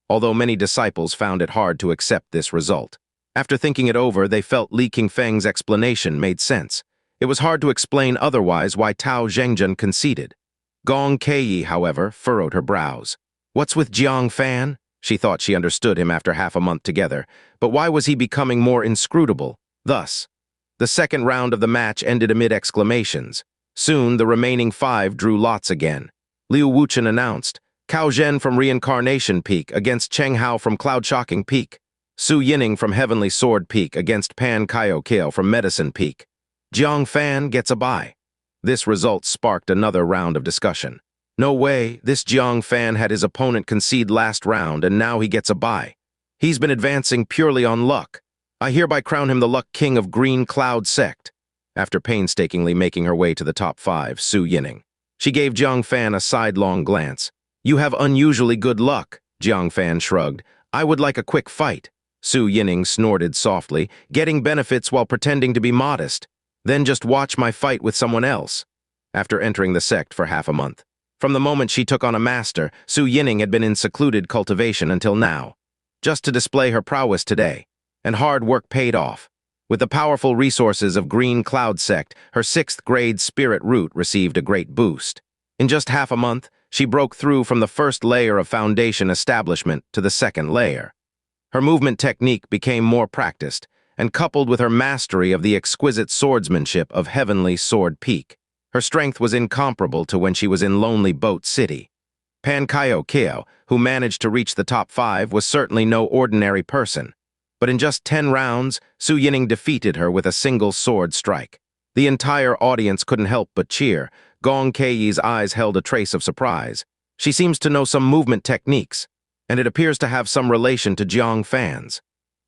Speaker 1: although many disciples found it hard to accept this result. After thinking it over, they felt Li Qingfeng's explanation made sense. It was hard to explain otherwise why Tao Zhengjun conceded. Gong Caiyi, however, furrowed her brows. What's with Jiang Fan? She thought she understood him after half a month together, but why was he becoming more inscrutable? Thus, the second round of the match ended amid exclamations. Soon, the remaining 5 drew lots again. Liu Wuchen announced, Cao Zhen from Reincarnation Peak against Cheng Hao from Cloud Shocking Peak. Su Qiuning from Heavenly Sword Peak against Pan Kaio from Medicine Peak. Jiang Fan gets a bye. This result sparked another round of discussion. No way, this Jiang Fan had his opponent concede last round and now he gets a bye. He's been advancing purely on luck. I hereby crown him the Luck King of Green Cloud Sect. After painstakingly making her way to the top 5, Su Qiuning. She gave Jiang Fan a sidelong glance. You have unusually good luck, Jiang Fan shrugged. I would like a quick fight. Su Qiuning snorted softly, getting benefits while pretending to be modest. Then just watch my fight with someone else. After entering the sect for half a month. From the moment she took on a master, Su Qiuning had been in secluded cultivation until now. Just to display her prowess today. And hard work paid off. With the powerful resources of Green Cloud Sect, her 6th grade spirit root received a great boost. In just half a month, she broke through from the first layer of foundation establishment to the second layer. Her movement technique became more practiced, and coupled with her mastery of the exquisite swordsmanship of Heavenly Sword Peak, her strength was incomparable to when she was in Lonely Boat City. Pan Kaio, who managed to reach the top 5, was certainly no ordinary person. But in just 10 rounds, Su Qiuning defeated her with a single sword strike. The entire audience couldn't help but cheer. Gong Caiyi's eyes held a trace of surprise. She seems to know some movement techniques, and it appears to have some relation to Jiang Fan's.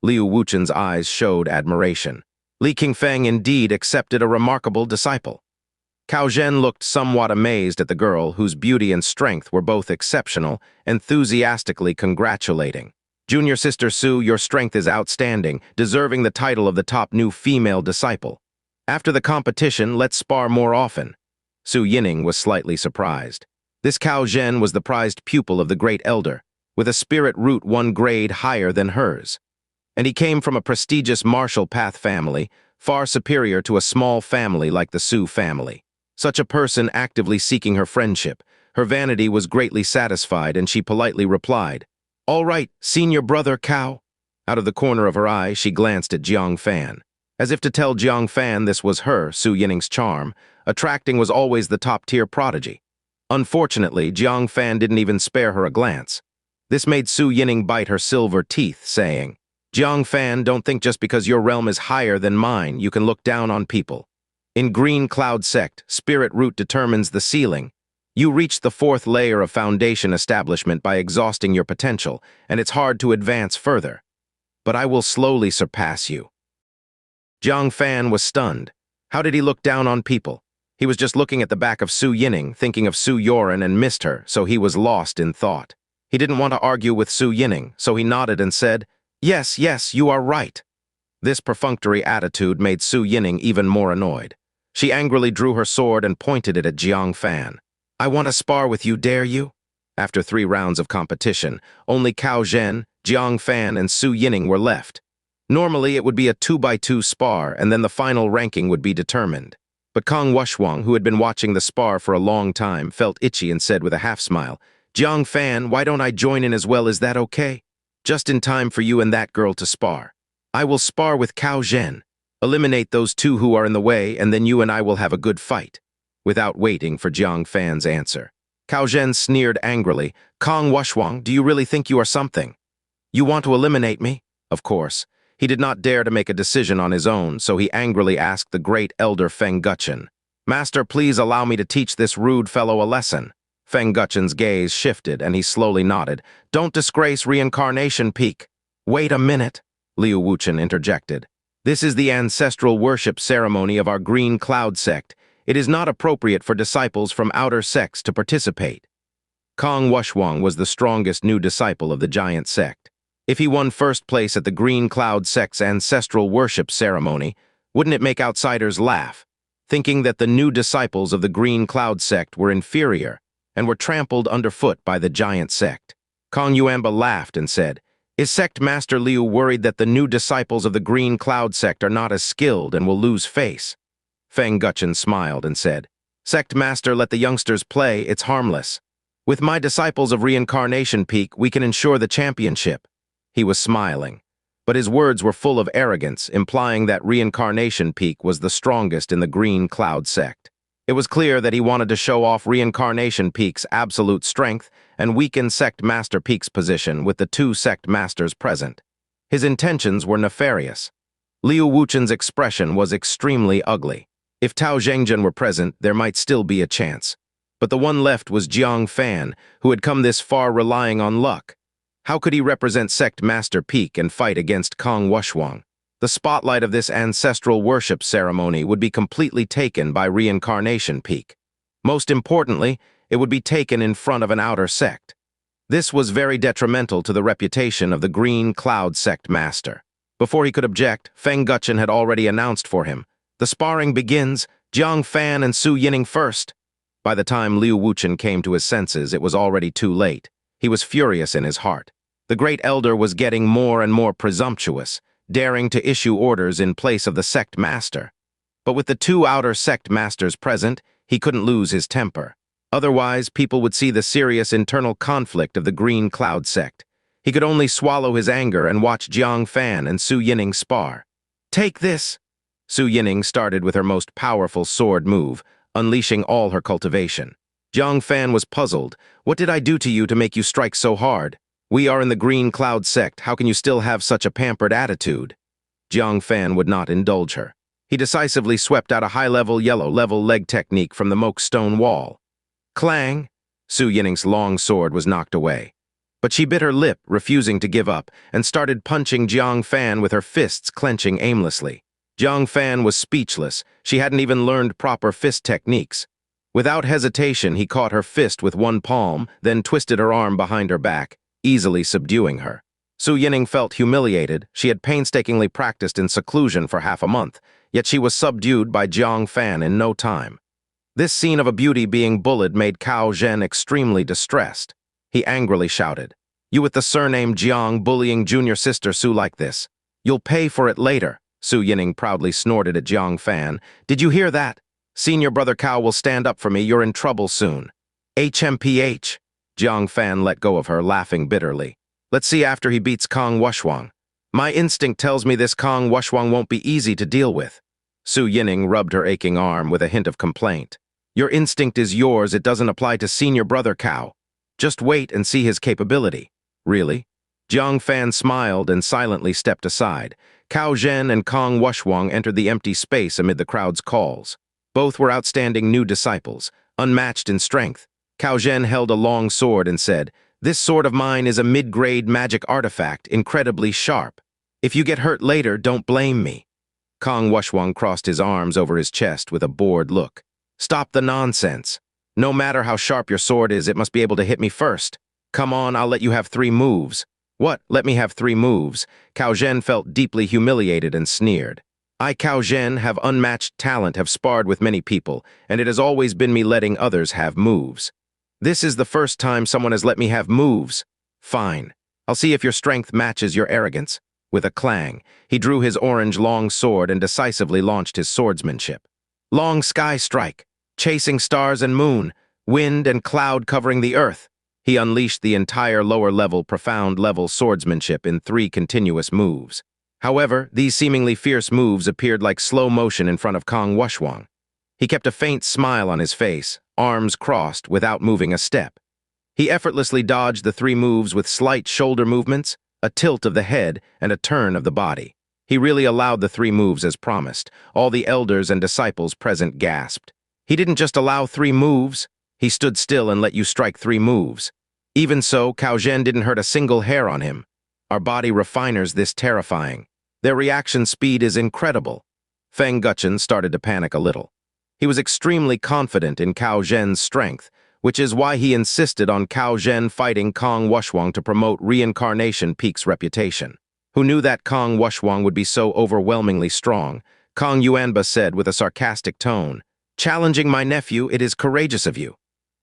Speaker 1: Liu Wuchen's eyes showed admiration. Li Qingfeng indeed accepted a remarkable disciple. Cao Zhen looked somewhat amazed at the girl, whose beauty and strength were both exceptional, enthusiastically congratulating. Junior Sister Su, your strength is outstanding, deserving the title of the top new female disciple. After the competition, let's spar more often. Su Qiuning was slightly surprised. This Cao Zhen was the prized pupil of the Great Elder, with a spirit root 1 grade higher than hers. And he came from a prestigious martial path family, far superior to a small family like the Su family. Such a person actively seeking her friendship. Her vanity was greatly satisfied, and she politely replied, All right, senior brother Cao. Out of the corner of her eye, she glanced at Jiang Fan. As if to tell Jiang Fan this was her, Su Qiuning's charm, attracting was always the top-tier prodigy. Unfortunately, Jiang Fan didn't even spare her a glance. This made Su Qiuning bite her silver teeth, saying, Jiang Fan, don't think just because your realm is higher than mine, you can look down on people. In Green Cloud Sect, spirit root determines the ceiling. You reach the 4th layer of foundation establishment by exhausting your potential, and it's hard to advance further. But I will slowly surpass you. Jiang Fan was stunned. How did he look down on people? He was just looking at the back of Xu Youran, thinking of Xu Youran, and missed her, so he was lost in thought. He didn't want to argue with Xu Youran, so he nodded and said, Yes, you are right. This perfunctory attitude made Xu Youran even more annoyed. She angrily drew her sword and pointed it at Jiang Fan. I want to spar with you, dare you? After 3 rounds of competition, only Cao Zhen, Jiang Fan, and Su Qiuning were left. Normally, it would be a 2-by-2 spar, and then the final ranking would be determined. But Kong Wushuang, who had been watching the spar for a long time, felt itchy and said with a half-smile, Jiang Fan, why don't I join in as well? Is that okay? Just in time for you and that girl to spar. I will spar with Cao Zhen. Eliminate those 2 who are in the way, and then you and I will have a good fight. Without waiting for Jiang Fan's answer, Cao Zhen sneered angrily, Kong Wushuang, do you really think you are something? You want to eliminate me? Of course. He did not dare to make a decision on his own, so he angrily asked the great elder Feng Guchen, Master, please allow me to teach this rude fellow a lesson. Feng Guchen's gaze shifted, and he slowly nodded. Don't disgrace Reincarnation Peak. Wait a minute, Liu Wuchen interjected. This is the ancestral worship ceremony of our Green Cloud Sect. It is not appropriate for disciples from outer sects to participate. Kong Wushuang was the strongest new disciple of the giant sect. If he won first place at the Green Cloud Sect's ancestral worship ceremony, wouldn't it make outsiders laugh, thinking that the new disciples of the Green Cloud Sect were inferior, and were trampled underfoot by the giant sect. Kong Yuanba laughed and said, "Is Sect Master Liu worried that the new disciples of the Green Cloud sect are not as skilled and will lose face?" Feng Guchen smiled and said, "Sect Master, let the youngsters play, it's harmless. With my disciples of Reincarnation Peak, we can ensure the championship." He was smiling, but his words were full of arrogance, implying that Reincarnation Peak was the strongest in the Green Cloud sect. It was clear that he wanted to show off Reincarnation Peak's absolute strength and weaken Sect Master Peak's position with the two sect masters present. His intentions were nefarious. Liu Wuchen's expression was extremely ugly. If Tao Zhengzhen were present, there might still be a chance. But the one left was Jiang Fan, who had come this far relying on luck. How could he represent Sect Master Peak and fight against Kong Wushuang? The spotlight of this ancestral worship ceremony would be completely taken by Reincarnation Peak. Most importantly, it would be taken in front of an outer sect. This was very detrimental to the reputation of the Green Cloud sect master. Before he could object, Feng Guchen had already announced for him, "The sparring begins, Jiang Fan and Su Qiuning first." By the time Liu Wuchen came to his senses, it was already too late. He was furious in his heart. The great elder was getting more and more presumptuous, daring to issue orders in place of the sect master. But with the two outer sect masters present, he couldn't lose his temper. Otherwise, people would see the serious internal conflict of the Green Cloud sect. He could only swallow his anger and watch Jiang Fan and Su Qiuning spar. "Take this!" Su Qiuning started with her most powerful sword move, unleashing all her cultivation. Jiang Fan was puzzled. "What did I do to you to make you strike so hard? We are in the Green Cloud sect. How can you still have such a pampered attitude?" Jiang Fan would not indulge her. He decisively swept out a high-level yellow-level leg technique from the moke stone wall. Clang! Su Yining's long sword was knocked away. But she bit her lip, refusing to give up, and started punching Jiang Fan with her fists clenching aimlessly. Jiang Fan was speechless. She hadn't even learned proper fist techniques. Without hesitation, he caught her fist with one palm, then twisted her arm behind her back, easily subduing her. Su Qiuning felt humiliated. She had painstakingly practiced in seclusion for half a month, yet she was subdued by Jiang Fan in no time. This scene of a beauty being bullied made Cao Zhen extremely distressed. He angrily shouted, "You with the surname Jiang bullying junior sister Su like this. You'll pay for it later." Su Qiuning proudly snorted at Jiang Fan. "Did you hear that? Senior brother Cao will stand up for me. You're in trouble soon." "HMPH." Jiang Fan let go of her, laughing bitterly. "Let's see after he beats Kong Wushuang. My instinct tells me this Kong Wushuang won't be easy to deal with." Su Qiuning rubbed her aching arm with a hint of complaint. "Your instinct is yours. It doesn't apply to senior brother Cao. Just wait and see his capability." "Really?" Jiang Fan smiled and silently stepped aside. Cao Zhen and Kong Wushuang entered the empty space amid the crowd's calls. Both were outstanding new disciples, unmatched in strength. Cao Zhen held a long sword and said, "This sword of mine is a mid-grade magic artifact, incredibly sharp. If you get hurt later, don't blame me." Kong Wushuang crossed his arms over his chest with a bored look. "Stop the nonsense. No matter how sharp your sword is, it must be able to hit me first. Come on, I'll let you have 3 moves." "What? Let me have 3 moves?" Cao Zhen felt deeply humiliated and sneered. "I, Cao Zhen, have unmatched talent, have sparred with many people, and it has always been me letting others have moves. This is the first time someone has let me have moves. Fine. I'll see if your strength matches your arrogance." With a clang, he drew his orange long sword and decisively launched his swordsmanship. Long sky strike, chasing stars and moon, wind and cloud covering the earth. He unleashed the entire lower-level, profound-level swordsmanship in 3 continuous moves. However, these seemingly fierce moves appeared like slow motion in front of Kong Wushuang. He kept a faint smile on his face, arms crossed, without moving a step. He effortlessly dodged the 3 moves with slight shoulder movements, a tilt of the head, and a turn of the body. He really allowed the 3 moves as promised. All the elders and disciples present gasped. He didn't just allow 3 moves, he stood still and let you strike 3 moves. Even so, Cao Zhen didn't hurt a single hair on him. Our body refiners this terrifying. Their reaction speed is incredible. Feng Guchen started to panic a little. He was extremely confident in Cao Zhen's strength, which is why he insisted on Cao Zhen fighting Kong Wushuang to promote Reincarnation Peak's reputation. Who knew that Kong Wushuang would be so overwhelmingly strong? Kong Yuanba said with a sarcastic tone, "Challenging my nephew, it is courageous of you."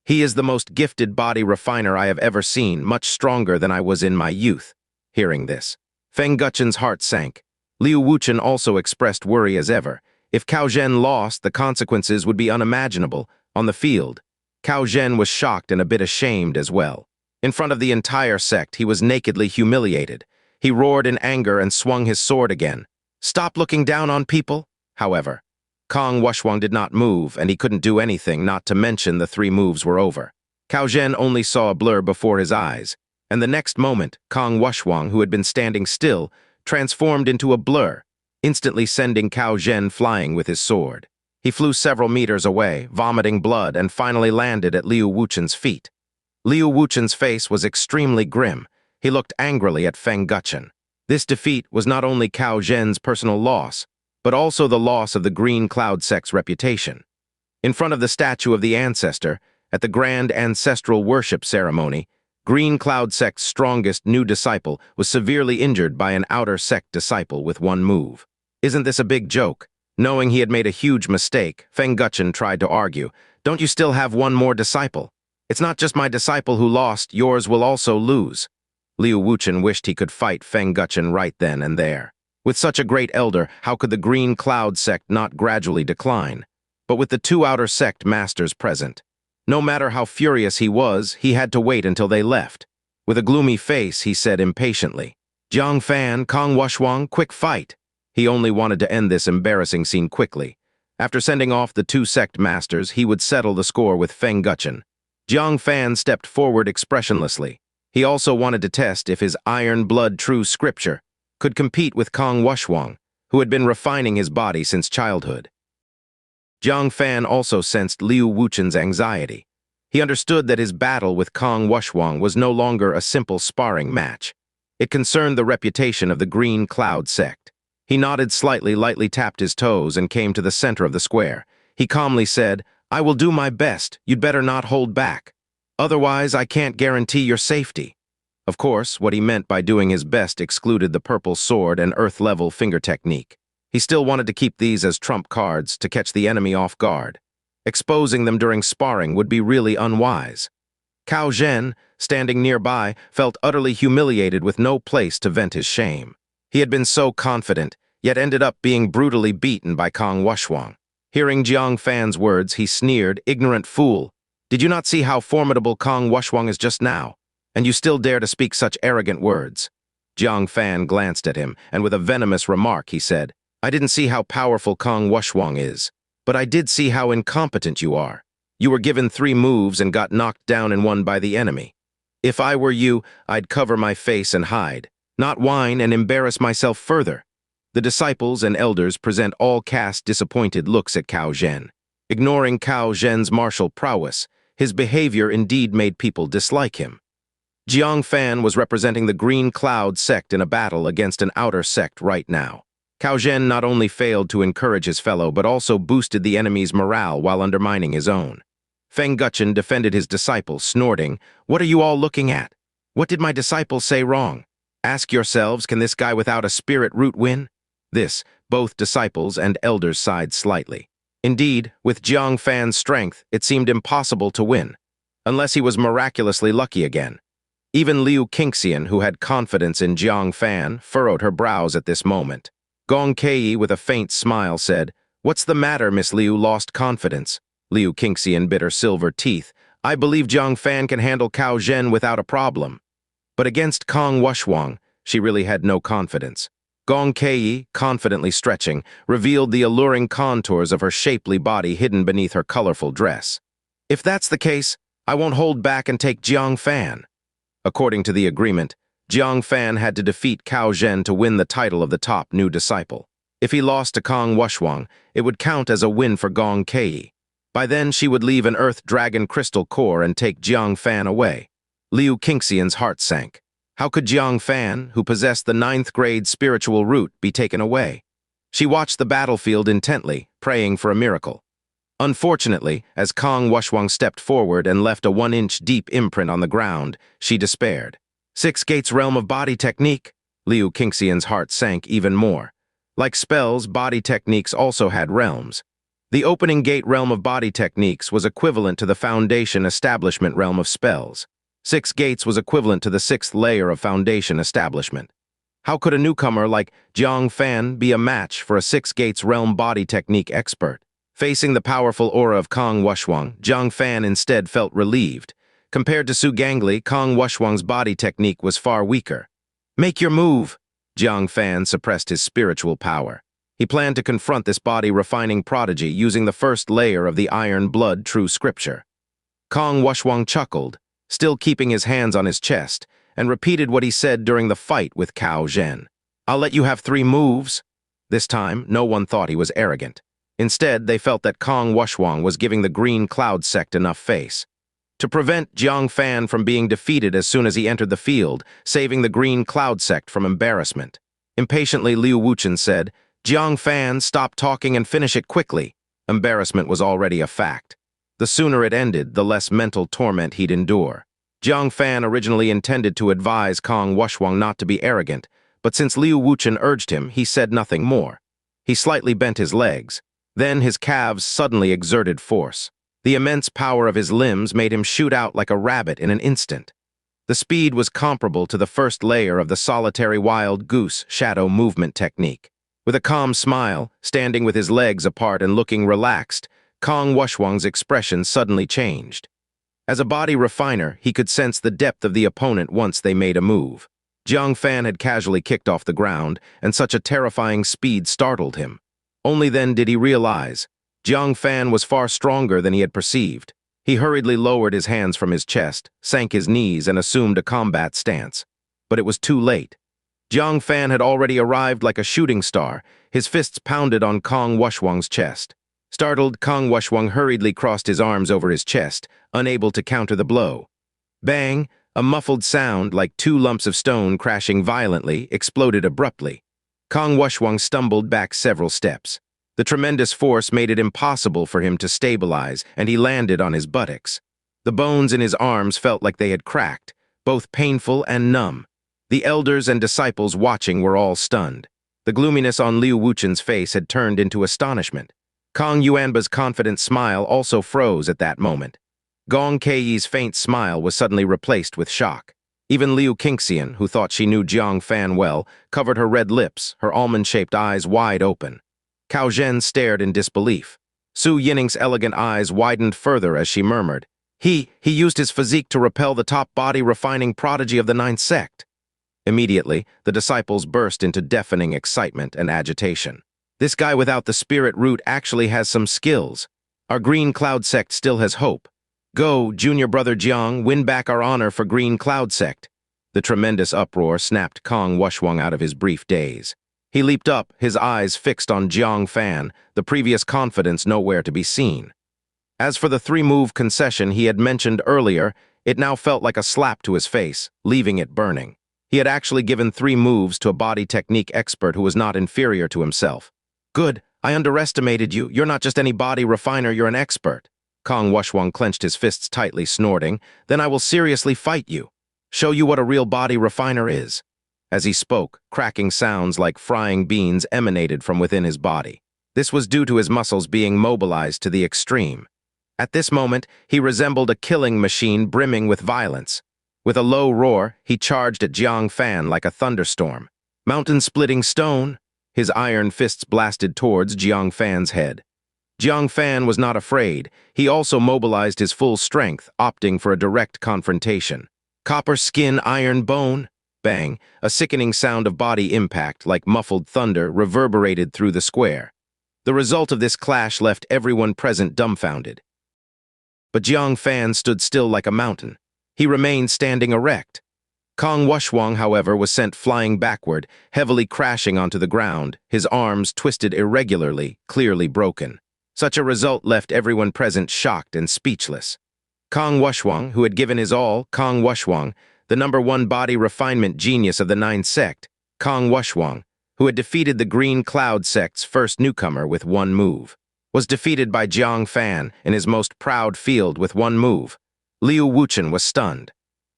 Speaker 1: He is the most gifted body refiner I have ever seen, much stronger than I was in my youth. Hearing this, Feng Guchen's heart sank. Liu Wuchen also expressed worry as ever. If Cao Zhen lost, the consequences would be unimaginable. On the field, Cao Zhen was shocked and a bit ashamed as well. In front of the entire sect, he was nakedly humiliated. He roared in anger and swung his sword again. Stop looking down on people? However, Kong Wushuang did not move, and he couldn't do anything, not to mention the 3 moves were over. Cao Zhen only saw a blur before his eyes, and the next moment, Kong Wushuang, who had been standing still, transformed into a blur, instantly sending Cao Zhen flying with his sword. He flew several meters away, vomiting blood, and finally landed at Liu Wuchen's feet. Liu Wuchen's face was extremely grim. He looked angrily at Feng Guchen. This defeat was not only Cao Zhen's personal loss, but also the loss of the Green Cloud Sect's reputation. In front of the statue of the ancestor, at the grand ancestral worship ceremony, Green Cloud Sect's strongest new disciple was severely injured by an outer sect disciple with 1 move. Isn't this a big joke? Knowing he had made a huge mistake, Feng Guchen tried to argue. Don't you still have 1 more disciple? It's not just my disciple who lost, yours will also lose. Liu Wuchen wished he could fight Feng Guchen right then and there. With such a great elder, how could the Green Cloud Sect not gradually decline? But with the 2 outer sect masters present, no matter how furious he was, he had to wait until they left. With a gloomy face, he said impatiently, Jiang Fan, Kong Wushuang, quick fight. He only wanted to end this embarrassing scene quickly. After sending off the 2 sect masters, he would settle the score with Feng Guchen. Jiang Fan stepped forward expressionlessly. He also wanted to test if his iron blood true scripture could compete with Kong Wushuang, who had been refining his body since childhood. Jiang Fan also sensed Liu Wuchen's anxiety. He understood that his battle with Kong Wushuang was no longer a simple sparring match. It concerned the reputation of the Green Cloud Sect. He nodded slightly, lightly tapped his toes, and came to the center of the square. He calmly said, I will do my best. You'd better not hold back. Otherwise, I can't guarantee your safety. Of course, what he meant by doing his best excluded the purple sword and earth-level finger technique. He still wanted to keep these as trump cards to catch the enemy off guard. Exposing them during sparring would be really unwise. Cao Zhen, standing nearby, felt utterly humiliated with no place to vent his shame. He had been so confident, yet ended up being brutally beaten by Kong Wushuang. Hearing Jiang Fan's words, he sneered, ignorant fool. Did you not see how formidable Kong Wushuang is just now? And you still dare to speak such arrogant words? Jiang Fan glanced at him, and with a venomous remark he said, I didn't see how powerful Kong Wushuang is, but I did see how incompetent you are. You were given 3 moves and got knocked down in 1 by the enemy. If I were you, I'd cover my face and hide, not whine and embarrass myself further. The disciples and elders present all cast disappointed looks at Cao Zhen. Ignoring Cao Zhen's martial prowess, his behavior indeed made people dislike him. Jiang Fan was representing the Green Cloud Sect in a battle against an outer sect right now. Cao Zhen not only failed to encourage his fellow, but also boosted the enemy's morale while undermining his own. Feng Guchen defended his disciple, snorting, What are you all looking at? What did my disciple say wrong? Ask yourselves, can this guy without a spirit root win? This, both disciples and elders sighed slightly. Indeed, with Jiang Fan's strength, it seemed impossible to win, unless he was miraculously lucky again. Even Liu Qingxian, who had confidence in Jiang Fan, furrowed her brows at this moment. Gong Caiyi, with a faint smile, said, What's the matter, Miss Liu? Lost confidence? Liu Qingxian bit her silver teeth. I believe Jiang Fan can handle Cao Zhen without a problem. But against Kong Wushuang, she really had no confidence. Gong Caiyi, confidently stretching, revealed the alluring contours of her shapely body hidden beneath her colorful dress. If that's the case, I won't hold back and take Jiang Fan. According to the agreement, Jiang Fan had to defeat Cao Zhen to win the title of the top new disciple. If he lost to Kong Wushuang, it would count as a win for Gong Caiyi. By then, she would leave an Earth Dragon crystal core and take Jiang Fan away. Liu Qingxian's heart sank. How could Jiang Fan, who possessed the 9th grade spiritual root, be taken away? She watched the battlefield intently, praying for a miracle. Unfortunately, as Kong Wushuang stepped forward and left a 1-inch deep imprint on the ground, she despaired. 6 Gates realm of body technique? Liu Qingxian's heart sank even more. Like spells, body techniques also had realms. The opening gate realm of body techniques was equivalent to the foundation establishment realm of spells. 6 gates was equivalent to the 6th layer of foundation establishment. How could a newcomer like Jiang Fan be a match for a 6 gates realm body technique expert? Facing the powerful aura of Kong Wushuang, Jiang Fan instead felt relieved. Compared to Su Qiuning, Kong Wushuang's body technique was far weaker. "Make your move!" Jiang Fan suppressed his spiritual power. He planned to confront this body-refining prodigy using the first layer of the Iron Blood True Scripture. Kong Wushuang chuckled, still keeping his hands on his chest, and repeated what he said during the fight with Cao Zhen. "I'll let you have 3 moves." This time, no one thought he was arrogant. Instead, they felt that Kong Wushuang was giving the Green Cloud sect enough face. To prevent Jiang Fan from being defeated as soon as he entered the field, saving the Green Cloud sect from embarrassment. Impatiently, Liu Wuchen said, "Jiang Fan, stop talking and finish it quickly." Embarrassment was already a fact. The sooner it ended, the less mental torment he'd endure. Jiang Fan originally intended to advise Kong Wushuang not to be arrogant, but since Liu Wuchen urged him, he said nothing more. He slightly bent his legs. Then his calves suddenly exerted force. The immense power of his limbs made him shoot out like a rabbit in an instant. The speed was comparable to the first layer of the solitary wild goose shadow movement technique. With a calm smile, standing with his legs apart and looking relaxed, Kong Wushuang's expression suddenly changed. As a body refiner, he could sense the depth of the opponent once they made a move. Jiang Fan had casually kicked off the ground, and such a terrifying speed startled him. Only then did he realize Jiang Fan was far stronger than he had perceived. He hurriedly lowered his hands from his chest, sank his knees, and assumed a combat stance. But it was too late. Jiang Fan had already arrived like a shooting star, his fists pounded on Kong Wushuang's chest. Startled, Kong Wushuang hurriedly crossed his arms over his chest, unable to counter the blow. Bang! A muffled sound, like 2 lumps of stone crashing violently, exploded abruptly. Kong Wushuang stumbled back several steps. The tremendous force made it impossible for him to stabilize, and he landed on his buttocks. The bones in his arms felt like they had cracked, both painful and numb. The elders and disciples watching were all stunned. The gloominess on Liu Wuchen's face had turned into astonishment. Kong Yuanba's confident smile also froze at that moment. Gong Caiyi's faint smile was suddenly replaced with shock. Even Liu Qingxian, who thought she knew Jiang Fan well, covered her red lips, her almond-shaped eyes wide open. Cao Zhen stared in disbelief. Su Yining's elegant eyes widened further as she murmured, He used his physique to repel the top body-refining prodigy of the 9th sect." Immediately, the disciples burst into deafening excitement and agitation. "This guy without the spirit root actually has some skills. Our Green Cloud sect still has hope. Go, junior brother Jiang, win back our honor for Green Cloud sect." The tremendous uproar snapped Kong Wushuang out of his brief daze. He leaped up, his eyes fixed on Jiang Fan, the previous confidence nowhere to be seen. As for the 3-move concession he had mentioned earlier, it now felt like a slap to his face, leaving it burning. He had actually given 3 moves to a body technique expert who was not inferior to himself. "Good, I underestimated you. You're not just any body refiner, you're an expert." Kong Wushuang clenched his fists tightly, snorting, "Then I will seriously fight you. Show you what a real body refiner is." As he spoke, cracking sounds like frying beans emanated from within his body. This was due to his muscles being mobilized to the extreme. At this moment, he resembled a killing machine brimming with violence. With a low roar, he charged at Jiang Fan like a thunderstorm. Mountain-splitting stone! His iron fists blasted towards Jiang Fan's head. Jiang Fan was not afraid. He also mobilized his full strength, opting for a direct confrontation. Copper skin, iron bone! Bang! A sickening sound of body impact, like muffled thunder, reverberated through the square. The result of this clash left everyone present dumbfounded. But Jiang Fan stood still like a mountain. He remained standing erect. Kong Wushuang, however, was sent flying backward, heavily crashing onto the ground, his arms twisted irregularly, clearly broken. Such a result left everyone present shocked and speechless. Kong Wushuang, who had given his all, Kong Wushuang, the #1 body refinement genius of the 9th sect, Kong Wushuang, who had defeated the Green Cloud sect's first newcomer with 1 move, was defeated by Jiang Fan in his most proud field with 1 move. Liu Wuchen was stunned.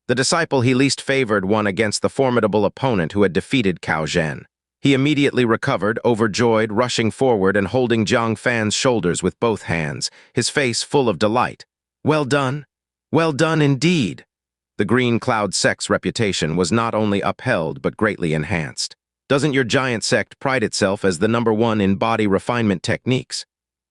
Speaker 1: The disciple he least favored won against the formidable opponent who had defeated Cao Zhen. He immediately recovered, overjoyed, rushing forward and holding Jiang Fan's shoulders with both hands, his face full of delight. Well done. Well done indeed. The Green Cloud sect's reputation was not only upheld but greatly enhanced. Doesn't your giant sect pride itself as the #1 in body refinement techniques?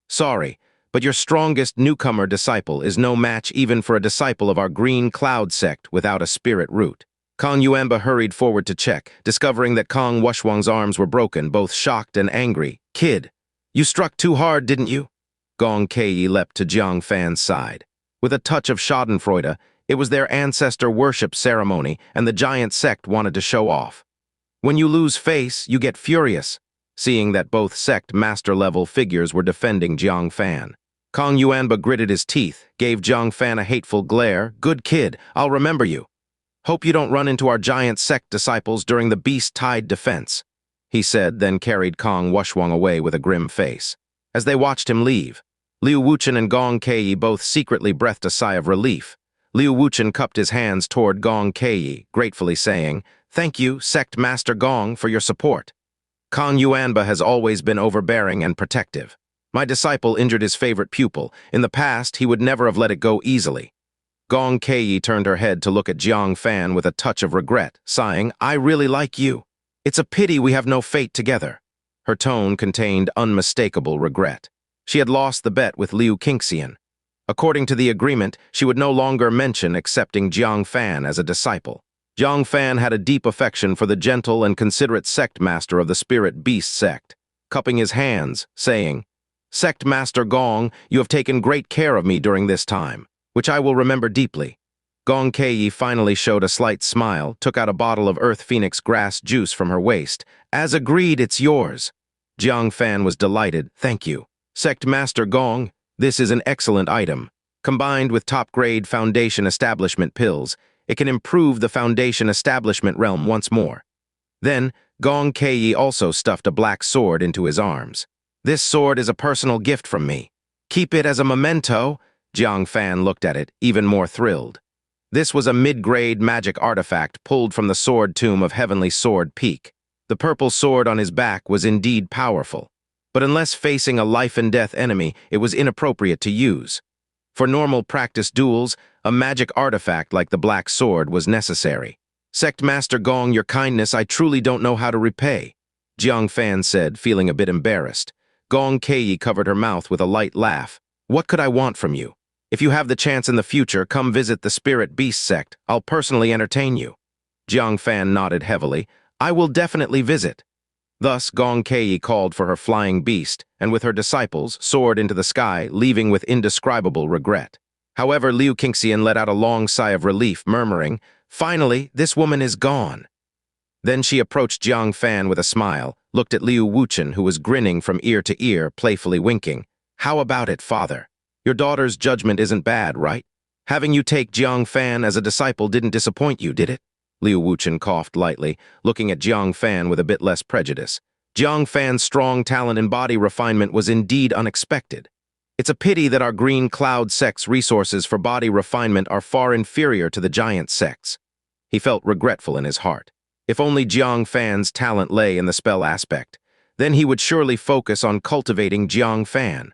Speaker 1: Sorry, but your strongest newcomer disciple is no match even for a disciple of our Green Cloud sect without a spirit root. Kong Yuanba hurried forward to check, discovering that Kong Wushuang's arms were broken, both shocked and angry. Kid, you struck too hard, didn't you? Gong Caiyi leapt to Jiang Fan's side. With a touch of schadenfreude, it was their ancestor worship ceremony, and the giant sect wanted to show off. When you lose face, you get furious, seeing that both sect master-level figures were defending Jiang Fan. Kong Yuanba gritted his teeth, gave Jiang Fan a hateful glare. Good kid, I'll remember you. Hope you don't run into our giant sect disciples during the beast-tide defense, he said, then carried Kong Wushuang away with a grim face. As they watched him leave, Liu Wuchen and Gong Caiyi both secretly breathed a sigh of relief. Liu Wuchen cupped his hands toward Gong Caiyi, gratefully saying, "Thank you, Sect Master Gong, for your support. Kong Yuanba has always been overbearing and protective. My disciple injured his favorite pupil. In the past, he would never have let it go easily." Gong Caiyi turned her head to look at Jiang Fan with a touch of regret, sighing, "I really like you. It's a pity we have no fate together." Her tone contained unmistakable regret. She had lost the bet with Liu Qianxian. According to the agreement, she would no longer mention accepting Jiang Fan as a disciple. Jiang Fan had a deep affection for the gentle and considerate sect master of the Spirit Beast sect, cupping his hands, saying, "Sect Master Gong, you have taken great care of me during this time, which I will remember deeply." Gong Caiyi finally showed a slight smile, took out a bottle of Earth Phoenix grass juice from her waist. "As agreed, it's yours." Jiang Fan was delighted. "Thank you. Sect Master Gong, this is an excellent item. Combined with top-grade Foundation Establishment pills, it can improve the Foundation Establishment realm once more." Then, Gong Caiyi also stuffed a black sword into his arms. "This sword is a personal gift from me. Keep it as a memento." Jiang Fan looked at it, even more thrilled. This was a mid-grade magic artifact pulled from the sword tomb of Heavenly Sword Peak. The purple sword on his back was indeed powerful, but unless facing a life-and-death enemy, it was inappropriate to use. For normal practice duels, a magic artifact like the Black Sword was necessary. "Sect Master Gong, your kindness I truly don't know how to repay," Jiang Fan said, feeling a bit embarrassed. Gong Caiyi covered her mouth with a light laugh. "What could I want from you? If you have the chance in the future, come visit the Spirit Beast sect. I'll personally entertain you." Jiang Fan nodded heavily. "I will definitely visit." Thus, Gong Caiyi called for her flying beast, and with her disciples, soared into the sky, leaving with indescribable regret. However, Liu Qianxian let out a long sigh of relief, murmuring, "Finally, this woman is gone." Then she approached Jiang Fan with a smile, looked at Liu Wuchen, who was grinning from ear to ear, playfully winking. "How about it, father? Your daughter's judgment isn't bad, right? Having you take Jiang Fan as a disciple didn't disappoint you, did it?" Liu Wuchen coughed lightly, looking at Jiang Fan with a bit less prejudice. Jiang Fan's strong talent in body refinement was indeed unexpected. It's a pity that our Green Cloud sect's resources for body refinement are far inferior to the giant sect's. He felt regretful in his heart. If only Jiang Fan's talent lay in the spell aspect, then he would surely focus on cultivating Jiang Fan.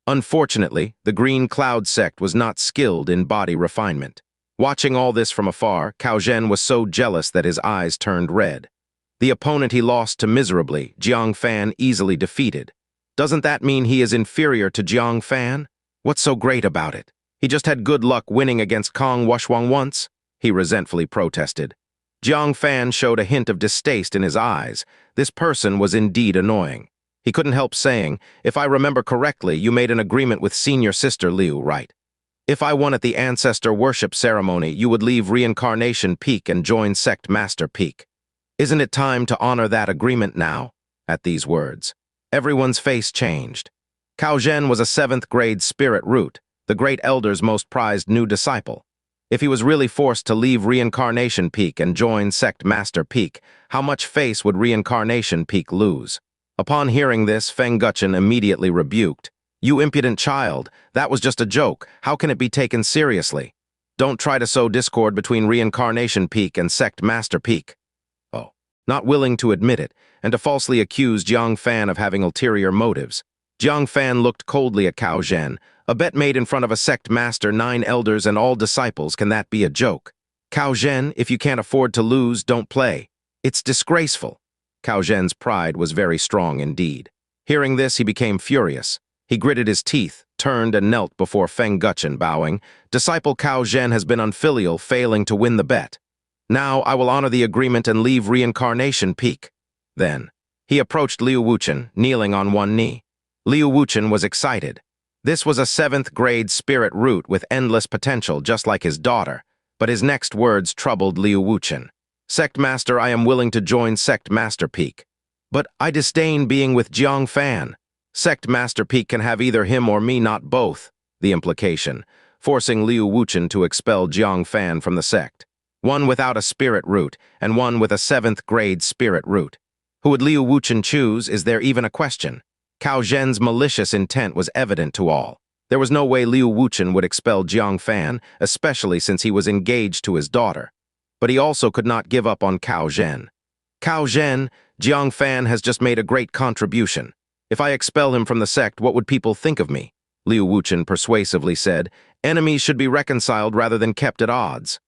Speaker 1: Unfortunately, the Green Cloud sect was not skilled in body refinement. Watching all this from afar, Cao Zhen was so jealous that his eyes turned red. The opponent he lost to miserably, Jiang Fan, easily defeated. Doesn't that mean he is inferior to Jiang Fan? What's so great about it? He just had good luck winning against Kong Wushuang once, he resentfully protested. Jiang Fan showed a hint of distaste in his eyes. This person was indeed annoying. He couldn't help saying, "If I remember correctly, you made an agreement with senior sister Liu, right? If I won at the ancestor worship ceremony, you would leave Reincarnation Peak and join Sect Master Peak. Isn't it time to honor that agreement now?" At these words, everyone's face changed. Cao Zhen was a 7th grade spirit root, the Great Elder's most prized new disciple. If he was really forced to leave Reincarnation Peak and join Sect Master Peak, how much face would Reincarnation Peak lose? Upon hearing this, Feng Guchen immediately rebuked. "You impudent child, that was just a joke. How can it be taken seriously? Don't try to sow discord between Reincarnation Peak and Sect Master Peak." "Oh, not willing to admit it, and to falsely accuse Jiang Fan of having ulterior motives. Jiang Fan looked coldly at Cao Zhen. A bet made in front of a sect master, 9 elders, and all disciples, can that be a joke? Cao Zhen, if you can't afford to lose, don't play. It's disgraceful. Cao Zhen's pride was very strong indeed. Hearing this, he became furious. He gritted his teeth, turned and knelt before Feng Guchen, bowing. Disciple Cao Zhen has been unfilial, failing to win the bet. Now I will honor the agreement and leave Reincarnation Peak. Then, he approached Liu Wuchen, kneeling on one knee. Liu Wuchen was excited. This was a 7th grade spirit root with endless potential, just like his daughter. But his next words troubled Liu Wuchen. Sect Master, I am willing to join Sect Master Peak. But I disdain being with Jiang Fan. Sect Master Peak can have either him or me, not both, the implication, forcing Liu Wuchen to expel Jiang Fan from the sect. One without a spirit root, and one with a 7th grade spirit root. Who would Liu Wuchen choose? Is there even a question? Cao Zhen's malicious intent was evident to all. There was no way Liu Wuchen would expel Jiang Fan, especially since he was engaged to his daughter. But he also could not give up on Cao Zhen. Cao Zhen, Jiang Fan has just made a great contribution. If I expel him from the sect, what would people think of me? Liu Wuchen persuasively said, enemies should be reconciled rather than kept at odds.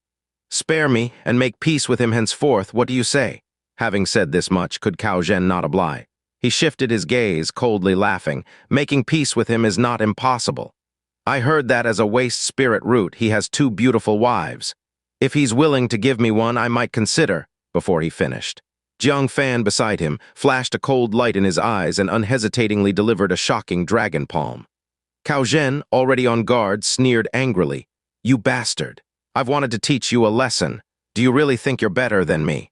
Speaker 1: Spare me and make peace with him henceforth, what do you say? Having said this much, could Cao Zhen not oblige? He shifted his gaze, coldly laughing. Making peace with him is not impossible. I heard that as a waste spirit root, he has 2 beautiful wives. If he's willing to give me one, I might consider, before he finished. Jiang Fan beside him flashed a cold light in his eyes and unhesitatingly delivered a shocking dragon palm. Cao Zhen, already on guard, sneered angrily. You bastard. I've wanted to teach you a lesson. Do you really think you're better than me?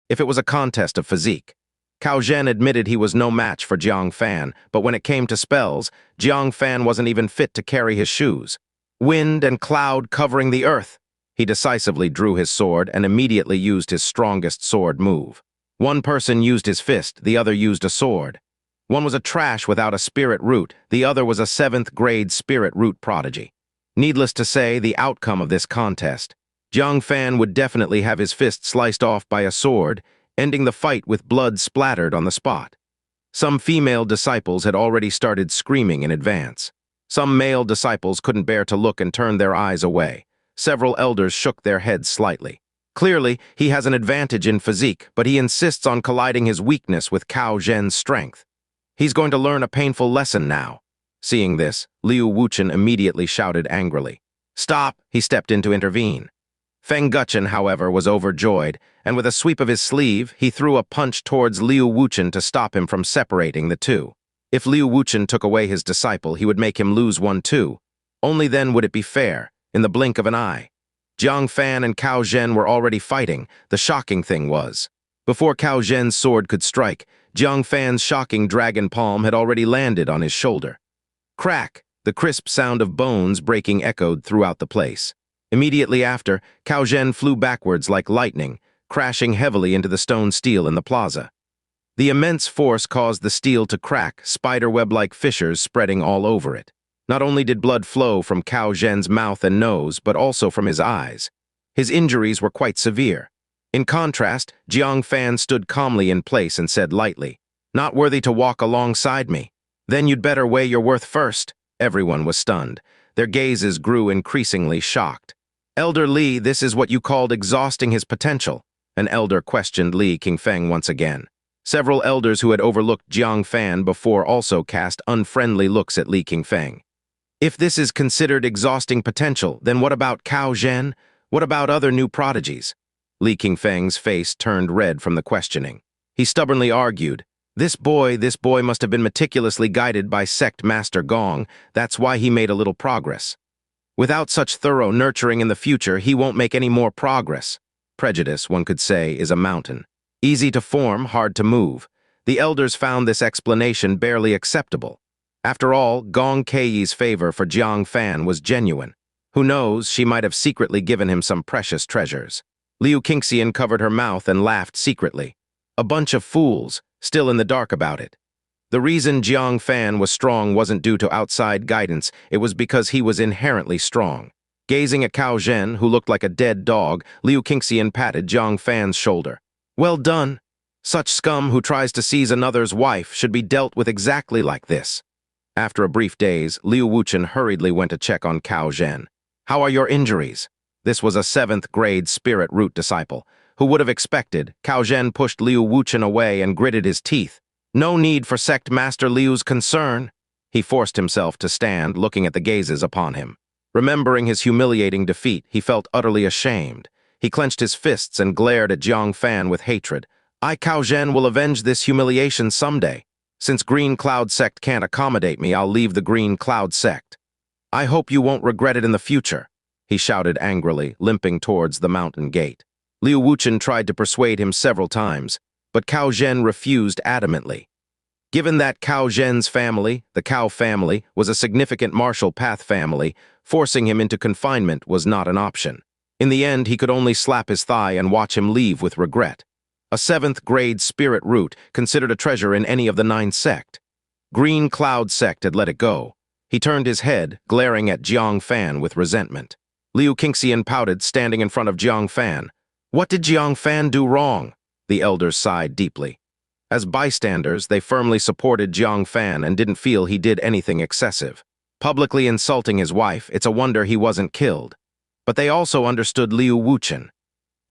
Speaker 1: If it was a contest of physique, Cao Zhen admitted he was no match for Jiang Fan, but when it came to spells, Jiang Fan wasn't even fit to carry his shoes. Wind and cloud covering the earth. He decisively drew his sword and immediately used his strongest sword move. One person used his fist, the other used a sword. One was a trash without a spirit root, the other was a 7th grade spirit root prodigy. Needless to say, the outcome of this contest, Jiang Fan would definitely have his fist sliced off by a sword, ending the fight with blood splattered on the spot. Some female disciples had already started screaming in advance. Some male disciples couldn't bear to look and turned their eyes away. Several elders shook their heads slightly. Clearly, he has an advantage in physique, but he insists on colliding his weakness with Cao Zhen's strength. He's going to learn a painful lesson now. Seeing this, Liu Wuchen immediately shouted angrily. Stop! He stepped in to intervene. Feng Guchen, however, was overjoyed, and with a sweep of his sleeve, he threw a punch towards Liu Wuchen to stop him from separating the two. If Liu Wuchen took away his disciple, he would make him lose one too. Only then would it be fair, in the blink of an eye. Jiang Fan and Cao Zhen were already fighting. The shocking thing was, before Cao Zhen's sword could strike, Jiang Fan's shocking dragon palm had already landed on his shoulder. Crack! The crisp sound of bones breaking echoed throughout the place. Immediately after, Cao Zhen flew backwards like lightning, crashing heavily into the stone steel in the plaza. The immense force caused the steel to crack, spiderweb-like fissures spreading all over it. Not only did blood flow from Cao Zhen's mouth and nose, but also from his eyes. His injuries were quite severe. In contrast, Jiang Fan stood calmly in place and said lightly, "Not worthy to walk alongside me. Then you'd better weigh your worth first." Everyone was stunned. Their gazes grew increasingly shocked. "Elder Li, this is what you called exhausting his potential?" An elder questioned Li Qingfeng once again. Several elders who had overlooked Jiang Fan before also cast unfriendly looks at Li Qingfeng. If this is considered exhausting potential, then what about Cao Zhen? What about other new prodigies? Li Qingfeng's face turned red from the questioning. He stubbornly argued, This boy must have been meticulously guided by sect master Gong. That's why he made a little progress. Without such thorough nurturing in the future, he won't make any more progress. Prejudice, one could say, is a mountain. Easy to form, hard to move. The elders found this explanation barely acceptable. After all, Gong Caiyi's favor for Jiang Fan was genuine. Who knows, she might have secretly given him some precious treasures. Liu Qingxian covered her mouth and laughed secretly. A bunch of fools, still in the dark about it. The reason Jiang Fan was strong wasn't due to outside guidance, it was because he was inherently strong. Gazing at Cao Zhen, who looked like a dead dog, Liu Qingxian patted Jiang Fan's shoulder. Well done. Such scum who tries to seize another's wife should be dealt with exactly like this. After a brief daze, Liu Wuchen hurriedly went to check on Cao Zhen. How are your injuries? This was a 7th grade spirit root disciple. Who would have expected? Cao Zhen pushed Liu Wuchen away and gritted his teeth. No need for sect master Liu's concern. He forced himself to stand, looking at the gazes upon him. Remembering his humiliating defeat, he felt utterly ashamed. He clenched his fists and glared at Jiang Fan with hatred. I, Cao Zhen, will avenge this humiliation someday. Since Green Cloud Sect can't accommodate me, I'll leave the Green Cloud Sect. I hope you won't regret it in the future, he shouted angrily, limping towards the mountain gate. Liu Wuchen tried to persuade him several times, but Cao Zhen refused adamantly. Given that Cao Zhen's family, the Cao family, was a significant martial path family, forcing him into confinement was not an option. In the end, he could only slap his thigh and watch him leave with regret. A 7th grade spirit root, considered a treasure in any of the 9 sect. Green Cloud Sect had let it go. He turned his head, glaring at Jiang Fan with resentment. Liu Qiuning pouted, standing in front of Jiang Fan. What did Jiang Fan do wrong? The elders sighed deeply. As bystanders, they firmly supported Jiang Fan and didn't feel he did anything excessive. Publicly insulting his wife, it's a wonder he wasn't killed. But they also understood Liu Wuchen.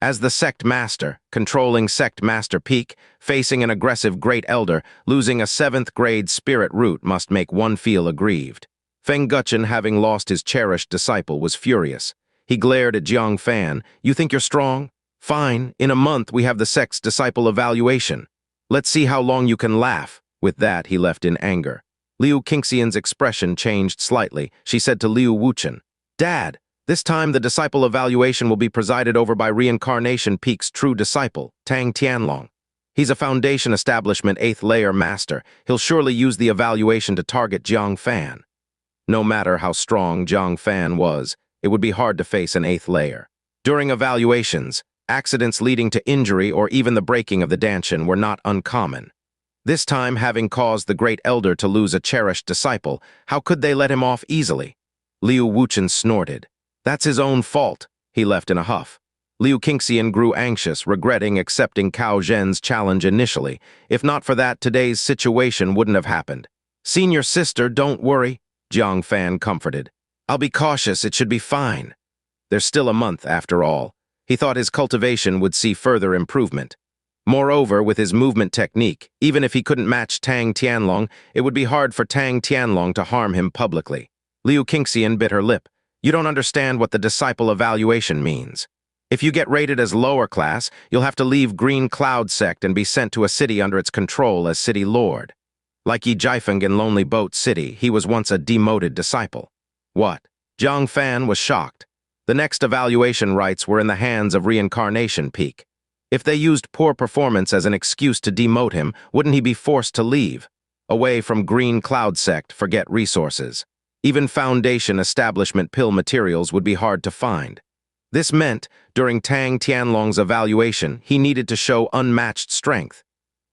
Speaker 1: As the sect master, controlling sect master peak, facing an aggressive great elder, losing a 7th grade spirit root must make one feel aggrieved. Feng Guchen, having lost his cherished disciple, was furious. He glared at Jiang Fan. You think you're strong? Fine, in a month we have the sect's disciple evaluation. Let's see how long you can laugh. With that, he left in anger. Liu Qiuxing's expression changed slightly. She said to Liu Wuchen, Dad, this time the disciple evaluation will be presided over by Reincarnation Peak's true disciple, Tang Tianlong. He's a Foundation Establishment 8th layer master. He'll surely use the evaluation to target Jiang Fan. No matter how strong Jiang Fan was, it would be hard to face an 8th layer. During evaluations, accidents leading to injury or even the breaking of the Danshan were not uncommon. This time, having caused the Great Elder to lose a cherished disciple, how could they let him off easily? Liu Wuchen snorted. That's his own fault, he left in a huff. Liu Qiuxing grew anxious, regretting accepting Cao Zhen's challenge initially. If not for that, today's situation wouldn't have happened. Senior sister, don't worry, Jiang Fan comforted. I'll be cautious, it should be fine. There's still a month, after all. He thought his cultivation would see further improvement. Moreover, with his movement technique, even if he couldn't match Tang Tianlong, it would be hard for Tang Tianlong to harm him publicly. Liu Qiuxing bit her lip. You don't understand what the disciple evaluation means. If you get rated as lower class, you'll have to leave Green Cloud Sect and be sent to a city under its control as city lord. Like Yi Jiafeng in Lonely Boat City, he was once a demoted disciple. What? Jiang Fan was shocked. The next evaluation rights were in the hands of Reincarnation Peak. If they used poor performance as an excuse to demote him, wouldn't he be forced to leave? Away from Green Cloud Sect, forget resources. Even Foundation Establishment pill materials would be hard to find. This meant, during Tang Tianlong's evaluation, he needed to show unmatched strength.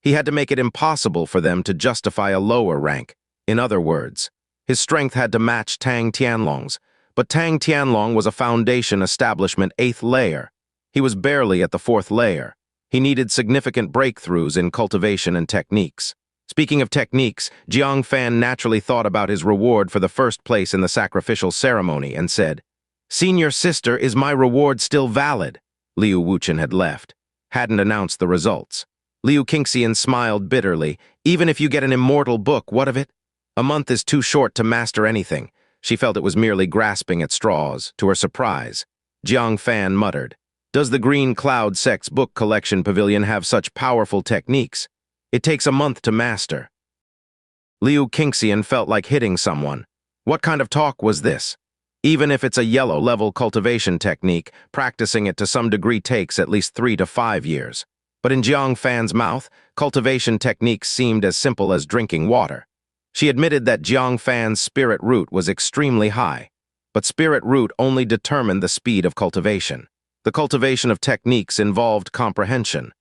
Speaker 1: He had to make it impossible for them to justify a lower rank. In other words, his strength had to match Tang Tianlong's, but Tang Tianlong was a Foundation Establishment 8th layer. He was barely at the 4th layer. He needed significant breakthroughs in cultivation and techniques. Speaking of techniques, Jiang Fan naturally thought about his reward for the first place in the sacrificial ceremony and said, Senior sister, is my reward still valid? Liu Wuchen had left, hadn't announced the results. Liu Qiuxing smiled bitterly. Even if you get an immortal book, what of it? A month is too short to master anything. She felt it was merely grasping at straws. To her surprise, Jiang Fan muttered, Does the Green Cloud Sect's book collection pavilion have such powerful techniques? It takes a month to master. Liu Qiuxing felt like hitting someone. What kind of talk was this? Even if it's a yellow-level cultivation technique, practicing it to some degree takes at least 3 to 5 years. But in Jiang Fan's mouth, cultivation techniques seemed as simple as drinking water. She admitted that Jiang Fan's spirit root was extremely high, but spirit root only determined the speed of cultivation. The cultivation of techniques involved comprehension.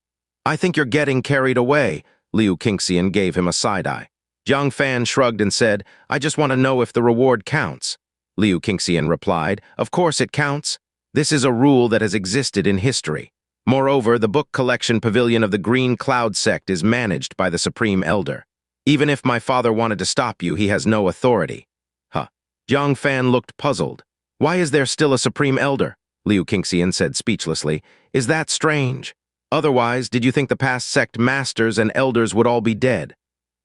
Speaker 1: I think you're getting carried away, Liu Qiuxing gave him a side-eye. Jiang Fan shrugged and said, I just want to know if the reward counts. Liu Qiuxing replied, Of course it counts. This is a rule that has existed in history. Moreover, the book collection pavilion of the Green Cloud sect is managed by the Supreme Elder. Even if my father wanted to stop you, he has no authority. Huh. Jiang Fan looked puzzled. Why is there still a Supreme Elder? Liu Qingxian said speechlessly. Is that strange? Otherwise, did you think the past sect masters and elders would all be dead?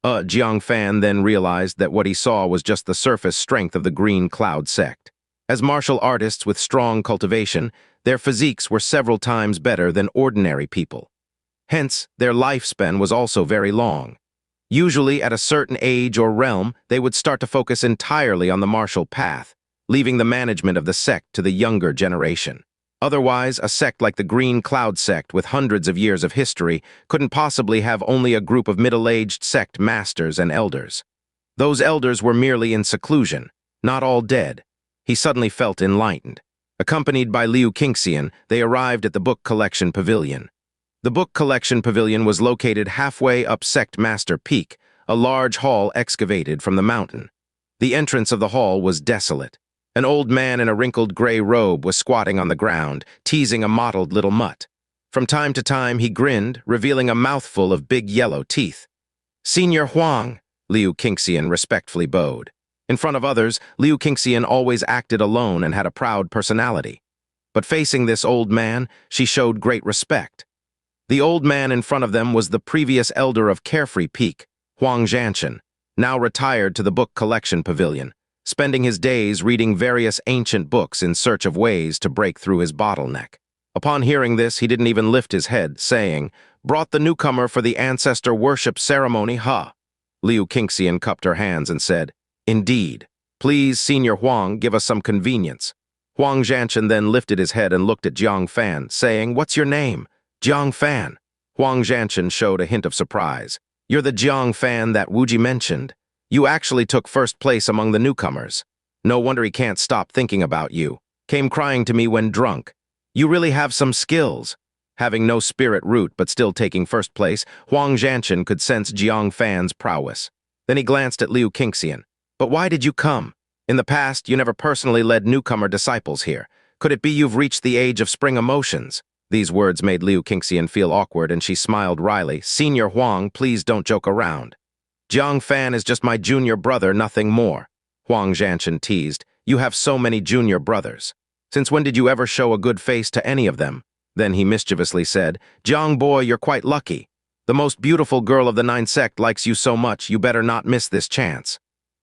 Speaker 1: Jiang Fan then realized that what he saw was just the surface strength of the Green Cloud sect. As martial artists with strong cultivation, their physiques were several times better than ordinary people. Hence, their lifespan was also very long. Usually, at a certain age or realm, they would start to focus entirely on the martial path, leaving the management of the sect to the younger generation. Otherwise, a sect like the Green Cloud sect with hundreds of years of history couldn't possibly have only a group of middle-aged sect masters and elders. Those elders were merely in seclusion, not all dead. He suddenly felt enlightened. Accompanied by Liu Qingxian, they arrived at the book collection pavilion. The book collection pavilion was located halfway up Sect Master Peak, a large hall excavated from the mountain. The entrance of the hall was desolate. An old man in a wrinkled gray robe was squatting on the ground, teasing a mottled little mutt. From time to time, he grinned, revealing a mouthful of big yellow teeth. "Senior Huang," Liu Qingxian respectfully bowed. In front of others, Liu Qingxian always acted alone and had a proud personality. But facing this old man, she showed great respect. The old man in front of them was the previous elder of Carefree Peak, Huang Zhanshan, now retired to the book collection pavilion, spending his days reading various ancient books in search of ways to break through his bottleneck. Upon hearing this, he didn't even lift his head, saying, "Brought the newcomer for the ancestor worship ceremony, huh?" Liu Qingxian cupped her hands and said, "Indeed. Please, Senior Huang, give us some convenience." Huang Zhanshan then lifted his head and looked at Jiang Fan, saying, "What's your name?" "Jiang Fan." Huang Zhanshan showed a hint of surprise. "You're the Jiang Fan that Wuji mentioned. You actually took first place among the newcomers. No wonder he can't stop thinking about you. Came crying to me when drunk. You really have some skills." Having no spirit root but still taking first place, Huang Zhanshan could sense Jiang Fan's prowess. Then he glanced at Liu Qingxian. "But why did you come? In the past, you never personally led newcomer disciples here. Could it be you've reached the age of spring emotions?" These words made Liu Qingxian feel awkward, and she smiled wryly. "Senior Huang, please don't joke around. Jiang Fan is just my junior brother, nothing more." Huang Zhanshan teased. "You have so many junior brothers. Since when did you ever show a good face to any of them?" Then he mischievously said, "Jiang boy, you're quite lucky. The most beautiful girl of the Nine Sect likes you so much, you better not miss this chance."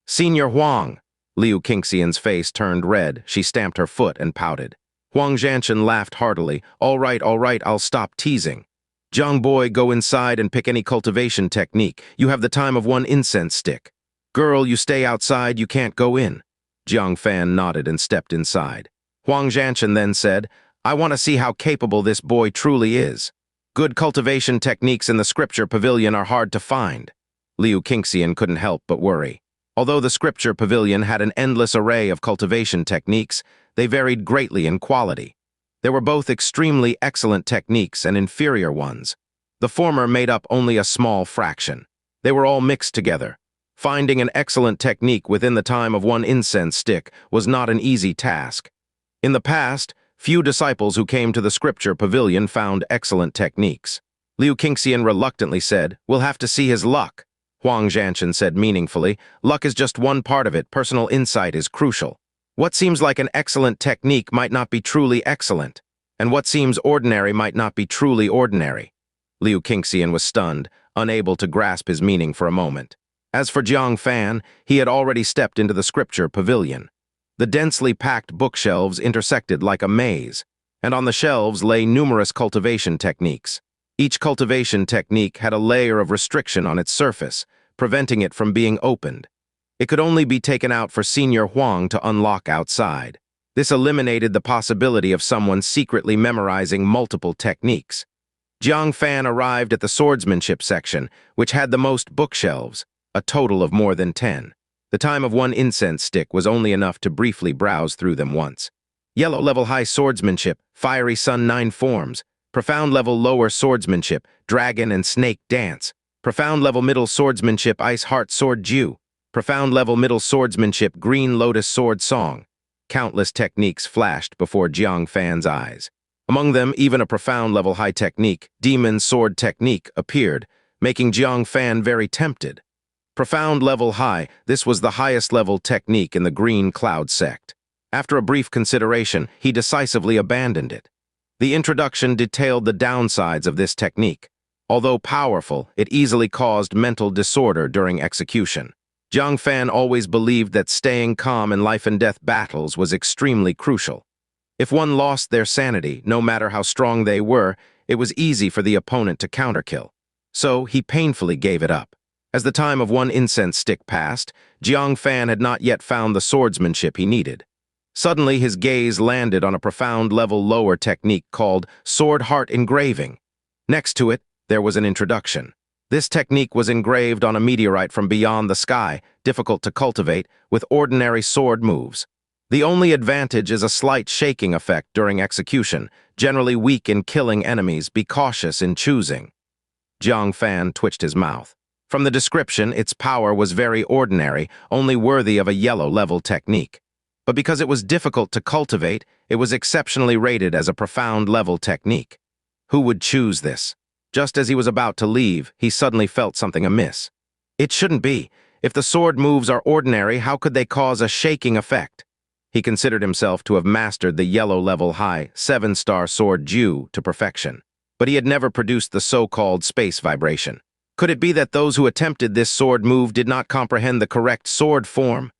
Speaker 1: "Senior Huang." Liu Qingxian's face turned red. She stamped her foot and pouted. Huang Zhanshan laughed heartily. All right, I'll stop teasing. Jiang boy, go inside and pick any cultivation technique. You have the time of one incense stick. Girl, you stay outside, you can't go in." Jiang Fan nodded and stepped inside. Huang Zhanshan then said, "I want to see how capable this boy truly is. Good cultivation techniques in the scripture pavilion are hard to find." Liu Qingxian couldn't help but worry. Although the scripture pavilion had an endless array of cultivation techniques, they varied greatly in quality. There were both extremely excellent techniques and inferior ones. The former made up only a small fraction. They were all mixed together. Finding an excellent technique within the time of one incense stick was not an easy task. In the past, few disciples who came to the scripture pavilion found excellent techniques. Liu Qingxian reluctantly said, "We'll have to see his luck." Huang Zhanshan said meaningfully, "Luck is just one part of it. Personal insight is crucial. What seems like an excellent technique might not be truly excellent, and what seems ordinary might not be truly ordinary." Liu Qingxian was stunned, unable to grasp his meaning for a moment. As for Jiang Fan, he had already stepped into the scripture pavilion. The densely packed bookshelves intersected like a maze, and on the shelves lay numerous cultivation techniques. Each cultivation technique had a layer of restriction on its surface, preventing it from being opened. It could only be taken out for Senior Huang to unlock outside. This eliminated the possibility of someone secretly memorizing multiple techniques. Jiang Fan arrived at the swordsmanship section, which had the most bookshelves, a total of more than 10. The time of one incense stick was only enough to briefly browse through them once. Yellow level high swordsmanship, fiery sun 9 forms. Profound level lower swordsmanship, dragon and snake dance. Profound level middle swordsmanship, ice heart sword Ju. Profound level middle swordsmanship, green lotus sword song. Countless techniques flashed before Jiang Fan's eyes. Among them, even a profound-level high technique, demon sword technique, appeared, making Jiang Fan very tempted. Profound level high, this was the highest level technique in the Green Cloud sect. After a brief consideration, he decisively abandoned it. The introduction detailed the downsides of this technique. Although powerful, it easily caused mental disorder during execution. Jiang Fan always believed that staying calm in life-and-death battles was extremely crucial. If one lost their sanity, no matter how strong they were, it was easy for the opponent to counterkill. So he painfully gave it up. As the time of one incense stick passed, Jiang Fan had not yet found the swordsmanship he needed. Suddenly, his gaze landed on a profound-level lower technique called sword heart engraving. Next to it, there was an introduction. This technique was engraved on a meteorite from beyond the sky, difficult to cultivate, with ordinary sword moves. The only advantage is a slight shaking effect during execution, generally weak in killing enemies. Be cautious in choosing. Jiang Fan twitched his mouth. From the description, its power was very ordinary, only worthy of a yellow-level technique. But because it was difficult to cultivate, it was exceptionally rated as a profound-level technique. Who would choose this? Just as he was about to leave, he suddenly felt something amiss. It shouldn't be. If the sword moves are ordinary, how could they cause a shaking effect? He considered himself to have mastered the yellow-level high 7-star sword Ju to perfection. But he had never produced the so-called space vibration. Could it be that those who attempted this sword move did not comprehend the correct sword form?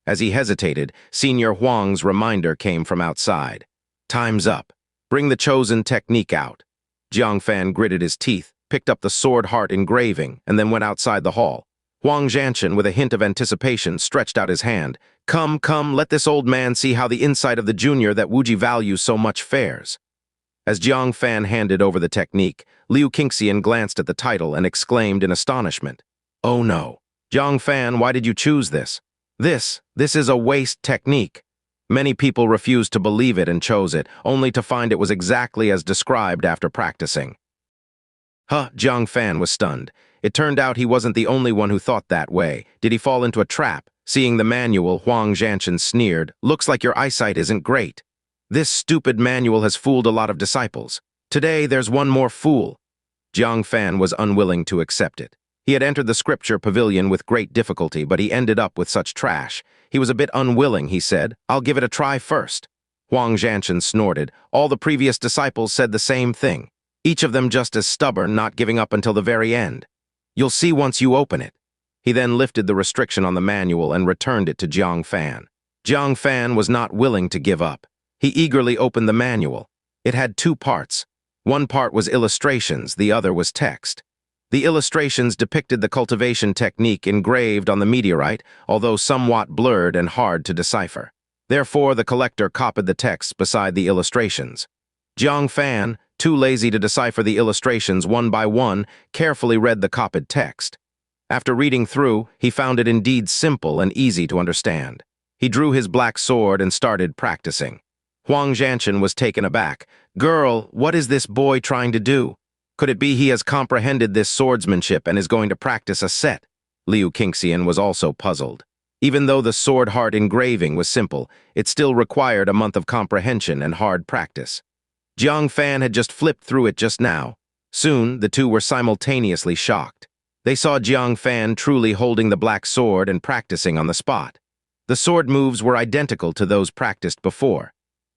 Speaker 1: As he hesitated, Senior Huang's reminder came from outside. Time's up. Bring the chosen technique out. Jiang Fan gritted his teeth, picked up the sword heart engraving, and then went outside the hall. Huang Zhanshan, with a hint of anticipation, stretched out his hand. Come, let this old man see how the insight of the junior that Wuji values so much fares. As Jiang Fan handed over the technique, Liu Qingxian glanced at the title and exclaimed in astonishment. Oh no. Jiang Fan, why did you choose this? This is a waste technique. Many people refused to believe it and chose it, only to find it was exactly as described after practicing. Jiang Fan was stunned. It turned out he wasn't the only one who thought that way. Did he fall into a trap? Seeing the manual, Huang Zhanshan sneered. Looks like your eyesight isn't great. This stupid manual has fooled a lot of disciples. Today, there's one more fool. Jiang Fan was unwilling to accept it. He had entered the scripture pavilion with great difficulty, but he ended up with such trash. He was a bit unwilling, he said. I'll give it a try first. Huang Zhanshan snorted. All the previous disciples said the same thing. Each of them just as stubborn, not giving up until the very end. You'll see once you open it. He then lifted the restriction on the manual and returned it to Jiang Fan. Jiang Fan was not willing to give up. He eagerly opened the manual. It had 2 parts. One part was illustrations, the other was text. The illustrations depicted the cultivation technique engraved on the meteorite, although somewhat blurred and hard to decipher. Therefore, the collector copied the text beside the illustrations. Jiang Fan, too lazy to decipher the illustrations one by one, carefully read the copied text. After reading through, he found it indeed simple and easy to understand. He drew his black sword and started practicing. Huang Zhanshan was taken aback. Girl, what is this boy trying to do? Could it be he has comprehended this swordsmanship and is going to practice a set? Liu Qingxian was also puzzled. Even though the sword heart engraving was simple, it still required a month of comprehension and hard practice. Jiang Fan had just flipped through it just now. Soon, the two were simultaneously shocked. They saw Jiang Fan truly holding the black sword and practicing on the spot. The sword moves were identical to those practiced before.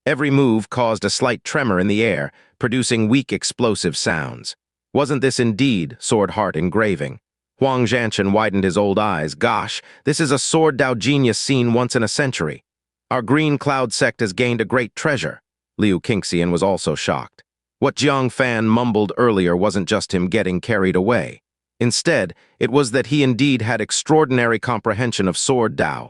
Speaker 1: Every move caused a slight tremor in the air, producing weak explosive sounds. Wasn't this indeed sword heart engraving? Huang Zhanshan widened his old eyes. Gosh, this is a sword Dao genius seen once in a century. Our Green Cloud sect has gained a great treasure. Liu Qingxian was also shocked. What Jiang Fan mumbled earlier wasn't just him getting carried away. Instead, it was that he indeed had extraordinary comprehension of sword Dao.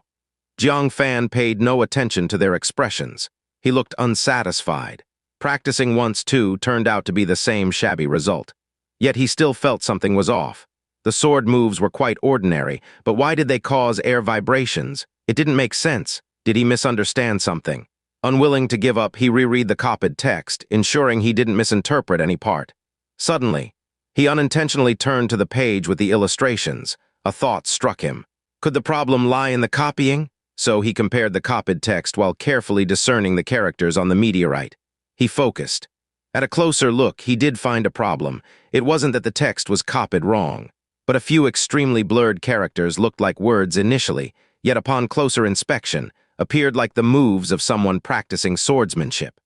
Speaker 1: Jiang Fan paid no attention to their expressions. He looked unsatisfied. Practicing once, too, turned out to be the same shabby result. Yet he still felt something was off. The sword moves were quite ordinary, but why did they cause air vibrations? It didn't make sense. Did he misunderstand something? Unwilling to give up, he reread the copied text, ensuring he didn't misinterpret any part. Suddenly, he unintentionally turned to the page with the illustrations. A thought struck him. Could the problem lie in the copying? So he compared the copied text while carefully discerning the characters on the meteorite. He focused. At a closer look, he did find a problem. It wasn't that the text was copied wrong, but a few extremely blurred characters looked like words initially, yet upon closer inspection, appeared like the moves of someone practicing swordsmanship.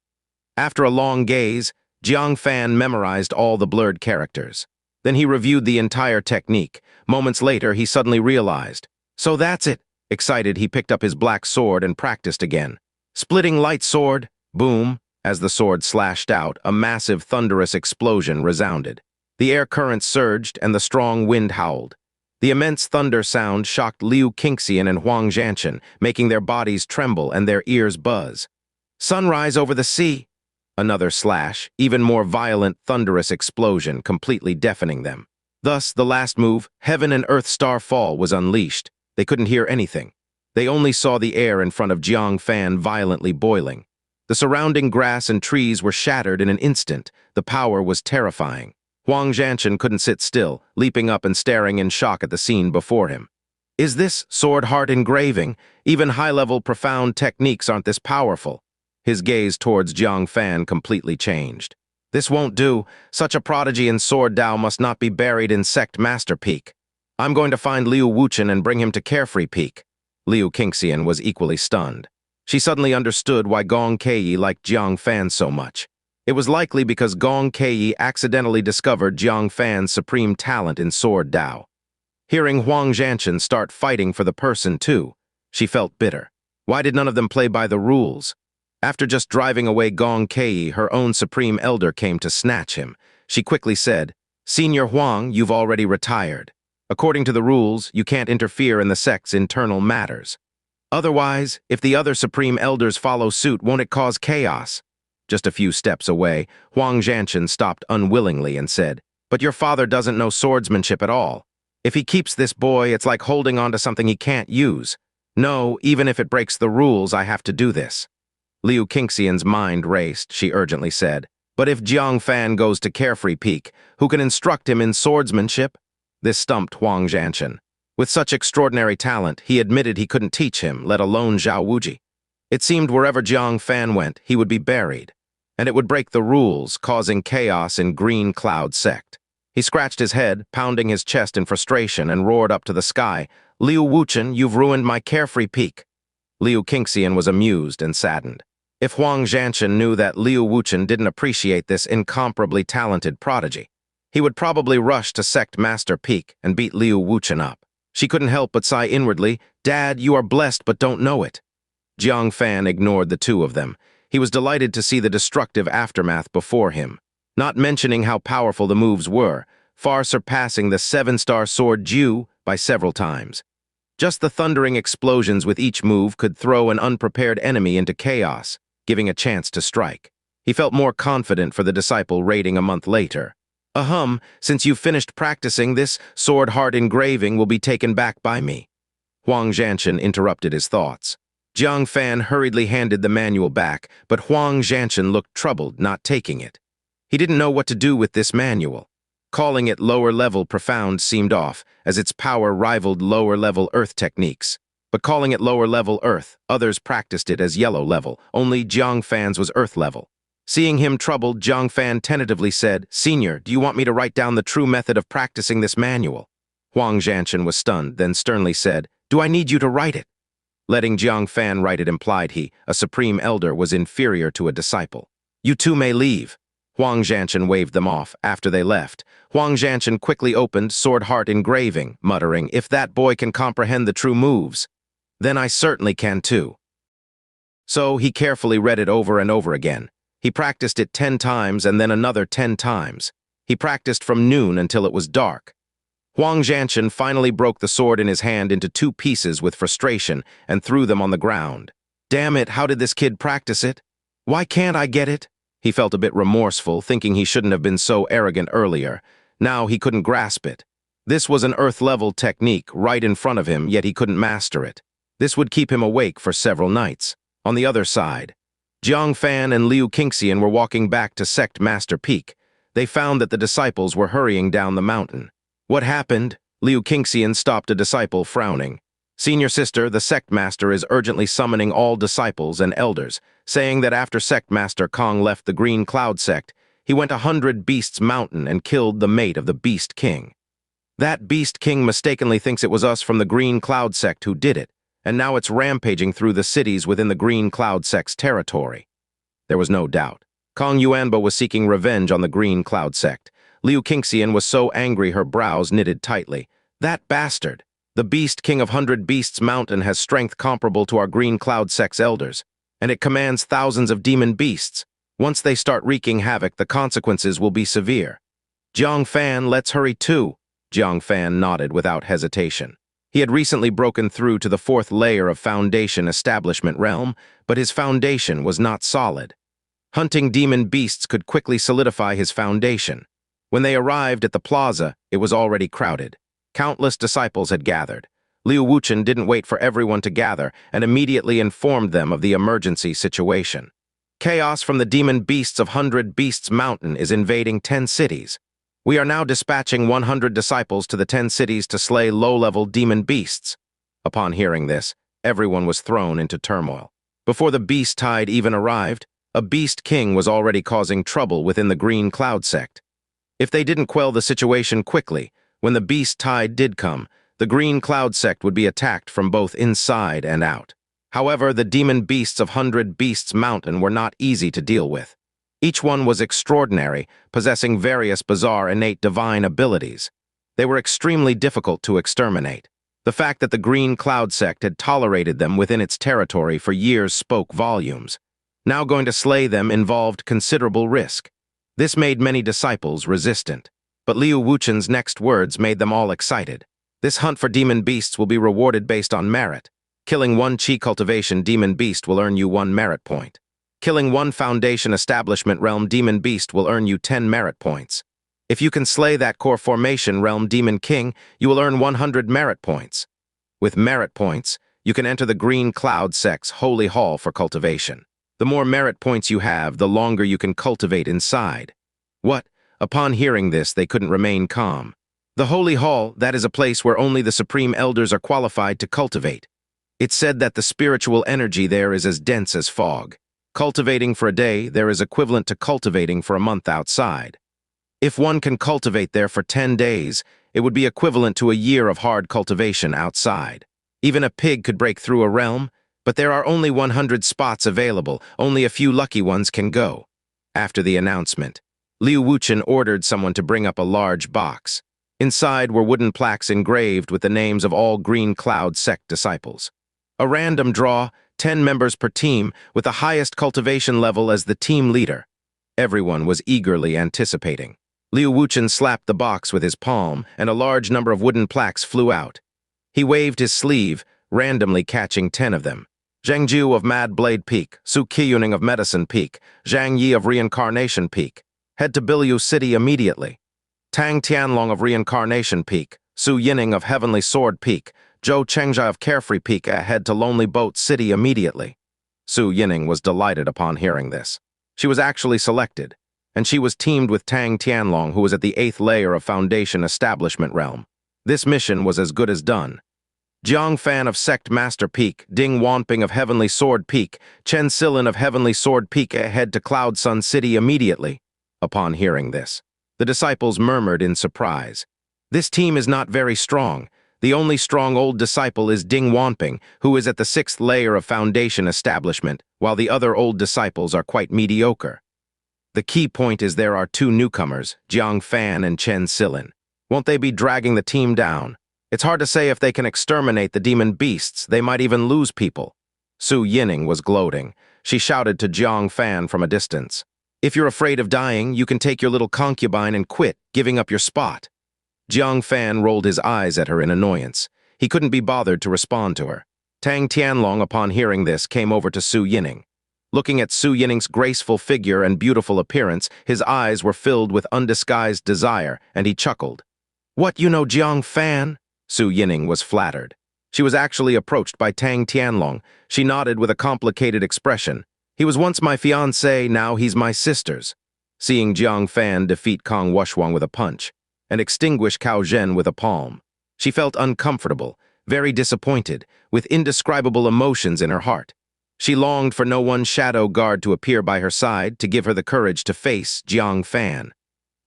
Speaker 1: After a long gaze, Jiang Fan memorized all the blurred characters. Then he reviewed the entire technique. Moments later, he suddenly realized. So that's it. Excited, he picked up his black sword and practiced again. Splitting light sword, boom. As the sword slashed out, a massive thunderous explosion resounded. The air currents surged and the strong wind howled. The immense thunder sound shocked Liu Qingxian and Huang Zhanchen, making their bodies tremble and their ears buzz. Sunrise over the sea. Another slash, even more violent, thunderous explosion, completely deafening them. Thus, the last move, Heaven and Earth Star Fall, was unleashed. They couldn't hear anything. They only saw the air in front of Jiang Fan violently boiling. The surrounding grass and trees were shattered in an instant. The power was terrifying. Huang Zhanchen couldn't sit still, leaping up and staring in shock at the scene before him. Is this sword heart engraving? Even high-level profound techniques aren't this powerful. His gaze towards Jiang Fan completely changed. This won't do. Such a prodigy in sword Dao must not be buried in Sect Master Peak. I'm going to find Liu Wuchen and bring him to Carefree Peak. Liu Qingxian was equally stunned. She suddenly understood why Gong Caiyi liked Jiang Fan so much. It was likely because Gong Caiyi accidentally discovered Jiang Fan's supreme talent in sword Dao. Hearing Huang Zhanchen start fighting for the person too, she felt bitter. Why did none of them play by the rules? After just driving away Gong Caiyi, her own supreme elder came to snatch him. She quickly said, "Senior Huang, you've already retired. According to the rules, you can't interfere in the sect's internal matters. Otherwise, if the other supreme elders follow suit, won't it cause chaos?" Just a few steps away, Huang Zhanchen stopped unwillingly and said, "But your father doesn't know swordsmanship at all. If he keeps this boy, it's like holding on to something he can't use. No, even if it breaks the rules, I have to do this." Liu Qingxian's mind raced. She urgently said, "But if Jiang Fan goes to Carefree Peak, who can instruct him in swordsmanship?" This stumped Huang Zhanchen. With such extraordinary talent, he admitted he couldn't teach him, let alone Zhao Wuji. It seemed wherever Jiang Fan went, he would be buried, and it would break the rules, causing chaos in Green Cloud Sect. He scratched his head, pounding his chest in frustration, and roared up to the sky, "Liu Wuchen, you've ruined my Carefree Peak." Liu Qingxian was amused and saddened. If Huang Zhanchen knew that Liu Wuchen didn't appreciate this incomparably talented prodigy, he would probably rush to Sect Master Peak and beat Liu Wuchen up. She couldn't help but sigh inwardly, "Dad, you are blessed but don't know it." Jiang Fan ignored the two of them. He was delighted to see the destructive aftermath before him, not mentioning how powerful the moves were, far surpassing the 7-star sword Jiu by several times. Just the thundering explosions with each move could throw an unprepared enemy into chaos, giving a chance to strike. He felt more confident for the disciple raiding a month later. Since you've finished practicing, this sword heart engraving will be taken back by me." Huang Zhanchen interrupted his thoughts. Jiang Fan hurriedly handed the manual back, but Huang Zhanchen looked troubled, not taking it. He didn't know what to do with this manual. Calling it lower-level profound seemed off, as its power rivaled lower-level earth techniques. But calling it lower-level earth, others practiced it as yellow-level, only Jiang Fan's was earth-level. Seeing him troubled, Jiang Fan tentatively said, "Senior, do you want me to write down the true method of practicing this manual?" Huang Zhanchen was stunned, then sternly said, "Do I need you to write it?" Letting Jiang Fan write it implied he, a supreme elder, was inferior to a disciple. "You two may leave." Huang Zhanchen waved them off. After they left, Huang Zhanchen quickly opened Sword Heart Engraving, muttering, "If that boy can comprehend the true moves, then I certainly can too." So he carefully read it over and over again. He practiced it 10 times and then another 10 times. He practiced from noon until it was dark. Huang Zhanchen finally broke the sword in his hand into 2 pieces with frustration and threw them on the ground. "Damn it, how did this kid practice it? Why can't I get it?" He felt a bit remorseful, thinking he shouldn't have been so arrogant earlier. Now he couldn't grasp it. This was an earth-level technique right in front of him, yet he couldn't master it. This would keep him awake for several nights. On the other side, Jiang Fan and Liu Qingxian were walking back to Sect Master Peak. They found that the disciples were hurrying down the mountain. "What happened?" Liu Qingxian stopped a disciple, frowning. "Senior sister, the Sect Master is urgently summoning all disciples and elders, saying that after Sect Master Kong left the Green Cloud Sect, He went 100 Beasts Mountain and killed the mate of the Beast King. That Beast King mistakenly thinks it was us from the Green Cloud sect who did it, and now it's rampaging through the cities within the Green Cloud sect's territory. There was no doubt. Kong Yuanbo was seeking revenge on the Green Cloud sect. Liu Qingxian was so angry her brows knitted tightly. That bastard! The Beast King of 100 Beasts Mountain has strength comparable to our Green Cloud sect's elders, and it commands thousands of demon beasts. Once they start wreaking havoc, the consequences will be severe. Jiang Fan, let's hurry too. Jiang Fan nodded without hesitation. He had recently broken through to the 4th layer of Foundation Establishment Realm, but his foundation was not solid. Hunting demon beasts could quickly solidify his foundation. When they arrived at the plaza, it was already crowded. Countless disciples had gathered. Liu Wuchen didn't wait for everyone to gather and immediately informed them of the emergency situation. Chaos from the demon beasts of 100 Beasts Mountain is invading 10 cities. We are now dispatching 100 disciples to the 10 cities to slay low-level demon beasts. Upon hearing this, everyone was thrown into turmoil. Before the beast tide even arrived, a Beast King was already causing trouble within the Green Cloud sect. If they didn't quell the situation quickly, when the beast tide did come, the Green Cloud sect would be attacked from both inside and out. However, the demon beasts of 100 Beasts Mountain were not easy to deal with. Each one was extraordinary, possessing various bizarre innate divine abilities. They were extremely difficult to exterminate. The fact that the Green Cloud sect had tolerated them within its territory for years spoke volumes. Now going to slay them involved considerable risk. This made many disciples resistant. But Liu Wuchen's next words made them all excited. This hunt for demon beasts will be rewarded based on merit. Killing 1 Qi Cultivation demon beast will earn you 1 merit point. Killing 1 Foundation Establishment Realm demon beast will earn you 10 merit points. If you can slay that Core Formation Realm demon king, you will earn 100 merit points. With merit points, you can enter the Green Cloud sect's Holy Hall for cultivation. The more merit points you have, the longer you can cultivate inside. What? Upon hearing this, they couldn't remain calm. The Holy Hall, that is a place where only the Supreme Elders are qualified to cultivate. It's said that the spiritual energy there is as dense as fog. Cultivating for a day there is equivalent to cultivating for a month outside. If one can cultivate there for 10 days, it would be equivalent to a year of hard cultivation outside. Even a pig could break through a realm, but there are only 100 spots available, only a few lucky ones can go. After the announcement, Liu Wuchen ordered someone to bring up a large box. Inside were wooden plaques engraved with the names of all Green Cloud sect disciples. A random draw, 10 members per team, with the highest cultivation level as the team leader. Everyone was eagerly anticipating. Liu Wuchen slapped the box with his palm, and a large number of wooden plaques flew out. He waved his sleeve, randomly catching 10 of them. Zhang Ju of Mad Blade Peak, Su Qiuning of Medicine Peak, Zhang Yi of Reincarnation Peak. Head to Biliu City immediately. Tang Tianlong of Reincarnation Peak, Su Yining of Heavenly Sword Peak, Zhou Chengjia of Carefree Peak head to Lonely Boat City immediately. Su Yining was delighted upon hearing this. She was actually selected, and she was teamed with Tang Tianlong, who was at the 8th layer of Foundation Establishment Realm. This mission was as good as done. Jiang Fan of Sect Master Peak, Ding Wanping of Heavenly Sword Peak, Chen Silin of Heavenly Sword Peak head to Cloud Sun City immediately. Upon hearing this, the disciples murmured in surprise. This team is not very strong. The only strong old disciple is Ding Wanping, who is at the 6th layer of Foundation Establishment, while the other old disciples are quite mediocre. The key point is there are 2 newcomers, Jiang Fan and Chen Silin. Won't they be dragging the team down? It's hard to say if they can exterminate the demon beasts. They might even lose people. Su Yining was gloating. She shouted to Jiang Fan from a distance. If you're afraid of dying, you can take your little concubine and quit, giving up your spot. Jiang Fan rolled his eyes at her in annoyance. He couldn't be bothered to respond to her. Tang Tianlong, upon hearing this, came over to Su Yining. Looking at Su Yining's graceful figure and beautiful appearance, his eyes were filled with undisguised desire, and he chuckled. What, you know Jiang Fan? Su Yining was flattered. She was actually approached by Tang Tianlong. She nodded with a complicated expression. He was once my fiancé, now he's my sister's. Seeing Jiang Fan defeat Kong Wushuang with a punch, and extinguish Cao Zhen with a palm, she felt uncomfortable, very disappointed, with indescribable emotions in her heart. She longed for no one shadow guard to appear by her side to give her the courage to face Jiang Fan.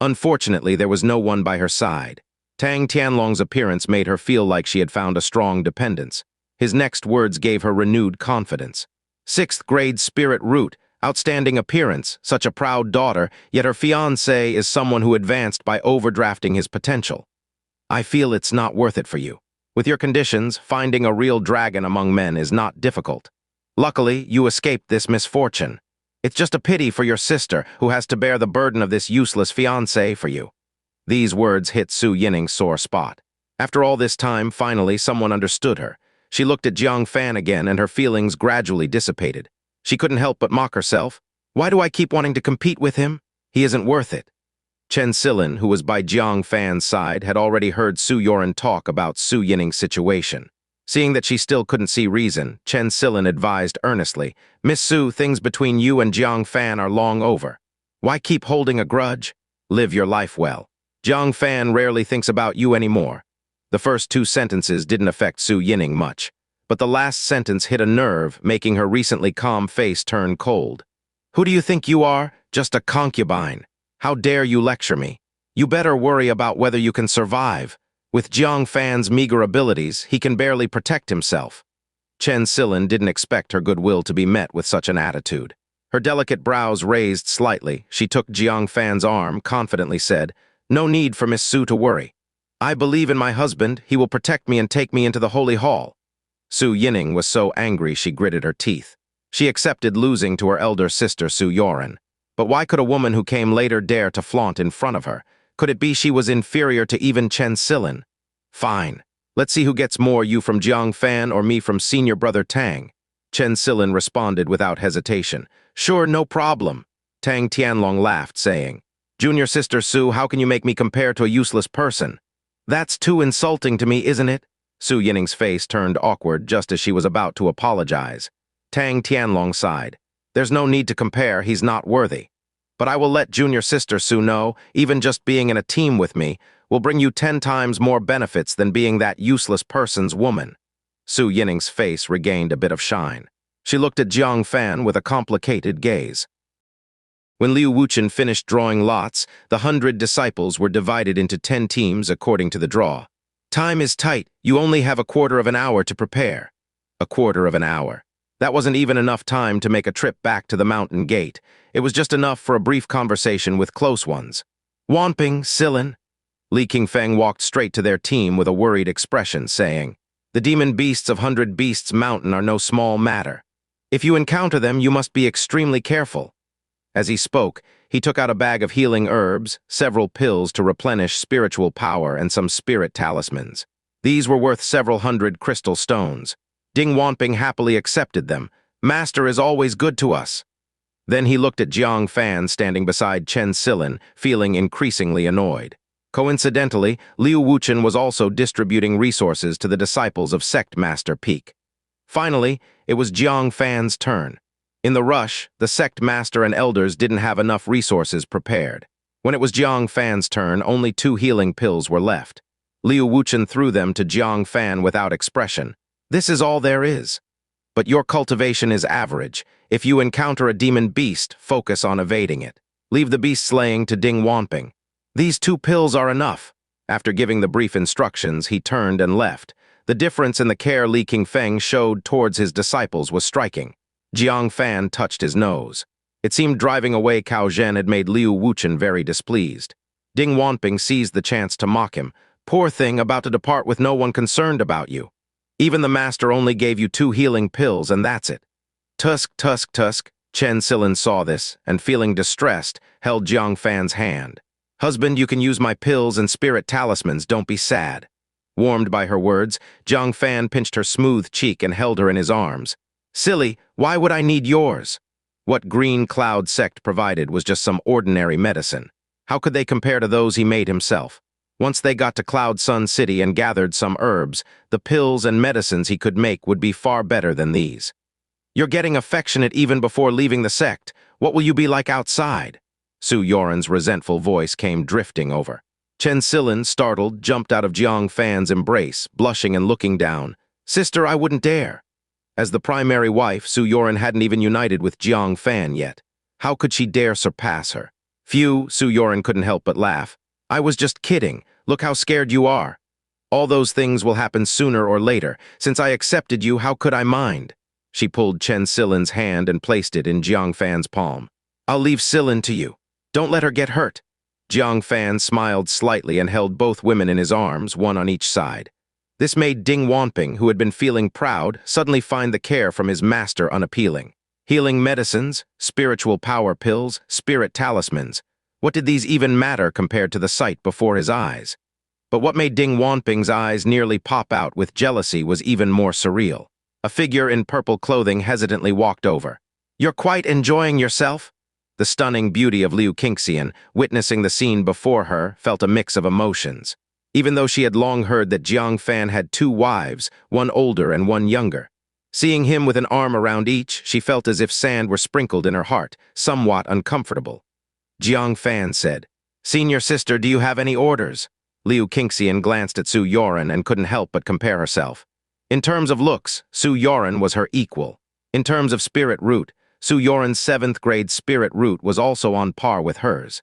Speaker 1: Unfortunately, there was no one by her side. Tang Tianlong's appearance made her feel like she had found a strong dependence. His next words gave her renewed confidence. Sixth grade spirit root, outstanding appearance, such a proud daughter, yet her fiancé is someone who advanced by overdrafting his potential. I feel it's not worth it for you. With your conditions, finding a real dragon among men is not difficult. Luckily, you escaped this misfortune. It's just a pity for your sister, who has to bear the burden of this useless fiancé for you. These words hit Su Qiuning's sore spot. After all this time, finally, someone understood her. She looked at Jiang Fan again, and her feelings gradually dissipated. She couldn't help but mock herself. Why do I keep wanting to compete with him? He isn't worth it. Chen Silin, who was by Jiang Fan's side, had already heard Xu Youran talk about Su Qiuning's situation. Seeing that she still couldn't see reason, Chen Silin advised earnestly, Miss Su, things between you and Jiang Fan are long over. Why keep holding a grudge? Live your life well. Jiang Fan rarely thinks about you anymore. The first two sentences didn't affect Su Qiuning much, but the last sentence hit a nerve, making her recently calm face turn cold. Who do you think you are? Just a concubine. How dare you lecture me? You better worry about whether you can survive. With Jiang Fan's meager abilities, he can barely protect himself. Chen Silin didn't expect her goodwill to be met with such an attitude. Her delicate brows raised slightly. She took Jiang Fan's arm, confidently said, No need for Miss Su to worry. I believe in my husband. He will protect me and take me into the holy hall. Su Qiuning was so angry she gritted her teeth. She accepted losing to her elder sister Xu Youran. But why could a woman who came later dare to flaunt in front of her? Could it be she was inferior to even Chen Silin? Fine. Let's see who gets more, you from Jiang Fan or me from senior brother Tang. Chen Silin responded without hesitation. Sure, no problem. Tang Tianlong laughed, saying, Junior sister Su, how can you make me compare to a useless person? That's too insulting to me, isn't it? Su Qiuning's face turned awkward just as she was about to apologize. Tang Tianlong sighed. There's no need to compare, he's not worthy. But I will let junior sister Su know, even just being in a team with me will bring you 10 times more benefits than being that useless person's woman. Su Qiuning's face regained a bit of shine. She looked at Jiang Fan with a complicated gaze. When Liu Wuchen finished drawing lots, the 100 disciples were divided into 10 teams according to the draw. Time is tight. You only have a quarter of an hour to prepare. A quarter of an hour. That wasn't even enough time to make a trip back to the mountain gate. It was just enough for a brief conversation with close ones. Wanping, Silin. Li Qingfeng walked straight to their team with a worried expression, saying, The demon beasts of 100 Beasts Mountain are no small matter. If you encounter them, you must be extremely careful. As he spoke, he took out a bag of healing herbs, several pills to replenish spiritual power, and some spirit talismans. These were worth several hundred crystal stones. Ding Wanping happily accepted them. Master is always good to us. Then he looked at Jiang Fan standing beside Chen Silin, feeling increasingly annoyed. Coincidentally, Liu Wuchen was also distributing resources to the disciples of Sect Master Peak. Finally, it was Jiang Fan's turn. In the rush, the sect master and elders didn't have enough resources prepared. When it was Jiang Fan's turn, only 2 healing pills were left. Liu Wuchen threw them to Jiang Fan without expression. This is all there is. But your cultivation is average. If you encounter a demon beast, focus on evading it. Leave the beast slaying to Ding Wanping. These 2 pills are enough. After giving the brief instructions, he turned and left. The difference in the care Li Qingfeng showed towards his disciples was striking. Jiang Fan touched his nose. It seemed driving away Cao Zhen had made Liu Wuchen very displeased. Ding Wanping seized the chance to mock him. Poor thing, about to depart with no one concerned about you. Even the master only gave you 2 healing pills, and that's it. Tusk. Chen Silin saw this, and feeling distressed, held Jiang Fan's hand. Husband, you can use my pills and spirit talismans, don't be sad. Warmed by her words, Jiang Fan pinched her smooth cheek and held her in his arms. Silly, why would I need yours? What Green Cloud sect provided was just some ordinary medicine. How could they compare to those he made himself? Once they got to Cloud Sun City and gathered some herbs, the pills and medicines he could make would be far better than these. You're getting affectionate even before leaving the sect. What will you be like outside? Xu Youran's resentful voice came drifting over. Chen Silin, startled, jumped out of Jiang Fan's embrace, blushing and looking down. Sister, I wouldn't dare. As the primary wife, Xu Youran hadn't even united with Jiang Fan yet. How could she dare surpass her? Phew, Xu Youran couldn't help but laugh. I was just kidding. Look how scared you are. All those things will happen sooner or later. Since I accepted you, how could I mind? She pulled Chen Silin's hand and placed it in Jiang Fan's palm. I'll leave Silin to you. Don't let her get hurt. Jiang Fan smiled slightly and held both women in his arms, one on each side. This made Ding Wanping, who had been feeling proud, suddenly find the care from his master unappealing. Healing medicines, spiritual power pills, spirit talismans. What did these even matter compared to the sight before his eyes? But what made Ding Wanping's eyes nearly pop out with jealousy was even more surreal. A figure in purple clothing hesitantly walked over. You're quite enjoying yourself? The stunning beauty of Liu Qingxian, witnessing the scene before her, felt a mix of emotions. Even though she had long heard that Jiang Fan had two wives, one older and one younger. Seeing him with an arm around each, she felt as if sand were sprinkled in her heart, somewhat uncomfortable. Jiang Fan said, Senior sister, do you have any orders? Liu Qingxian glanced at Xu Youran and couldn't help but compare herself. In terms of looks, Xu Youran was her equal. In terms of spirit root, Xu Youran's 7th grade spirit root was also on par with hers.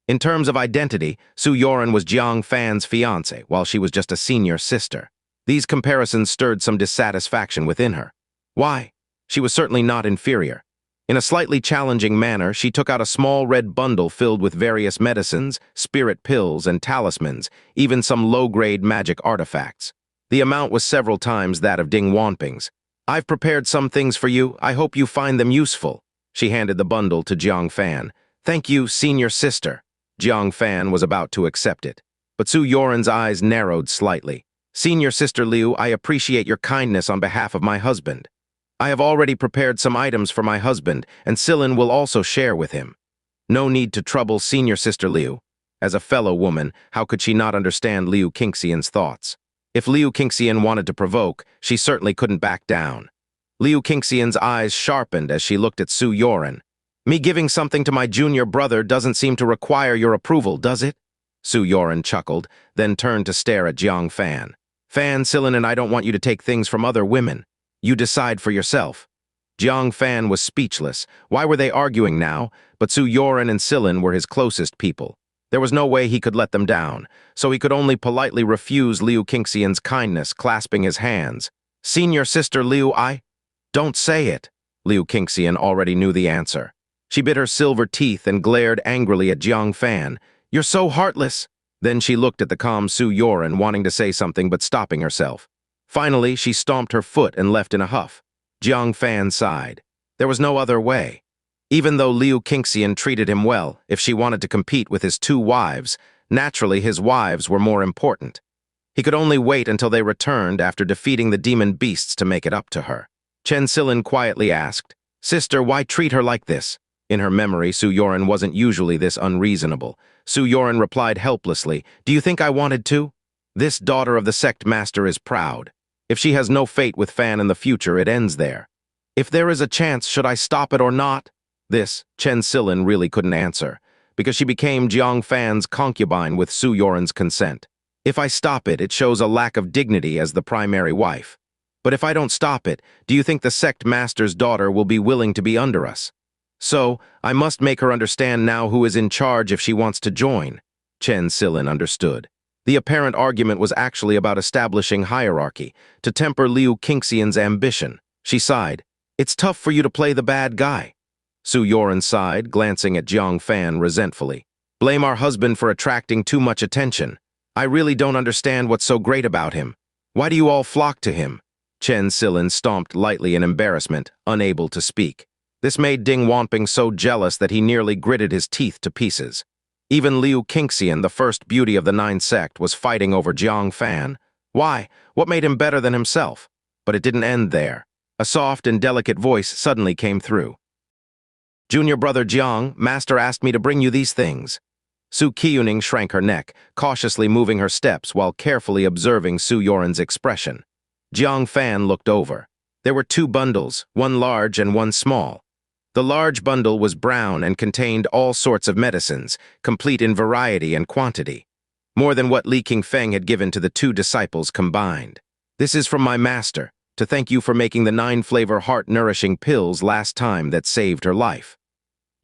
Speaker 1: In terms of identity, Xu Youran was Jiang Fan's fiancé, while she was just a senior sister. These comparisons stirred some dissatisfaction within her. Why? She was certainly not inferior. In a slightly challenging manner, she took out a small red bundle filled with various medicines, spirit pills, and talismans, even some low-grade magic artifacts. The amount was several times that of Ding Wanping's. I've prepared some things for you. I hope you find them useful. She handed the bundle to Jiang Fan. Thank you, senior sister. Jiang Fan was about to accept it. But Xu Youran's eyes narrowed slightly. Senior sister Liu, I appreciate your kindness on behalf of my husband. I have already prepared some items for my husband, and Silin will also share with him. No need to trouble senior sister Liu. As a fellow woman, how could she not understand Liu Qingxian's thoughts? If Liu Qingxian wanted to provoke, she certainly couldn't back down. Liu Qingxian's eyes sharpened as she looked at Xu Youran. Me giving something to my junior brother doesn't seem to require your approval, does it? Xu Youran chuckled, then turned to stare at Jiang Fan. Fan, Silin and I don't want you to take things from other women. You decide for yourself. Jiang Fan was speechless. Why were they arguing now? But Xu Youran and Silin were his closest people. There was no way he could let them down, so he could only politely refuse Liu Qingxian's kindness, clasping his hands. Senior sister Liu, Don't say it. Liu Qingxian already knew the answer. She bit her silver teeth and glared angrily at Jiang Fan. You're so heartless. Then she looked at the calm Xu Youran, wanting to say something but stopping herself. Finally, she stomped her foot and left in a huff. Jiang Fan sighed. There was no other way. Even though Liu Qingxian treated him well, if she wanted to compete with his two wives, naturally his wives were more important. He could only wait until they returned after defeating the demon beasts to make it up to her. Chen Silin quietly asked, Sister, why treat her like this? In her memory, Xu Youran wasn't usually this unreasonable. Xu Youran replied helplessly, Do you think I wanted to? This daughter of the sect master is proud. If she has no fate with Fan in the future, it ends there. If there is a chance, should I stop it or not? This, Chen Silin really couldn't answer, because she became Jiang Fan's concubine with Xu Youran's consent. If I stop it, it shows a lack of dignity as the primary wife. But if I don't stop it, do you think the sect master's daughter will be willing to be under us? So, I must make her understand now who is in charge if she wants to join. Chen Silin understood. The apparent argument was actually about establishing hierarchy, to temper Liu Qingxian's ambition. She sighed. It's tough for you to play the bad guy. Xu Youran sighed, glancing at Jiang Fan resentfully. Blame our husband for attracting too much attention. I really don't understand what's so great about him. Why do you all flock to him? Chen Silin stomped lightly in embarrassment, unable to speak. This made Ding Wanping so jealous that he nearly gritted his teeth to pieces. Even Liu Qingxian, the first beauty of the Nine Sect, was fighting over Jiang Fan. Why? What made him better than himself? But it didn't end there. A soft and delicate voice suddenly came through. Junior brother Jiang, master asked me to bring you these things. Su Qiuning shrank her neck, cautiously moving her steps while carefully observing Xu Youran's expression. Jiang Fan looked over. There were two bundles, one large and one small. The large bundle was brown and contained all sorts of medicines, complete in variety and quantity. More than what Li Qingfeng had given to the two disciples combined. This is from my master. to thank you for making the 9-flavor heart-nourishing pills last time that saved her life.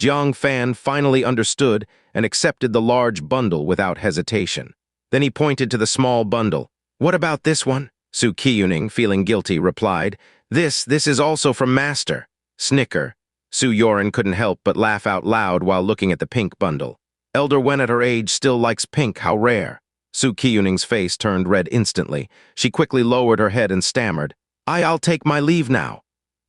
Speaker 1: Jiang Fan finally understood and accepted the large bundle without hesitation. Then he pointed to the small bundle. "What about this one?" Su Qiuning, feeling guilty, replied. This is also from Master." Snicker. Xu Youran couldn't help but laugh out loud while looking at the pink bundle. Elder Wen at her age still likes pink, how rare. Su Qiuning's face turned red instantly. She quickly lowered her head and stammered, I'll take my leave now."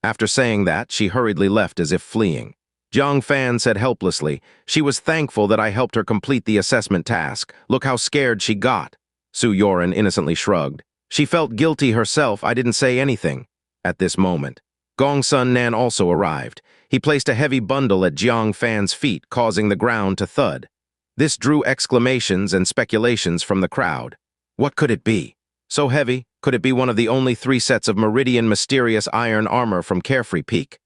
Speaker 1: After saying that, she hurriedly left as if fleeing. Jiang Fan said helplessly, "She was thankful that I helped her complete the assessment task. Look how scared she got." Xu Youran innocently shrugged. "She felt guilty herself. I didn't say anything." At this moment, Gong Nan also arrived. He placed a heavy bundle at Jiang Fan's feet, causing the ground to thud. This drew exclamations and speculations from the crowd. What could it be? So heavy, could it be one of the only 3 sets of Meridian mysterious iron armor from Carefree Peak?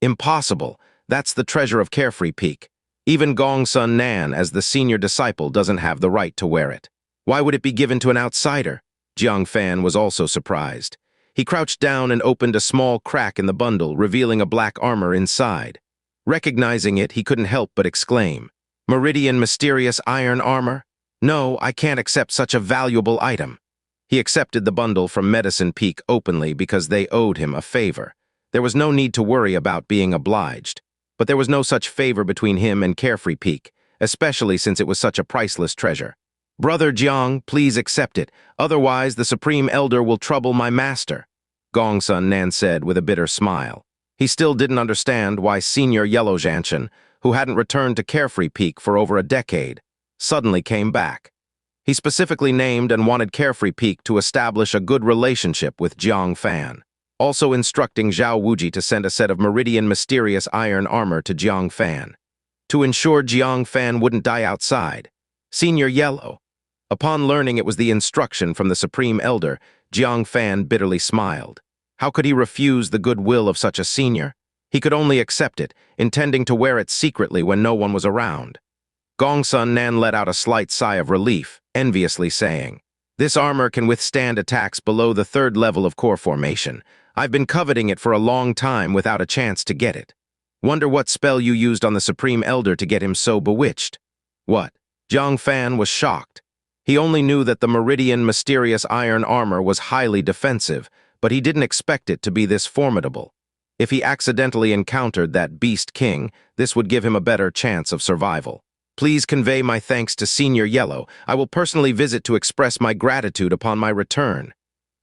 Speaker 1: Impossible. That's the treasure of Carefree Peak. Even Gong Nan, as the senior disciple, doesn't have the right to wear it. Why would it be given to an outsider? Jiang Fan was also surprised. He crouched down and opened a small crack in the bundle, revealing a black armor inside. Recognizing it, he couldn't help but exclaim, "Meridian mysterious iron armor? No, I can't accept such a valuable item." He accepted the bundle from Medicine Peak openly because they owed him a favor. There was no need to worry about being obliged. But there was no such favor between him and Carefree Peak, especially since it was such a priceless treasure. "Brother Jiang, please accept it. Otherwise, the Supreme Elder will trouble my master," Gong Nan said with a bitter smile. He still didn't understand why Senior Yellow Xianxian, who hadn't returned to Carefree Peak for over a decade, suddenly came back. He specifically named and wanted Carefree Peak to establish a good relationship with Jiang Fan, also instructing Zhao Wuji to send a set of Meridian mysterious iron armor to Jiang Fan, to ensure Jiang Fan wouldn't die outside. Senior Yellow. Upon learning it was the instruction from the Supreme Elder, Jiang Fan bitterly smiled. How could he refuse the goodwill of such a senior? He could only accept it, intending to wear it secretly when no one was around. Gong Nan let out a slight sigh of relief, enviously saying, "This armor can withstand attacks below the 3rd level of core formation. I've been coveting it for a long time without a chance to get it. Wonder what spell you used on the Supreme Elder to get him so bewitched." What? Jiang Fan was shocked. He only knew that the Meridian mysterious iron armor was highly defensive, but he didn't expect it to be this formidable. If he accidentally encountered that Beast King, this would give him a better chance of survival. "Please convey my thanks to Senior Yellow. I will personally visit to express my gratitude upon my return."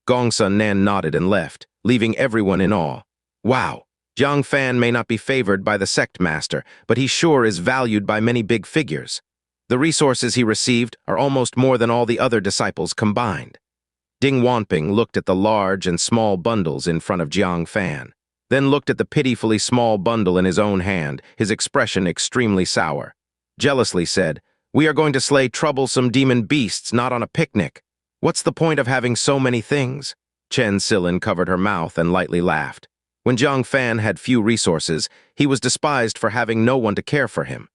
Speaker 1: Gong Nan nodded and left, leaving everyone in awe. Wow, Jiang Fan may not be favored by the sect master, but he sure is valued by many big figures. The resources he received are almost more than all the other disciples combined. Ding Wanping looked at the large and small bundles in front of Jiang Fan, then looked at the pitifully small bundle in his own hand, his expression extremely sour. Jealously said, "We are going to slay troublesome demon beasts, not on a picnic. What's the point of having so many things?" Chen Silin covered her mouth and lightly laughed. When Jiang Fan had few resources, he was despised for having no one to care for him.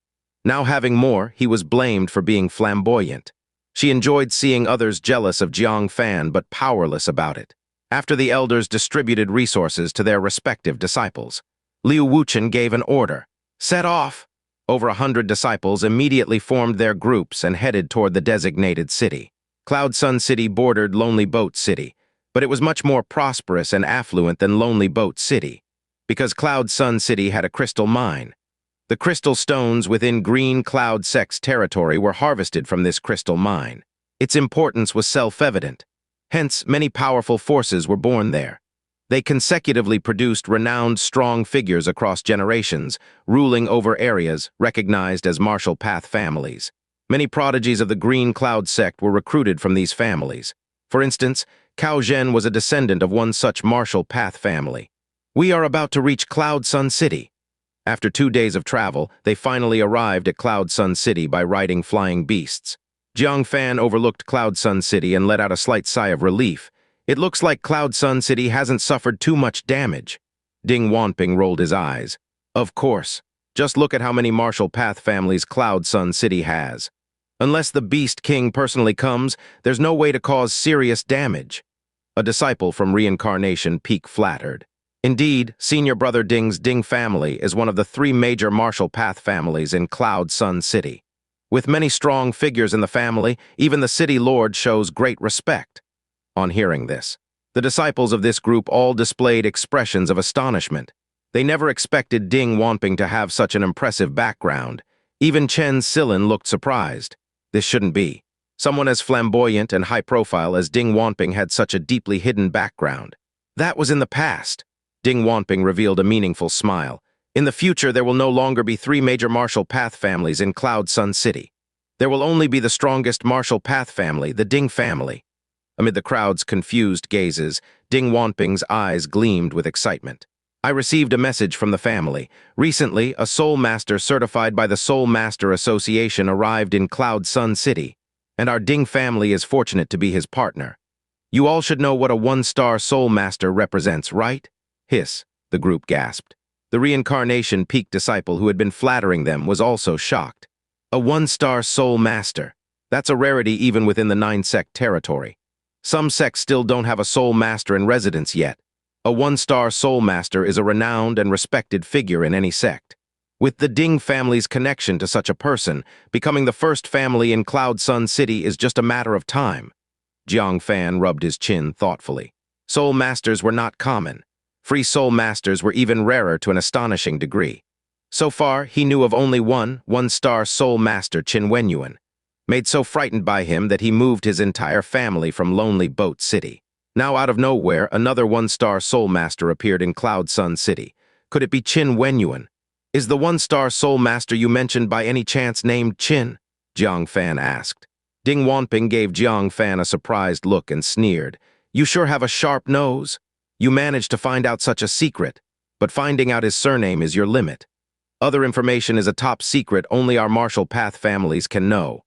Speaker 1: Now having more, he was blamed for being flamboyant. She enjoyed seeing others jealous of Jiang Fan but powerless about it. After the elders distributed resources to their respective disciples, Liu Wuchen gave an order. "Set off!" Over 100 disciples immediately formed their groups and headed toward the designated city. Cloud Sun City bordered Lonely Boat City, but it was much more prosperous and affluent than Lonely Boat City, because Cloud Sun City had a crystal mine. The crystal stones within Green Cloud Sect's territory were harvested from this crystal mine. Its importance was self-evident. Hence, many powerful forces were born there. They consecutively produced renowned strong figures across generations, ruling over areas recognized as martial path families. Many prodigies of the Green Cloud Sect were recruited from these families. For instance, Cao Zhen was a descendant of one such martial path family. "We are about to reach Cloud Sun City." After 2 days of travel, they finally arrived at Cloud Sun City by riding flying beasts. Jiang Fan overlooked Cloud Sun City and let out a slight sigh of relief. It looks like Cloud Sun City hasn't suffered too much damage. Ding Wanping rolled his eyes. Of course. Just look at how many martial path families Cloud Sun City has. Unless the Beast King personally comes, there's no way to cause serious damage. A disciple from Reincarnation Peak flattered. Indeed, senior brother Ding's Ding family is one of the 3 major martial path families in Cloud Sun City. With many strong figures in the family, even the city lord shows great respect. On hearing this, the disciples of this group all displayed expressions of astonishment. They never expected Ding Wanping to have such an impressive background. Even Chen Silin looked surprised. This shouldn't be. Someone as flamboyant and high-profile as Ding Wanping had such a deeply hidden background. That was in the past. Ding Wanping revealed a meaningful smile. In the future, there will no longer be 3 major martial path families in Cloud Sun City. There will only be the strongest martial path family, the Ding family. Amid the crowd's confused gazes, Ding Wanping's eyes gleamed with excitement. I received a message from the family. Recently, a Soul Master certified by the Soul Master Association arrived in Cloud Sun City, and our Ding family is fortunate to be his partner. You all should know what a 1-star Soul Master represents, right? Hiss, the group gasped. The Reincarnation Peak disciple who had been flattering them was also shocked. A 1-star Soul Master. That's a rarity even within the 9-sect territory. Some sects still don't have a Soul Master in residence yet. A 1-star Soul Master is a renowned and respected figure in any sect. With the Ding family's connection to such a person, becoming the first family in Cloud Sun City is just a matter of time. Jiang Fan rubbed his chin thoughtfully. Soul Masters were not common. Free Soul Masters were even rarer to an astonishing degree. So far, he knew of only one 1-star Soul Master, Qin Wenyuan, made so frightened by him that he moved his entire family from Lonely Boat City. Now, out of nowhere, another 1-star Soul Master appeared in Cloud Sun City. Could it be Qin Wenyuan? Is the 1-star Soul Master you mentioned by any chance named Qin? Jiang Fan asked. Ding Wanping gave Jiang Fan a surprised look and sneered. You sure have a sharp nose. You managed to find out such a secret, but finding out his surname is your limit. Other information is a top secret only our martial path families can know.